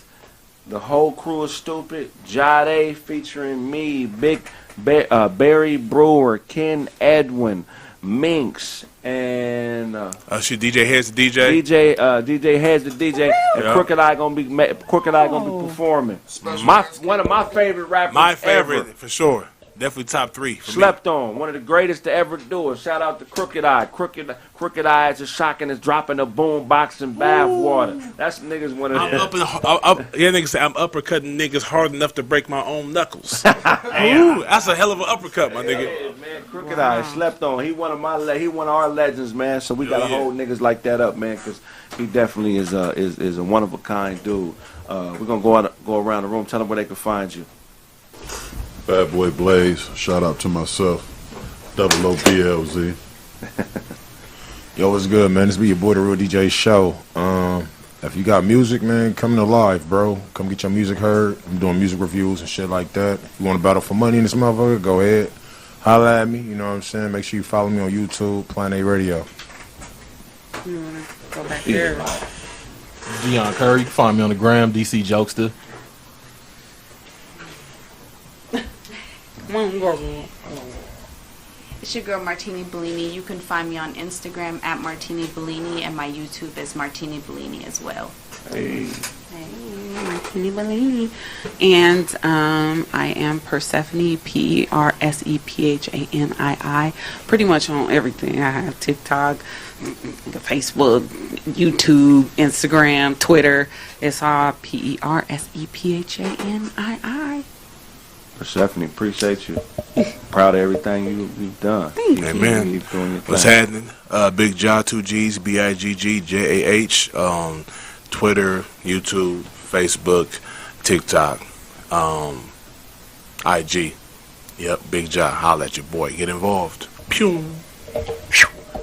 the whole crew is stupid. Jade featuring me, Barry Brewer, Ken Edwin, Minx, and Shit, DJ Heads the DJ. DJ Heads the DJ, and Yeah. Crooked Eye gonna be performing. One of my favorite rappers. My favorite ever. for sure. Definitely top 3 for Slept on, one of the greatest to ever do it. Shout out to Crooked Eye. Crooked Eye is just shocking as dropping a boom box in bath water. That's niggas one of them. Niggas say I'm uppercutting niggas hard enough to break my own knuckles. Ooh, that's a hell of an uppercut, my nigga. Yeah, man, Crooked Eye slept on. He one of our legends, man. So we gotta hold niggas like that up, man, because he definitely is a one of a kind dude. We're gonna go around the room, tell them where they can find you. Bad Boy Blaze. Shout out to myself. Double OBLZ. Yo, what's good, man? This be your boy, The Real DJ Show. If you got music, man, come to live, bro. Come get your music heard. I'm doing music reviews and shit like that. If you want to battle for money in this motherfucker, go ahead. Holla at me, you know what I'm saying? Make sure you follow me on YouTube, Plan A Radio. You want to go back there? Dion Curry, you can find me on the gram, DC Jokester. Come on, girl. It's your girl Martini Bellini. You can find me on Instagram at Martini Bellini, and my YouTube is Martini Bellini as well. Hey. Martini Bellini. And I am Persephanii, Persephanii, pretty much on everything. I have TikTok, Facebook, YouTube, Instagram, Twitter. It's all Persephanii. Persephanie, appreciate you. Proud of everything you've done. Thank you. Amen. Keep doing your What's thing. happening? Big Jah, 2 G's, BIGGJAH, Twitter, YouTube, Facebook, TikTok, IG. Yep, Big Jah, holla at your boy. Get involved. Pew.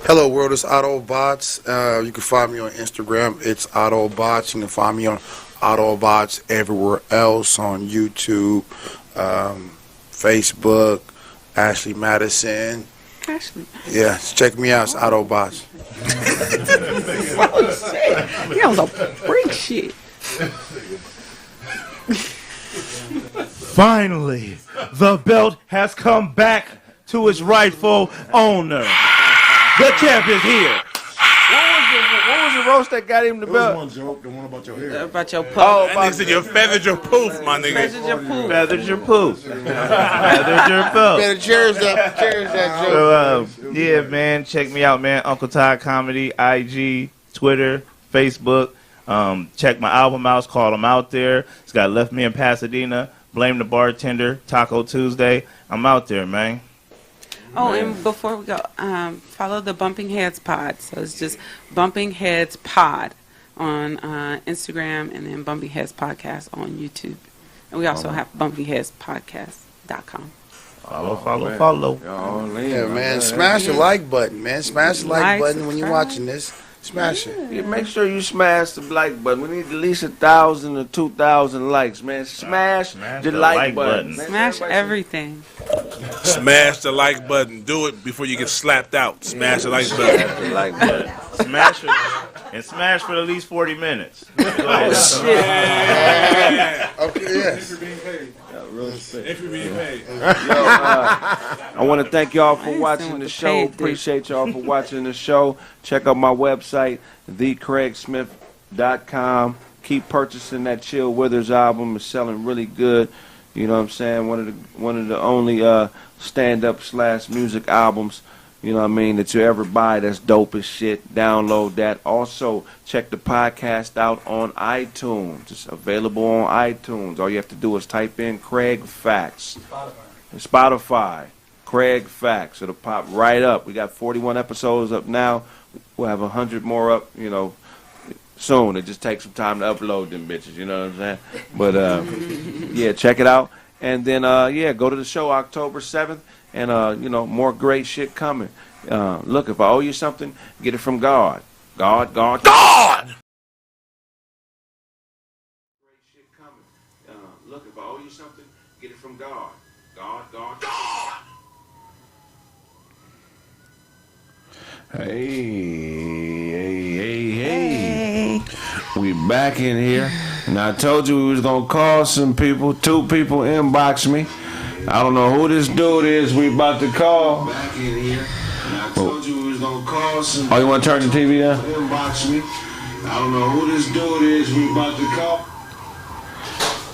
Hello world, it's Autobots. You can find me on Instagram. It's Autobots. You can find me on Autobots everywhere else, on YouTube, Facebook, Ashley Madison. Ashley. Yeah, check me out. It's Autobots. Oh, shit. He was a freak shit. Finally, the belt has come back to its rightful owner. The champ is here. What was the roast that got him the There was belt? one joke, the one about your hair. About your poof. Oh, That nigga said you feathered your poof, my nigga. Feathered your poof. Feathered your poop. Feathered your poop. Man, cherish that joke. So, yeah, man, check me out, man. Uncle Todd Comedy, IG, Twitter, Facebook. Check my album out. It's called I'm Out There. It's got Left Me in Pasadena, Blame the Bartender, Taco Tuesday. I'm out there, man. Oh, and before we go, follow the Bumping Heads Pod. So it's just Bumping Heads Pod on Instagram, and then Bumping Heads Podcast on YouTube. And we also have bumpingheadspodcast.com. Follow. Yeah, man, smash the like button, man. Smash the like button when you're subscribe. watching this. Smash it. Yeah, make sure you smash the like button. We need at least 1,000 or 2,000 likes, man. Smash the like button. Man, Smash everything. Smash the like button. Do it before you get slapped out. Smash the like button. Smash the like button. Smash it. And smash for at least 40 minutes. Oh, shit. Okay, yes. If you're being paid. I want to thank y'all for I watching understand the what show. the paid did. Appreciate y'all for watching the show. Check out my website, thecraigsmith.com. Keep purchasing that Chill Withers album. It's selling really good. You know what I'm saying? One of the only stand-up / music albums, you know what I mean, that you ever buy that's dope as shit. Download that. Also, check the podcast out on iTunes. It's available on iTunes. All you have to do is type in Craig Facts. Spotify. Craig Facts. It'll pop right up. We got 41 episodes up now. We'll have 100 more up, you know, soon. It just takes some time to upload them bitches, you know what I'm saying? But, yeah, check it out. And then, yeah, go to the show October 7th. And, you know, more great shit coming. Look, if I owe you something, get it from God. God! God! Great shit coming. Look, if I owe you something, get it from God. God! Hey. We back in here. And I told you we was going to call some people. 2 people inboxed me. I don't know who this dude is we about to call. Back in here. And I told you we was going to call some. Oh, you want to turn the TV down? Inbox me. I don't know who this dude is we about to call.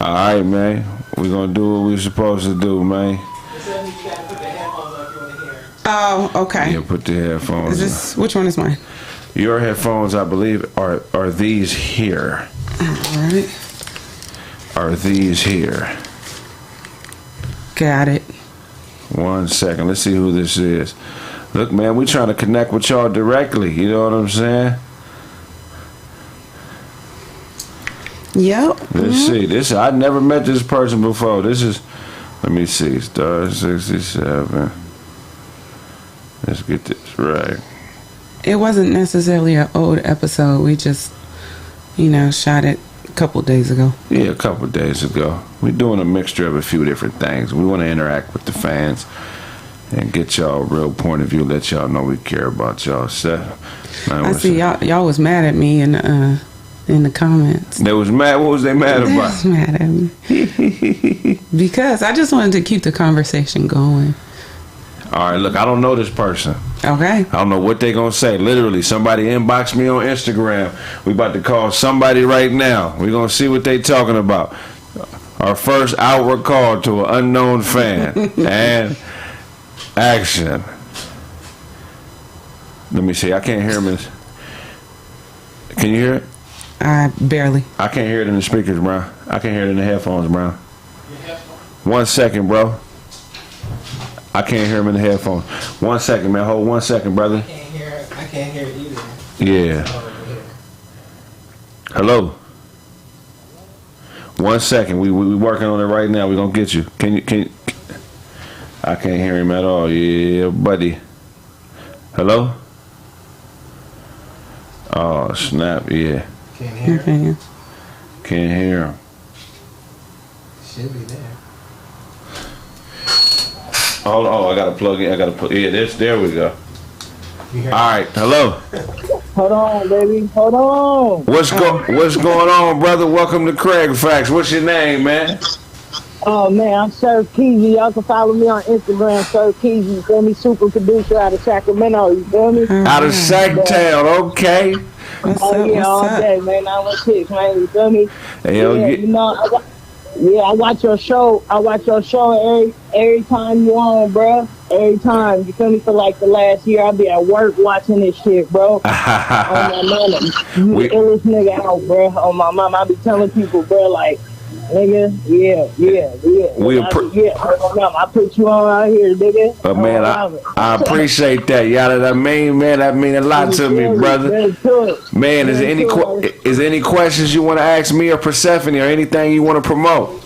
All right, man. We're going to do what we're supposed to do, man. Oh, okay. Yeah, put the headphones Is this, which one is mine? Your headphones, I believe, are these here. All right. Are these here. Got it. 1 second. Let's see who this is. Look, man, we trying to connect with y'all directly. You know what I'm saying? Yep. Let's see. This I never met this person before. This is, let me see, star 67. Let's get this right. It wasn't necessarily an old episode. We just shot it a couple days ago. Yeah, a couple days ago. We're doing a mixture of a few different things. We want to interact with the fans and get y'all a real point of view. Let y'all know we care about y'all. I see y'all was mad at me in the comments. They was mad. What was they mad about? They was mad at me because I just wanted to keep the conversation going. All right, look, I don't know this person. Okay. I don't know what they gonna say. Literally, somebody inboxed me on Instagram. We about to call somebody right now. We gonna see what they talking about. Our first outward call to an unknown fan and action. Let me see. I can't hear him. Can you hear it? Barely. I can't hear it in the speakers, bro. I can't hear it in the headphones, bro. 1 second, bro. I can't hear him in the headphones. 1 second, man. Hold 1 second, brother. I can't hear it either. Yeah. Hello. 1 second. We working on it right now. We gonna get you. Can you? I can't hear him at all. Yeah, buddy. Hello. Oh snap! Yeah. Can't hear him. Can't hear him. Should be there. Oh, I gotta plug in. Yeah, there we go. All right, hello. Hold on, baby. Hold on. What's going on, brother? Welcome to Craig Facts. What's your name, man? Oh man, I'm Sir Keezy. Y'all can follow me on Instagram, Sir Keezy. You feel me? Super producer out of Sacramento. You feel me? Out of Sacktown, okay. All day, man. 916, man. You feel me? Hey, I watch your show. Every time you on, bro. Every time. You feel me? For like the last year, I'll be at work watching this shit, bro. On my mama. You the illest nigga out, bro. On my mama. I be telling people, bro, like, nigga, I put you on out here, nigga. Man, I appreciate that. Y'all, that mean a lot to me, brother. Man, is there any questions you want to ask me or Persephanii or anything you want to promote?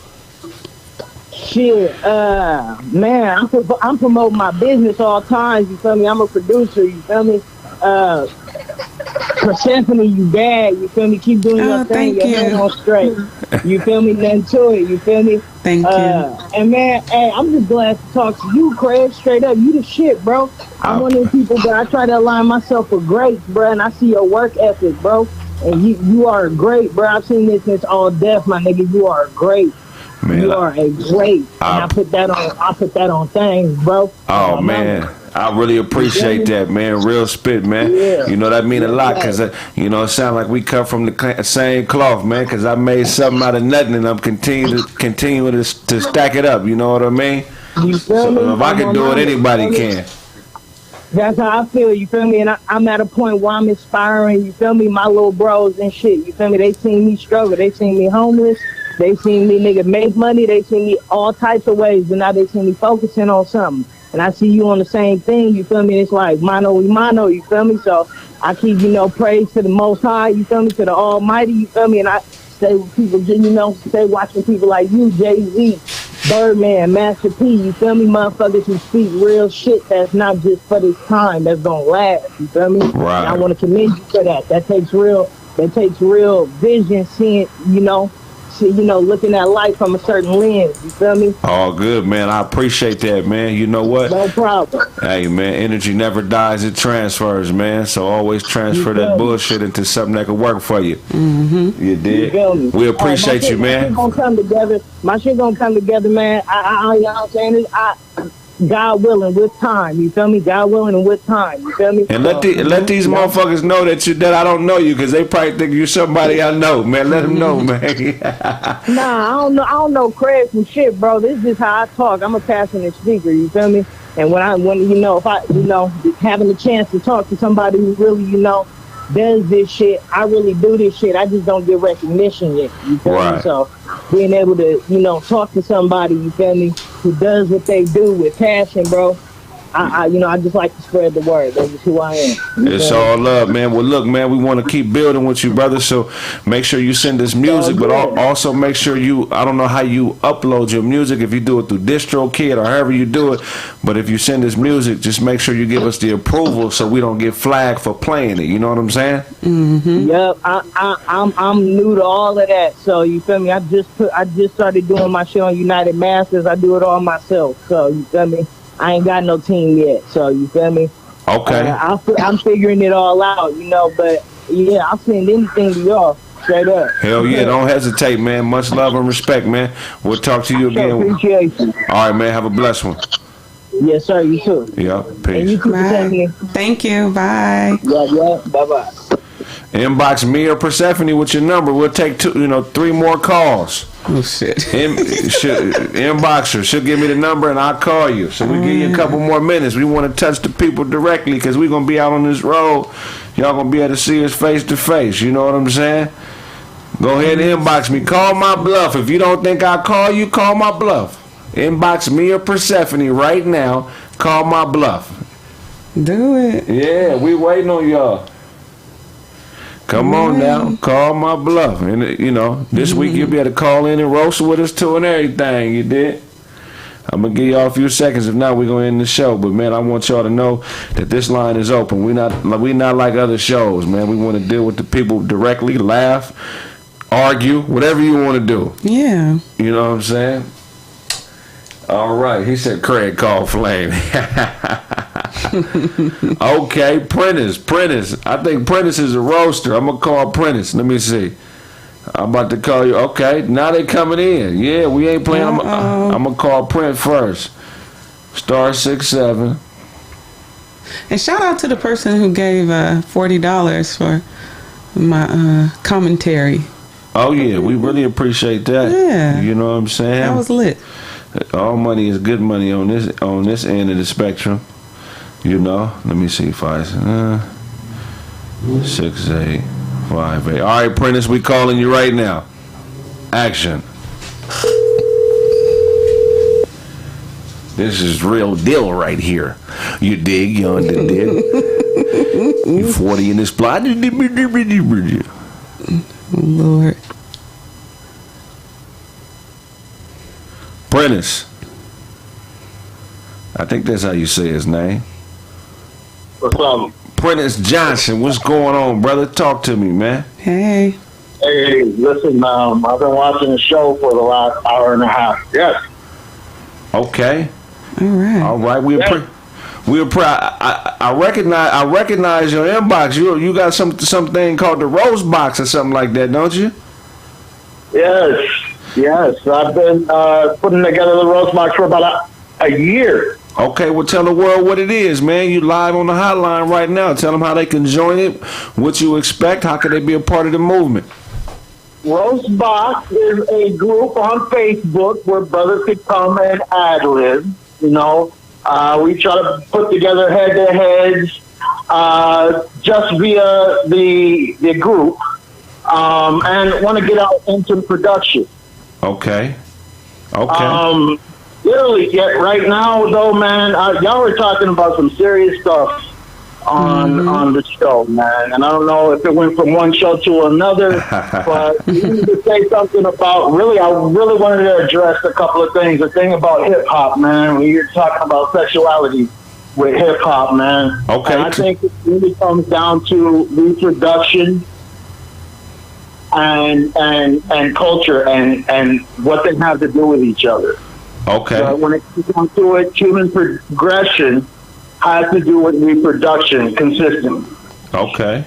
Shit, man, I'm promoting my business all times. You feel me? I'm a producer. You feel me? Persephanii, you bad. You feel me? Keep doing your thing. Your head on straight. You feel me? Nothing to it. You feel me? Thank you. And man, hey, I'm just glad to talk to you, Craig. Straight up, you the shit, bro. I'm one of the people that I try to align myself with greats, bro. And I see your work ethic, bro. And you are great, bro. I've seen this since all death, my nigga. You are great. Man, you are a great. And I put that on things, bro. Oh man. I really appreciate that, man. Real spit, man. Yeah. You know, that mean a lot because, it sound like we come from the same cloth, man, because I made something out of nothing and I'm continuing to stack it up. You know what I mean? You feel me? If I can do it, anybody can. That's how I feel, you feel me? And I'm at a point where I'm inspiring, you feel me, my little bros and shit. You feel me? They seen me struggle. They seen me homeless. They seen me, nigga, make money. They seen me all types of ways. And now they seen me focusing on something. And I see you on the same thing, you feel me? It's like mano y mano, you feel me? So I keep, praise to the Most High, you feel me? To the Almighty, you feel me? And I stay with people, stay watching people like you, Jay-Z, Birdman, Master P, you feel me? Motherfuckers who speak real shit that's not just for this time, that's gonna last, you feel me? Right. And I want to commend you for that. That takes real vision, seeing, looking at life from a certain lens, you feel me? All good, man. I appreciate that, man. You know what? No problem. Hey, man, energy never dies, it transfers, man. So always transfer that bullshit into something that can work for you. Mm-hmm. You did? We appreciate you, man. My shit gonna come together, man. You know what I'm saying? God willing, with time, you feel me? God willing and with time, you feel me? And let these motherfuckers know that I don't know you, because they probably think you're somebody I know, man. Let them know, man. Nah, I don't know Craig from shit, bro. This is just how I talk. I'm a passionate speaker, you feel me? And if I having the chance to talk to somebody who really, does this shit, I really do this shit. I just don't get recognition yet, you feel me? So being able to, talk to somebody, you feel me, who does what they do with passion, bro, I just like to spread the word. That's just who I am. It's all love, man. Well, look, man, we want to keep building with you, brother. So make sure you send us music, but also make sure I don't know how you upload your music, if you do it through DistroKid or however you do it, but if you send us music, just make sure you give us the approval so we don't get flagged for playing it. You know what I'm saying? Mm-hmm. Yep. I'm new to all of that. So you feel me? I just started doing my shit on United Masters. I do it all myself. So you feel me? I ain't got no team yet, so you feel me? Okay. I'm figuring it all out, but yeah, I'll send anything to y'all, straight up. Hell yeah, don't hesitate, man. Much love and respect, man. We'll talk to you again. Appreciate you. All right, man, have a blessed one. Yes, sir, you too. Yeah, peace. And you too, Bye. Thank you, bye. Yeah, bye-bye. Inbox me or Persephanii with your number. We'll take 3 more calls. Oh shit. Inbox her. She'll give me the number and I'll call you. So we give you a couple more minutes. We want to touch the people directly because we're gonna be out on this road. Y'all gonna be able to see us face to face. You know what I'm saying? Go ahead and inbox me. Call my bluff. If you don't think I'll call you, call my bluff. Inbox me or Persephanii right now. Call my bluff. Do it. Yeah, we waiting on y'all. Come on now, call my bluff. And this week you'll be able to call in and roast with us too and everything, you did. I'm going to give y'all a few seconds. If not, we're going to end the show. But, man, I want y'all to know that this line is open. We not like other shows, man. We want to deal with the people directly, laugh, argue, whatever you want to do. Yeah. You know what I'm saying? All right. He said Craig called Flame. Okay, Prentice. I think Prentice is a roaster. I'm going to call Prentice. Let me see. I'm about to call you. Okay, now they coming in. Yeah, we ain't playing. I'm going to call Print first. *67. And shout out to the person who gave $40 for my commentary. Oh, yeah, we really appreciate that. Yeah. You know what I'm saying? That was lit. All money is good money on this end of the spectrum. Let me see, 6858. All right, Prentice, we calling you right now. Action. This is real deal right here. You dig? You under dig? You 40 in this plot. Lord. Prentice. I think that's how you say his name. What's up? Prentice Johnson, what's going on, brother? Talk to me, man. Hey. Hey, listen, I've been watching the show for the last hour and a half. Yes. Okay. All right. I recognize your inbox. You got something called the Rose Box or something like that, don't you? Yes. I've been putting together the Rose Box for about a year. Okay, well, tell the world what it is, man. You live on the hotline right now. Tell them how they can join it, what you expect, how can they be a part of the movement. Roast Box is a group on Facebook where brothers could come and ad-lib. We try to put together head-to-heads just via the group and want to get out into production. Okay. Literally, right now, though, man, y'all were talking about some serious stuff on the show, man. And I don't know if it went from one show to another, but you need to say something about, I really wanted to address a couple of things. The thing about hip-hop, man, when you're talking about sexuality with hip-hop, man. Okay. And I think it really comes down to reproduction and culture and what they have to do with each other. Okay. When it comes down to it, human progression has to do with reproduction consistently. Okay.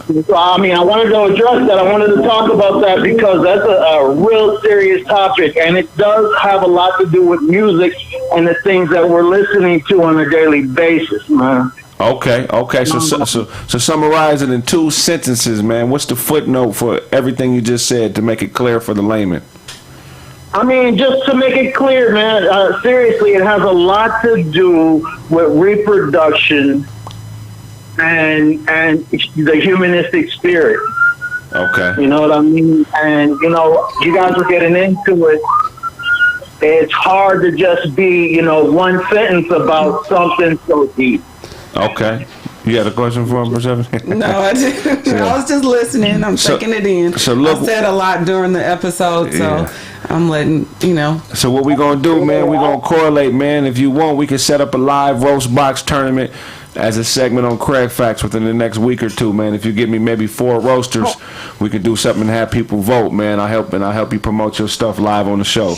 So, I wanted to address that. I wanted to talk about that because that's a real serious topic, and it does have a lot to do with music and the things that we're listening to on a daily basis, man. Okay. So summarize it in 2 sentences, man. What's the footnote for everything you just said to make it clear for the layman? Just to make it clear, man, seriously, it has a lot to do with reproduction and the humanistic spirit. Okay. You know what I mean? And, you guys were getting into it. it's hard to just be, you know, one sentence about something so deep. Okay. You got a question for him, Persephone? No, I didn't. Yeah. I was just listening. I'm taking it in. So look, I said a lot during the episode, so I'm letting, you know. So what we going to do, man, we going to correlate, man. If you want, we can set up a live roast box tournament as a segment on Craig Facts within the next week or two, man. If you give me maybe 4 roasters, we can do something and have people vote, man. I'll help you promote your stuff live on the show.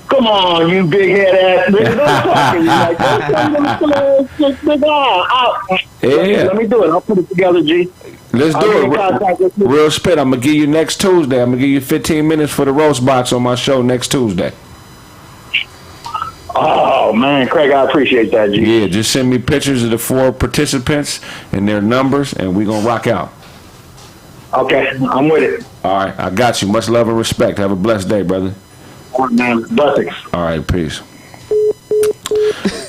Come on, you big head ass nigga. Yeah. Let me do it. I'll put it together, G. Let's do it. Real spit. I'm going to give you next Tuesday. I'm going to give you 15 minutes for the roast box on my show next Tuesday. Oh, man, Craig, I appreciate that, G. Yeah, just send me pictures of the 4 participants and their numbers, and we're going to rock out. Okay, I'm with it. All right, I got you. Much love and respect. Have a blessed day, brother. All right, man. Blessings. All right, peace.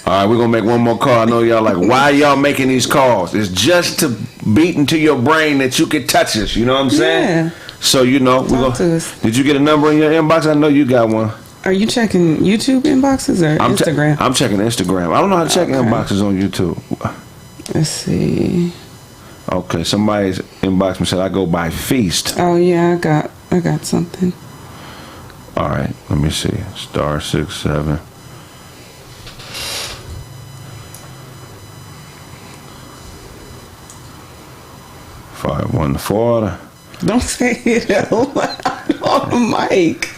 All right, we're going to make one more call. I know y'all like, why y'all making these calls? It's just to beat into your brain that you can touch us. You know what I'm saying? Yeah. So, you know, did you get a number in your inbox? I know you got one. Are you checking YouTube inboxes or Instagram? I'm checking Instagram. I don't know how to check inboxes on YouTube. Let's see. Okay, somebody's inbox me said I go by Feast. Oh yeah, I got something. All right, let me see. *67. Five one Florida. Don't say it out loud on the mic.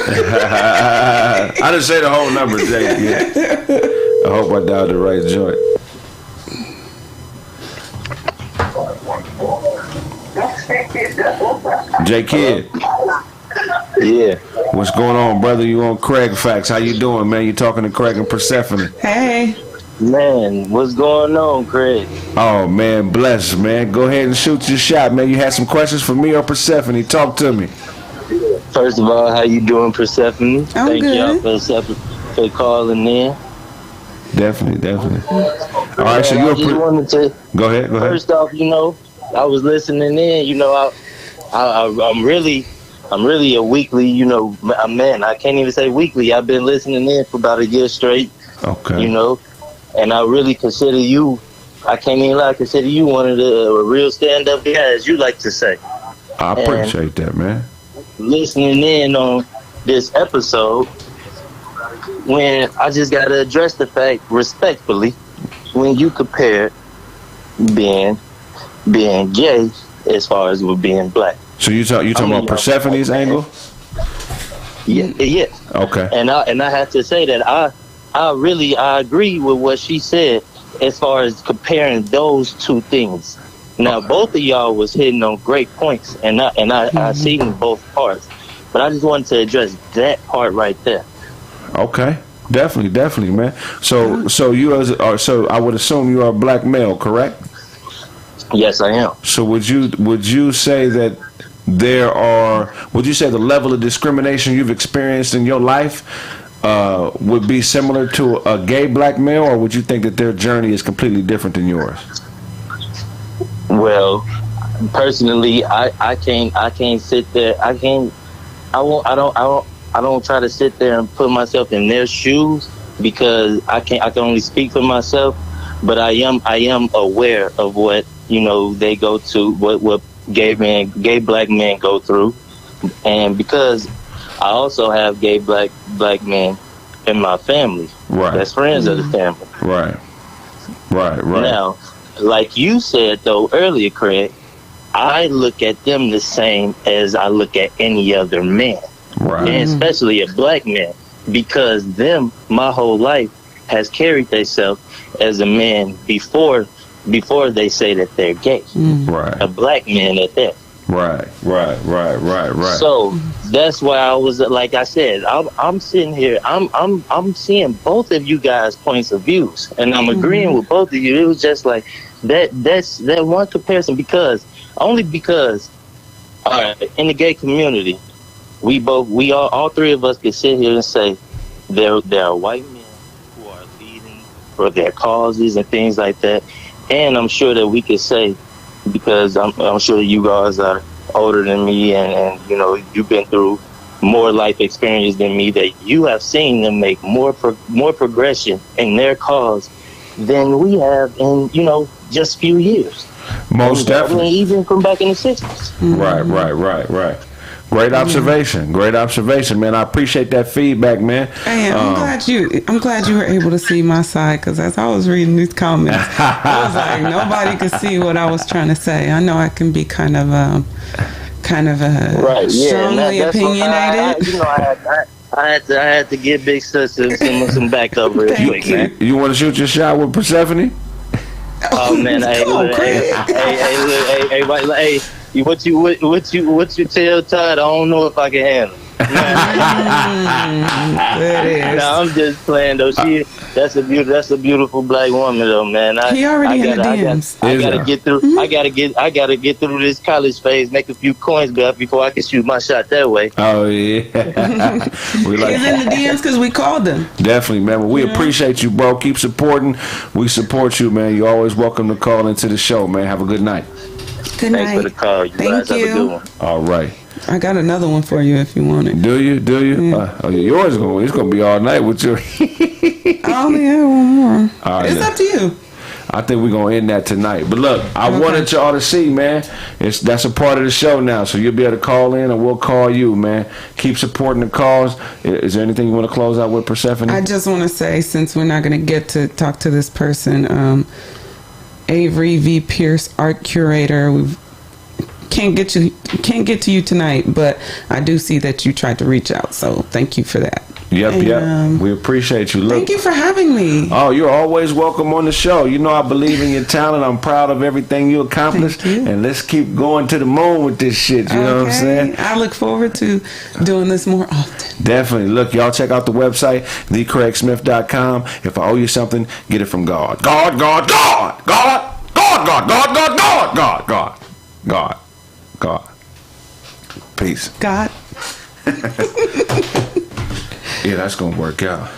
I didn't say the whole number, Jake. Yeah. I hope I dialed the right joint. J Kid. Yeah. What's going on, brother? You on Craig Facts? How you doing, man? You talking to Craig and Persephone? Hey. Man, what's going on, Craig? Oh man, bless, man. Go ahead and shoot your shot, man. You had some questions for me or Persephone? Talk to me. First of all, how you doing, Persephone? Thank y'all for calling in. Definitely. All right, so I just wanted to go ahead. First off, you know, I was listening in. You know, I'm really a weekly. You know, man. I can't even say weekly. I've been listening in for about a year straight. Okay. You know, and I really consider you. I can't even lie. I consider you one of the real stand-up guys. You like to say. I appreciate that, man. Listening in on this episode, when I just got to address the fact respectfully, when you compare being gay as far as with being black. So you talking about Persephone's angle? Yeah. Okay. And I have to say that I agree with what she said as far as comparing those two things. Now, both of y'all was hitting on great points, and I seen both parts. But I just wanted to address that part right there. Okay, definitely, man. So I would assume you are a black male, correct? Yes, I am. So would you say that would you say the level of discrimination you've experienced in your life would be similar to a gay black male, or would you think that their journey is completely different than yours? Well, personally, I can't sit there. I don't try to sit there and put myself in their shoes, because I can only speak for myself. But I am aware of what, you know, they go to, what gay black men go through, and because I also have gay black men in my family, right? That's friends of the family, right. Now, like you said though earlier, Craig, I look at them the same as I look at any other man, right? And especially a black man, because them my whole life has carried themselves as a man before they say that they're gay, right? A black man at that. Right. So that's why I was, like I said, I'm sitting here, I'm seeing both of you guys' points of views, and I'm agreeing with both of you. It was just like that's that one comparison, because all right, in the gay community, all three of us could sit here and say there are white men who are leading for their causes and things like that, and I'm sure that we could say, because I'm sure you guys are older than me, and you know, you've been through more life experience than me, that you have seen them make more progression in their cause than we have in, you know, just few years. Most definitely. I mean, even from back in the 60s. Right. Great observation. Great observation, man. I appreciate that feedback, man. Hey, I'm glad you were able to see my side, because as I was reading these comments, I was like, nobody could see what I was trying to say. I know I can be kind of strongly opinionated. I had to give Big Sister some backup real quick, man. You want to shoot your shot with Persephanie? Oh man, hey, what you tell Todd? I don't know if I can handle. No, I'm just playing though. That's a beautiful black woman though, man. He already in the DMs. I gotta get through. I gotta get through this college phase, make a few coins before I can shoot my shot that way. Oh yeah, we like. He's in the DMs because we called him. Definitely, man. Well, we appreciate you, bro. Keep supporting. We support you, man. You're always welcome to call into the show, man. Have a good night. Good night. Thanks for the call. You guys have a good one. All right. I got another one for you if you want it. Do you? Yeah. Yours it's gonna be all night with you. I only have one more. It's up to you. I think we're gonna end that tonight. But look, I wanted y'all to see, man. That's a part of the show now, so you'll be able to call in, and we'll call you, man. Keep supporting the cause. Is there anything you want to close out with, Persephone? I just want to say, since we're not gonna get to talk to this person, Avery V. Pierce, art curator. We can't get to you tonight, but I do see that you tried to reach out, so thank you for that. Yep. We appreciate you. Look, thank you for having me. Oh, you're always welcome on the show. You know I believe in your talent. I'm proud of everything you accomplished, and let's keep going to the moon with this shit. You know what I'm saying? I look forward to doing this more often. Definitely. Look, y'all check out the website, thecraigsmith.com. If I owe you something, get it from God. God. Peace. God. Yeah, that's gonna work out.